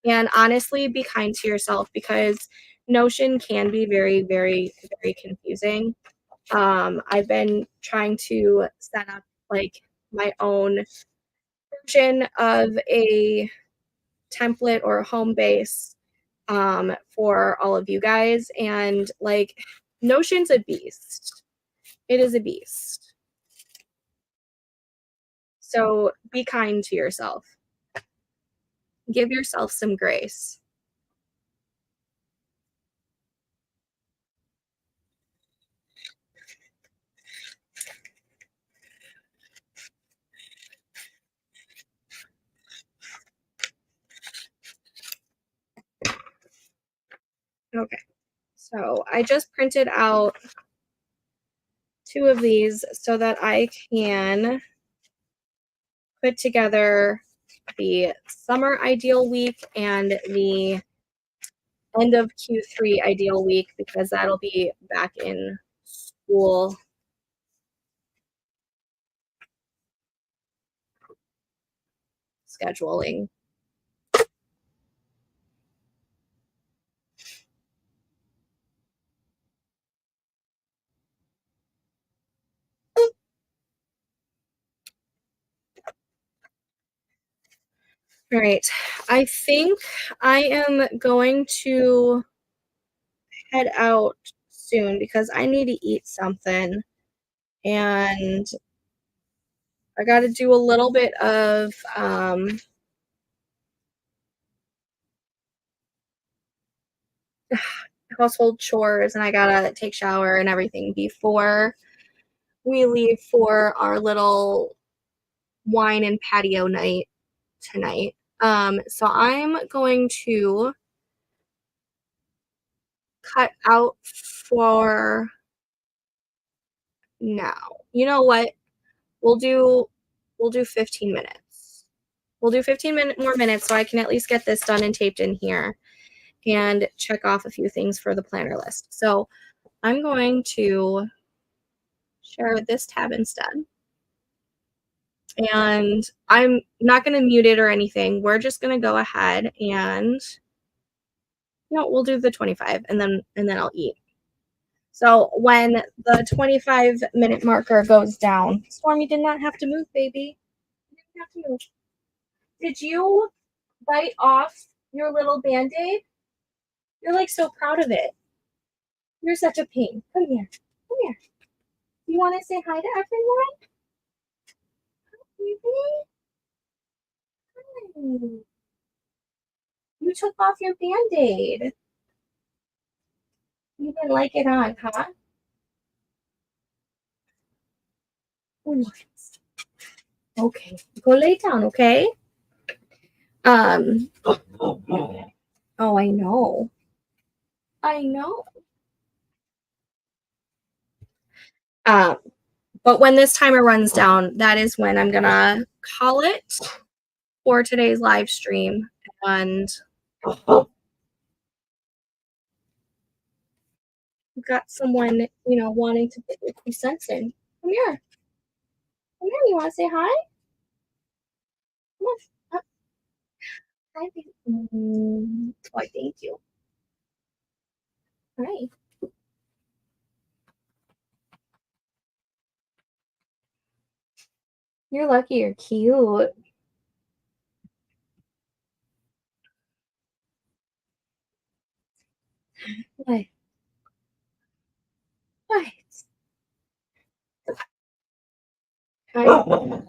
And honestly, be kind to yourself because Notion can be very, very, very confusing. I've been trying to set up like my own version of a template or a home base for all of you guys. And like, Notion's a beast. It is a beast. So be kind to yourself. Give yourself some grace. Okay, so I just printed out 2 of these so that I can put together the summer ideal week and the end of Q3 ideal week, because that'll be back in school scheduling. All right, I think I am going to head out soon because I need to eat something, and I got to do a little bit of household chores, and I gotta take shower and everything before we leave for our little wine and patio night tonight. So I'm going to cut out for now. You know what? We'll do 15 minutes. We'll do 15 more minutes so I can at least get this done and taped in here and check off a few things for the planner list. So I'm going to share this tab instead. And I'm not going to mute it or anything. We're just going to go ahead and we'll do the 25 and then I'll eat. So when the 25-minute marker goes down, Stormy did not have to move, baby. You didn't have to move. Did you bite off your little Band-Aid? You're like so proud of it. You're such a pain. Come here. Come here. You want to say hi to everyone? Baby? You took off your Band-Aid. You didn't like it on, huh? Okay. Go lay down, okay? Oh, I know. I know. But when this timer runs down, that is when I'm gonna call it for today's live stream. And we've got someone, wanting to put their 2 cents in. Come here. Come here. You want to say hi? Come on. Hi, baby. Oh, thank you. Hi. You're lucky you're cute. What? What?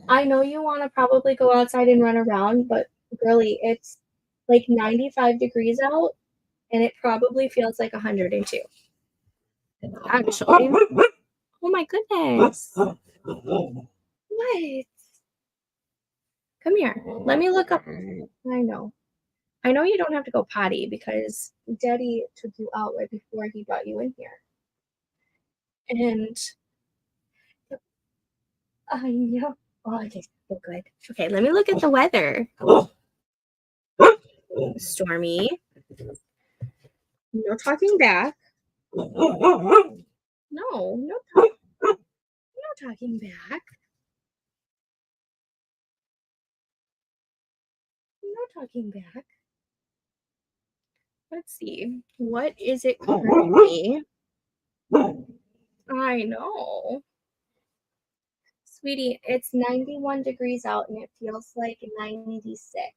I know you want to probably go outside and run around, but girly, it's like 95 degrees out, and it probably feels like 102. Actually. Oh my goodness. What? Come here. Let me look up. I know. I know you don't have to go potty because Daddy took you out right before he brought you in here. And I know. Oh, it is so good. Okay, let me look at the weather. Stormy. No talking back. No, no talking back. No talking back. Let's see. What is it currently? I know. Sweetie, it's 91 degrees out and it feels like 96.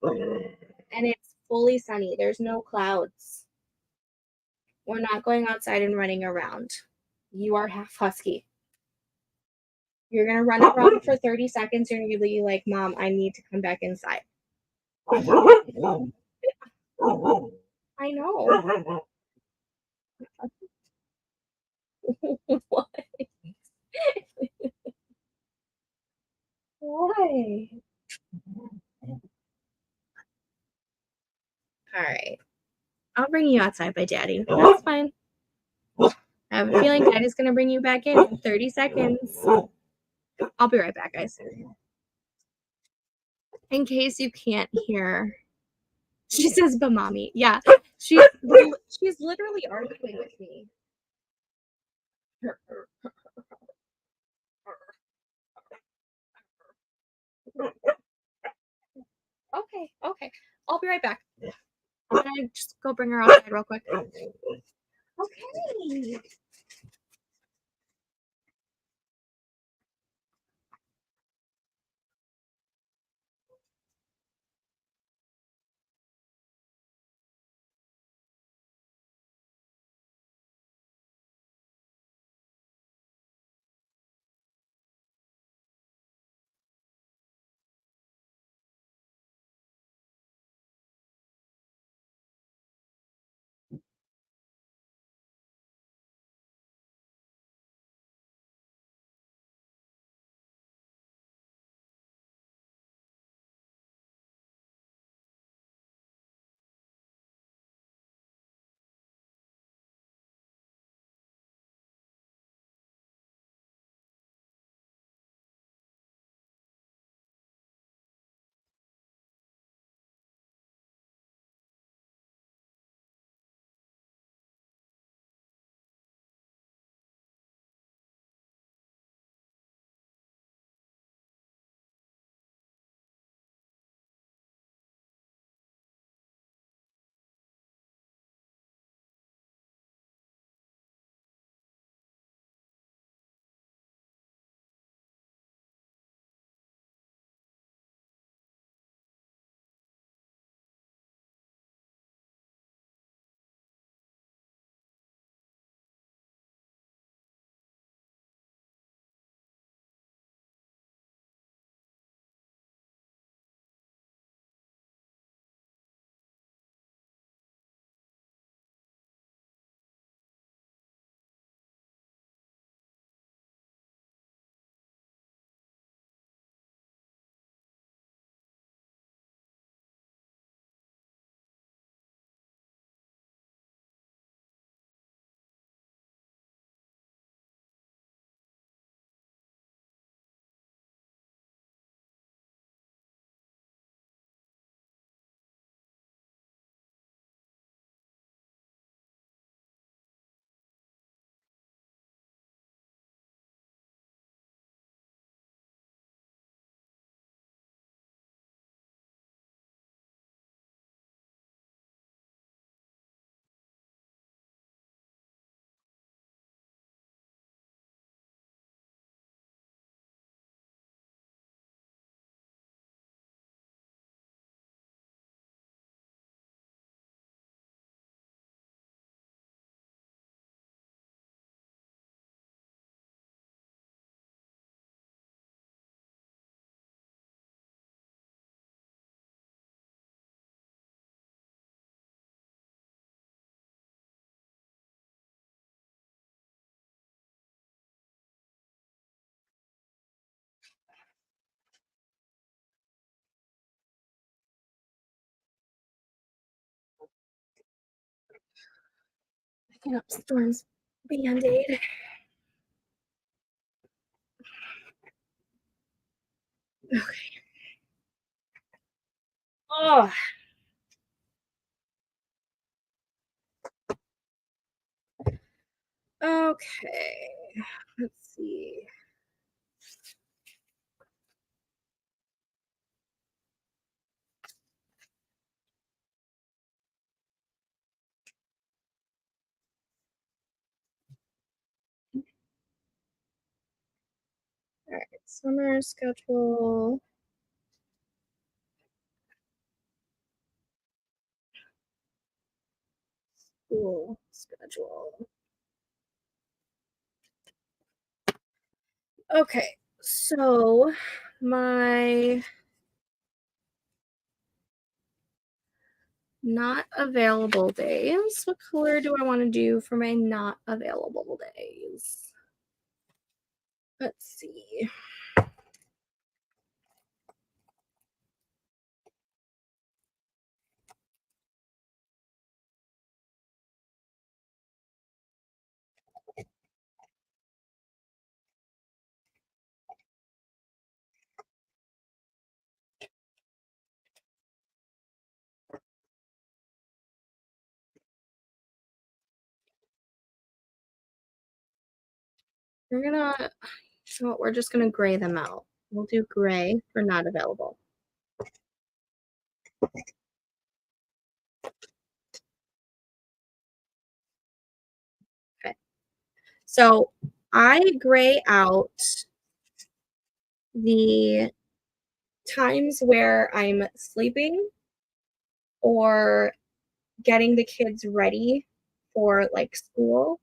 And it's fully sunny. There's no clouds. We're not going outside and running around. You are half husky. You're going to run around for 30 seconds and you're going to be like, Mom, I need to come back inside. I know. What? Why? All right. I'll bring you outside by Daddy. That's fine. I have a feeling Daddy's going to bring you back in 30 seconds. I'll be right back, guys. In case you can't hear, she says, "But mommy, yeah, she's literally arguing with me." Okay, I'll be right back. I'm gonna just go bring her outside real quick. Okay. Picking up Storm's Band-Aid. Okay. Oh. Okay. Let's see. All right, summer schedule. School schedule. Okay, so my not available days. What color do I want to do for my not available days? Let's see. We're just gonna gray them out. We'll do gray for not available. Okay. So I gray out the times where I'm sleeping or getting the kids ready for like school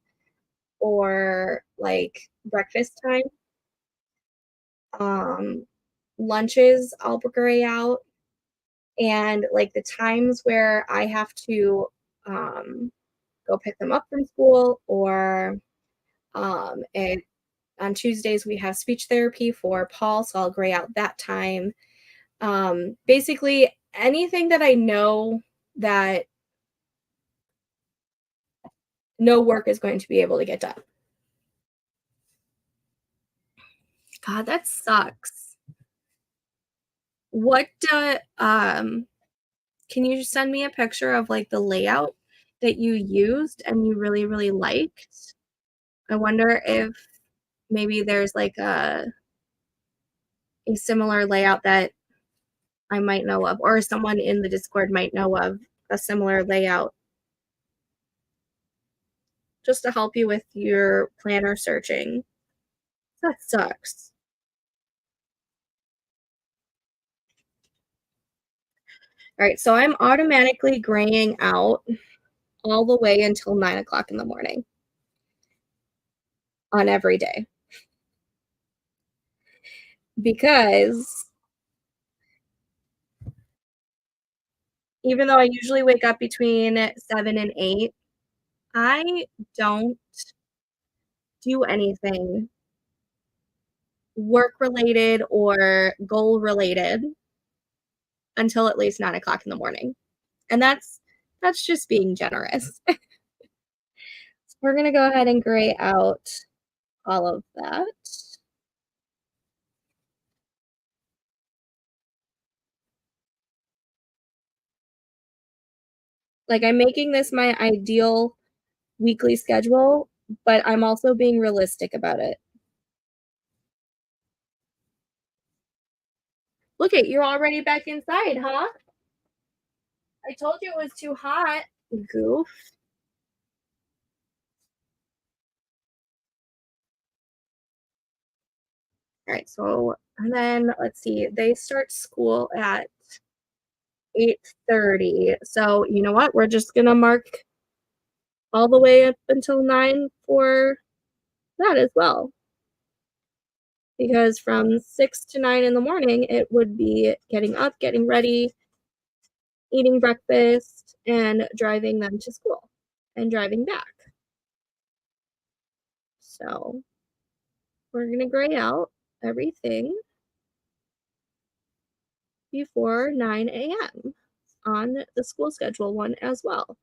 or like breakfast time. Um, Lunches I'll gray out, and like the times where I have to go pick them up from school, or and on Tuesdays we have speech therapy for Paul, so I'll gray out that time. Basically anything that I know that no work is going to be able to get done. God, that sucks. What can you just send me a picture of like the layout that you used and you really, really liked? I wonder if maybe there's like a similar layout that I might know of, or someone in the Discord might know of a similar layout, just to help you with your planner searching. That sucks. All right, so I'm automatically graying out all the way until 9 o'clock in the morning on every day, because even though I usually wake up between 7 and 8, I don't do anything work related or goal related until at least 9 o'clock in the morning. And that's just being generous. So we're gonna go ahead and gray out all of that. Like, I'm making this my ideal weekly schedule, but I'm also being realistic about it. Look at you're already back inside, huh? I told you it was too hot, goof. All right, so and then let's see, they start school at 8:30. So you know what? We're just gonna mark all the way up until 9 for that as well. Because from 6 to 9 in the morning, it would be getting up, getting ready, eating breakfast, and driving them to school and driving back. So we're gonna gray out everything before 9 a.m. on the school schedule one as well.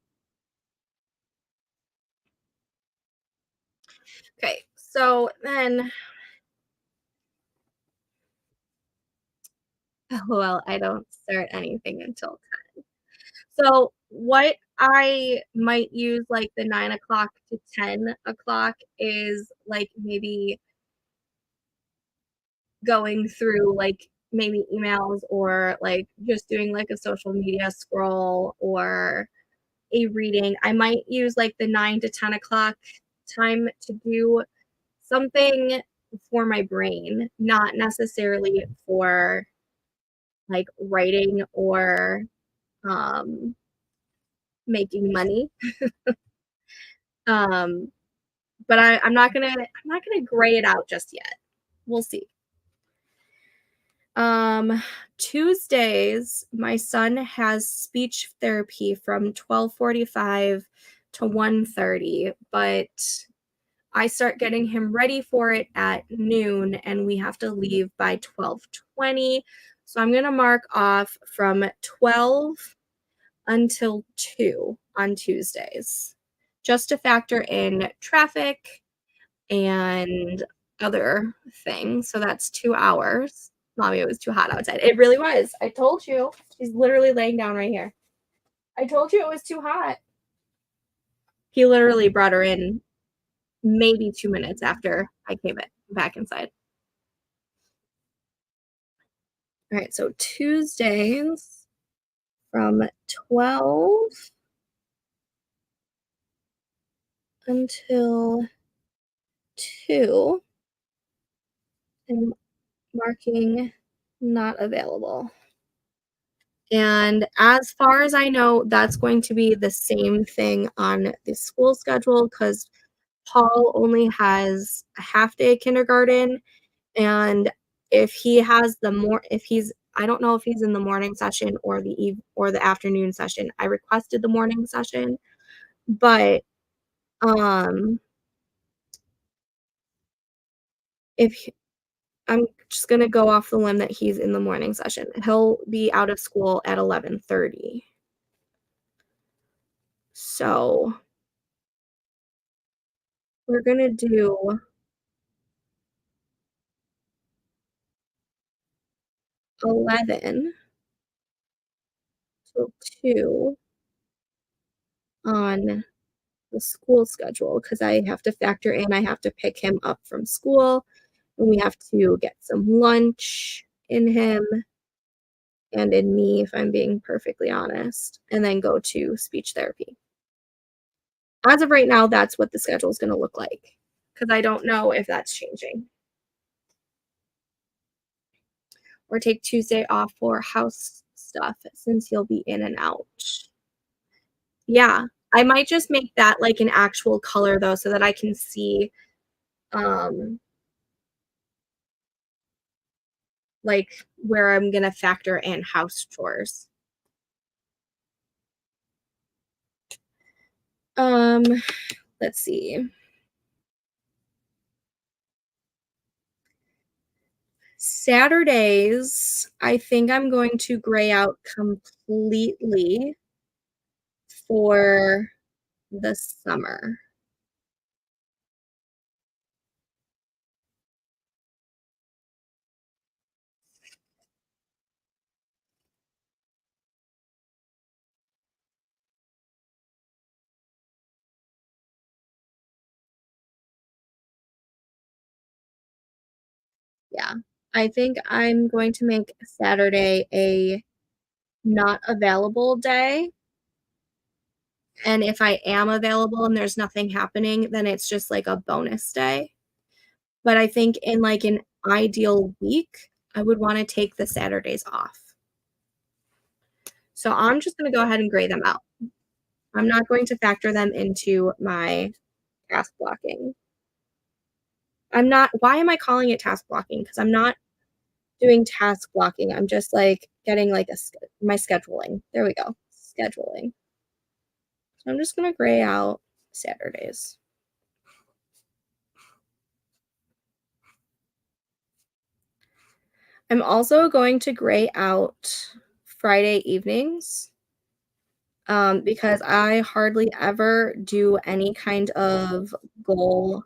Okay, so then, well, I don't start anything until 10. So what I might use like the 9 o'clock to 10 o'clock is like maybe going through like maybe emails or like just doing like a social media scroll or a reading. I might use like the 9 to 10 o'clock time to do something for my brain, not necessarily for like writing or um, making money. Um, but I'm not gonna gray it out just yet. We'll see. Um, Tuesdays, my son has speech therapy from 12:45 to 1:30, but I start getting him ready for it at noon and we have to leave by 12:20. So I'm going to mark off from 12 until 2 on Tuesdays just to factor in traffic and other things. So that's 2 hours. Mommy, it was too hot outside. It really was. I told you. She's literally laying down right here. I told you it was too hot. He literally brought her in maybe 2 minutes after I came back inside. All right, so Tuesdays from 12 until 2, I'm marking not available. And as far as I know, that's going to be the same thing on the school schedule because Paul only has a half day kindergarten. And if he's I don't know if he's in the morning session or the afternoon session. I requested the morning session, but um if he- I'm just gonna go off the limb that he's in the morning session. He'll be out of school at 11:30. So we're gonna do 11 till 2 on the school schedule because I have to factor in I have to pick him up from school, and we have to get some lunch in him and in me, if I'm being perfectly honest, and then go to speech therapy. As of right now, that's what the schedule is gonna look like because I don't know if that's changing. Or take Tuesday off for house stuff since he'll be in and out. Yeah, I might just make that, like, an actual color, though, so that I can see, um, like, where I'm gonna factor in house chores. Um, let's see. Saturdays, I think I'm going to gray out completely for the summer. Yeah. I think I'm going to make Saturday a not available day, and if I am available and there's nothing happening, then it's just, like, a bonus day. But I think in, like, an ideal week, I would wanna take the Saturdays off. So I'm just gonna go ahead and gray them out. I'm not going to factor them into my task blocking. I'm not Why am I calling it task blocking? Because 'Cause I'm not doing task blocking, I'm just, like, getting, like, a sch my scheduling. There we go, scheduling. So I'm just gonna gray out Saturdays. I'm also going to gray out Friday evenings, because I hardly ever do any kind of goal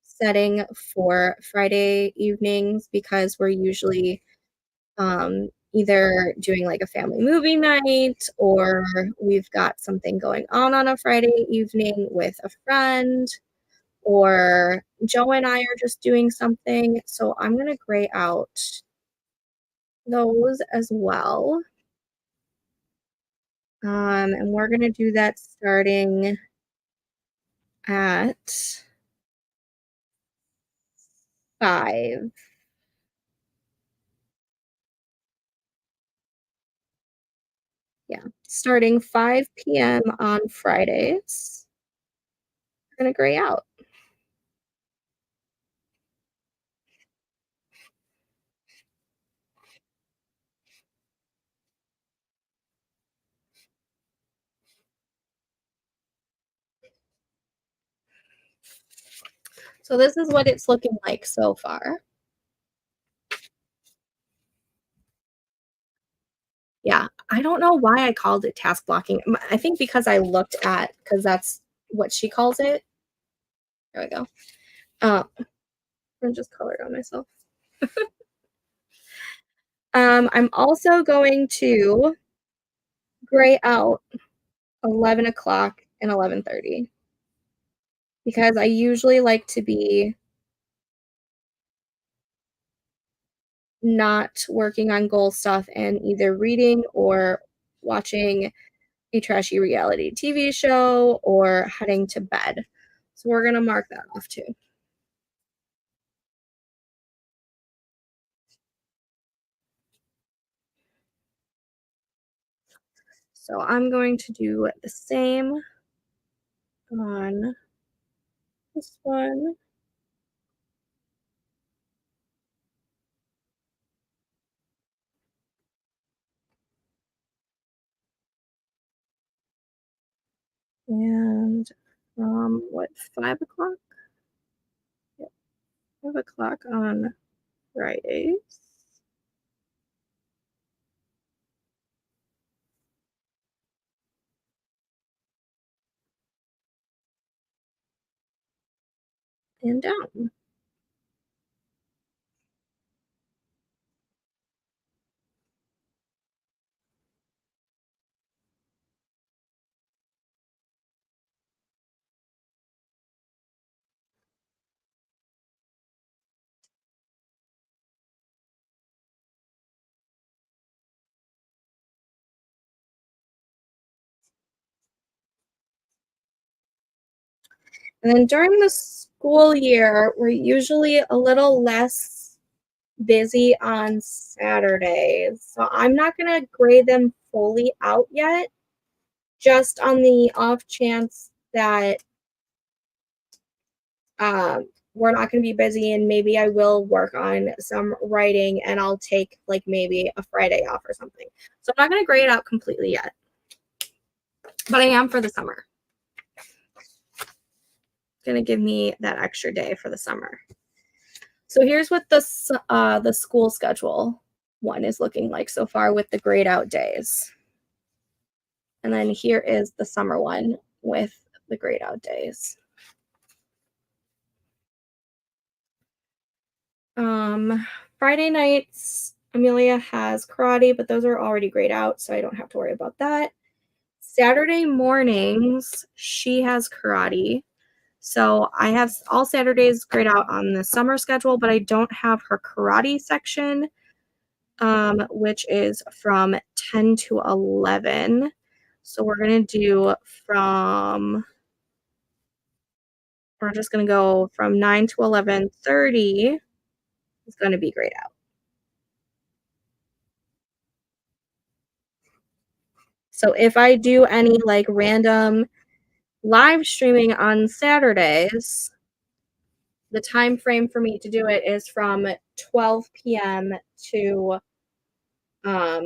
setting for Friday evenings because we're usually either doing like a family movie night or we've got something going on a Friday evening with a friend, or Joe and I are just doing something. So I'm going to gray out those as well. And we're going to do that starting at 5. Yeah, starting 5 p.m. on Fridays, we're gonna gray out. So this is what it's looking like so far. Yeah, I don't know why I called it task blocking. I think because I looked at, because that's what she calls it. There we go. I just colored on myself. I'm also going to gray out 11 o'clock and 11:30 because I usually like to be not working on goal stuff and either reading or watching a trashy reality TV show or heading to bed. So we're gonna mark that off too. So I'm going to do the same on this one. And what, 5 o'clock? Yep, 5 o'clock on Fridays. And down. And then during the school year, we're usually a little less busy on Saturdays. So I'm not going to grade them fully out yet, just on the off chance that we're not going to be busy and maybe I will work on some writing and I'll take like maybe a Friday off or something. So I'm not going to grade out completely yet, but I am for the summer. It's going to give me that extra day for the summer. So here's what the school schedule one is looking like so far with the grayed out days. And then here is the summer one with the grayed out days. Friday nights, Amelia has karate, but those are already grayed out, so I don't have to worry about that. Saturday mornings, she has karate. So I have all Saturdays grayed out on the summer schedule, but I don't have her karate section, which is from 10 to 11. So we're going to do we're just going to go from 9 to 11:30. It's going to be grayed out. So if I do any like random live streaming on Saturdays, the time frame for me to do it is from 12 p.m. to 5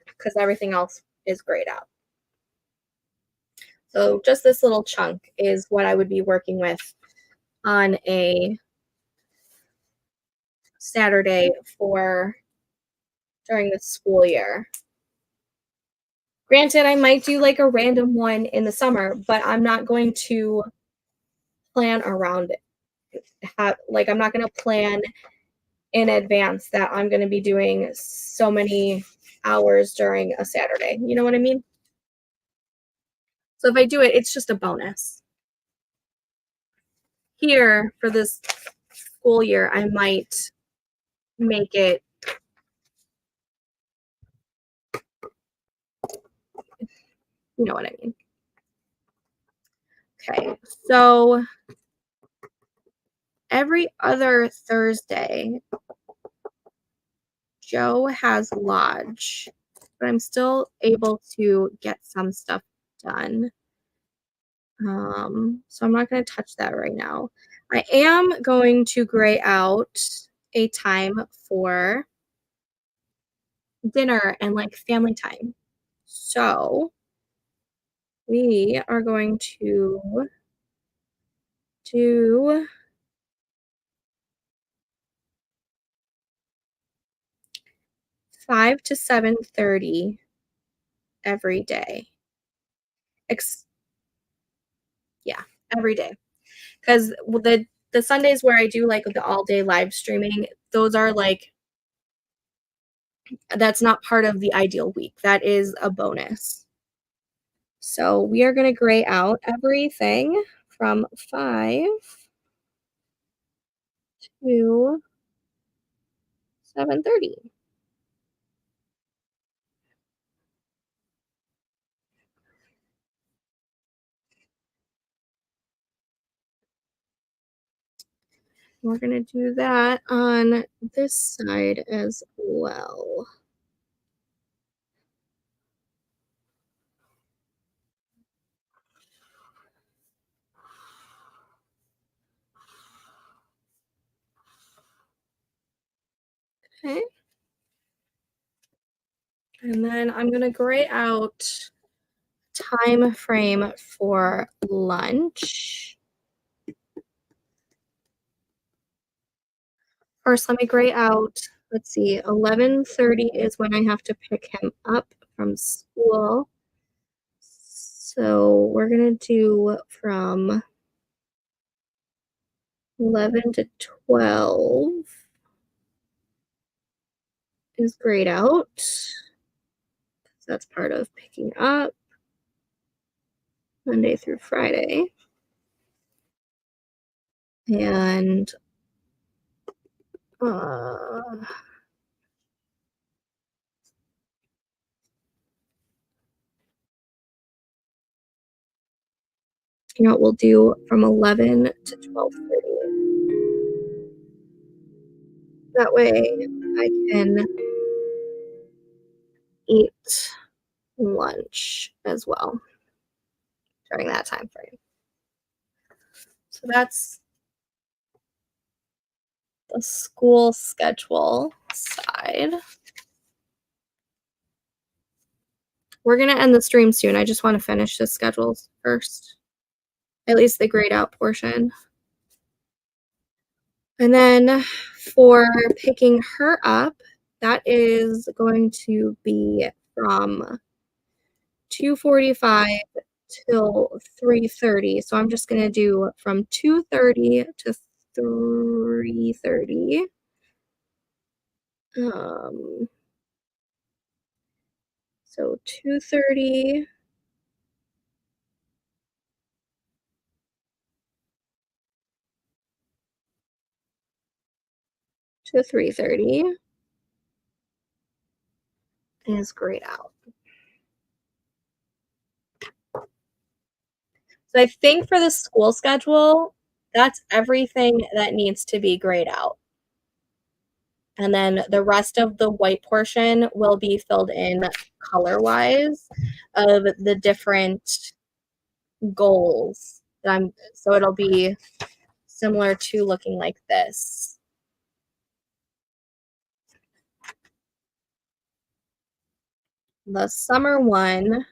because everything else is grayed out. So just this little chunk is what I would be working with on a Saturday for during the school year. Granted, I might do like a random one in the summer, but I'm not going to plan around it. I'm not going to plan in advance that I'm going to be doing so many hours during a Saturday. You know what I mean? So if I do it, it's just a bonus. Here for this school year, I might make it you know what I mean. Okay, so every other Thursday, Joe has lodge, but I'm still able to get some stuff done. So I'm not going to touch that right now. I am going to gray out a time for dinner and like family time. So we are going to do 5 to 7:30 every day. Yeah, every day. Because the Sundays where I do like the all day live streaming, those are like that's not part of the ideal week. That is a bonus. So we are going to gray out everything from 5 to 7:30. We're going to do that on this side as well. Okay. And then I'm going to gray out time frame for lunch. First, let me gray out, let's see, 11:30 is when I have to pick him up from school. So we're going to do from 11 to 12 is grayed out. That's part of picking up Monday through Friday. And you know what we'll do from 11 to 12:30. That way I can eat lunch as well during that time frame. So that's the school schedule side. We're going to end the stream soon. I just want to finish the schedules first, at least the grayed out portion. And then for picking her up, that is going to be from 2:45 till 3:30. So I'm just going to do from 2:30 to 3:30. So 2:30 to 3:30 is grayed out. So I think for the school schedule, that's everything that needs to be grayed out. And then the rest of the white portion will be filled in color-wise of the different goals. So it'll be similar to looking like this. The summer one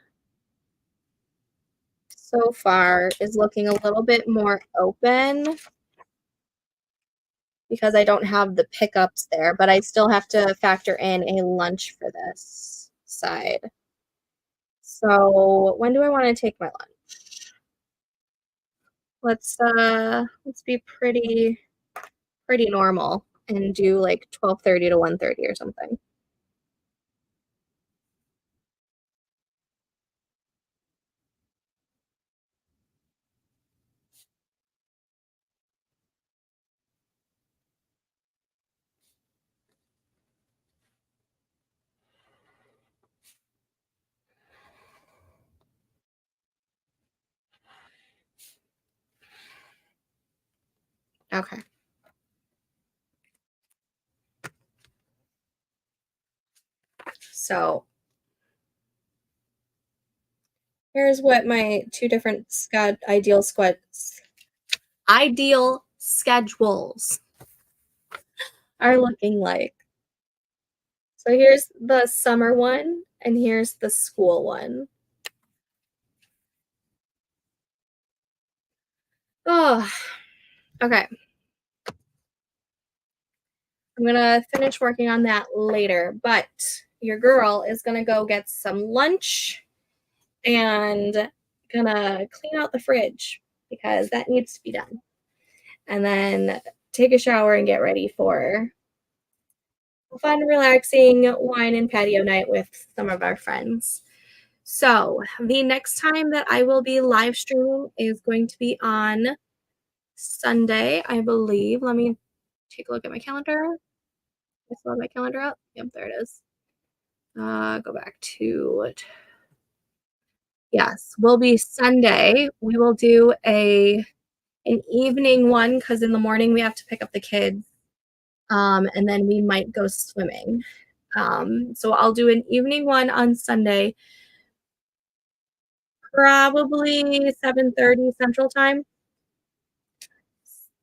so far is looking a little bit more open because I don't have the pickups there, but I still have to factor in a lunch for this side. So when do I want to take my lunch? Let's be pretty normal and do like 12:30 to 1:30 or something. Okay. So here's what my two different ideal schedules are looking like. So here's the summer one, and here's the school one. Oh, okay. I'm gonna finish working on that later, but your girl is gonna go get some lunch and gonna clean out the fridge because that needs to be done. And then take a shower and get ready for a fun, relaxing wine and patio night with some of our friends. So, the next time that I will be live streaming is going to be on Sunday, I believe. Let me take a look at my calendar. I still have my calendar up. Yep, there it is. Go back to it. Yes, will be Sunday. We will do an evening one because in the morning we have to pick up the kids. And then we might go swimming. So I'll do an evening one on Sunday, probably 7:30 Central Time.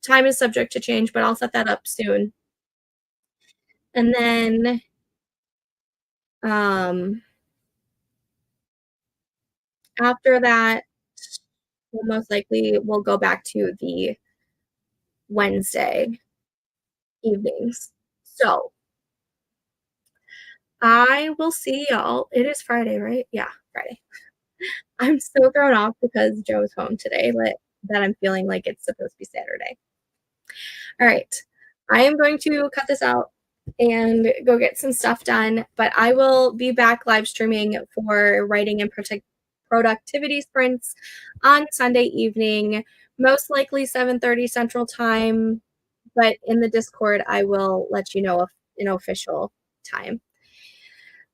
Time is subject to change, but I'll set that up soon. And then after that, we'll most likely we'll go back to the Wednesday evenings. So I will see y'all. It is Friday, right? Yeah, Friday. I'm so thrown off because Joe's home today, but that I'm feeling like it's supposed to be Saturday. All right. I am going to cut this out and go get some stuff done, but I will be back live streaming for writing and productivity sprints on Sunday evening, most likely 7:30 Central Time, but in the Discord I will let you know an official time.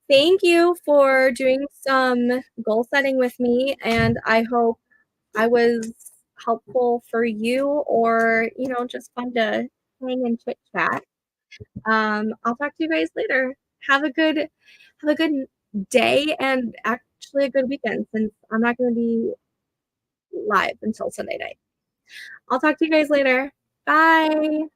Thank you for doing some goal setting with me, and I hope I was helpful for you or, just fun to hang and chit chat. I'll talk to you guys later. Have a good day and actually a good weekend since I'm not going to be live until Sunday night. I'll talk to you guys later. Bye.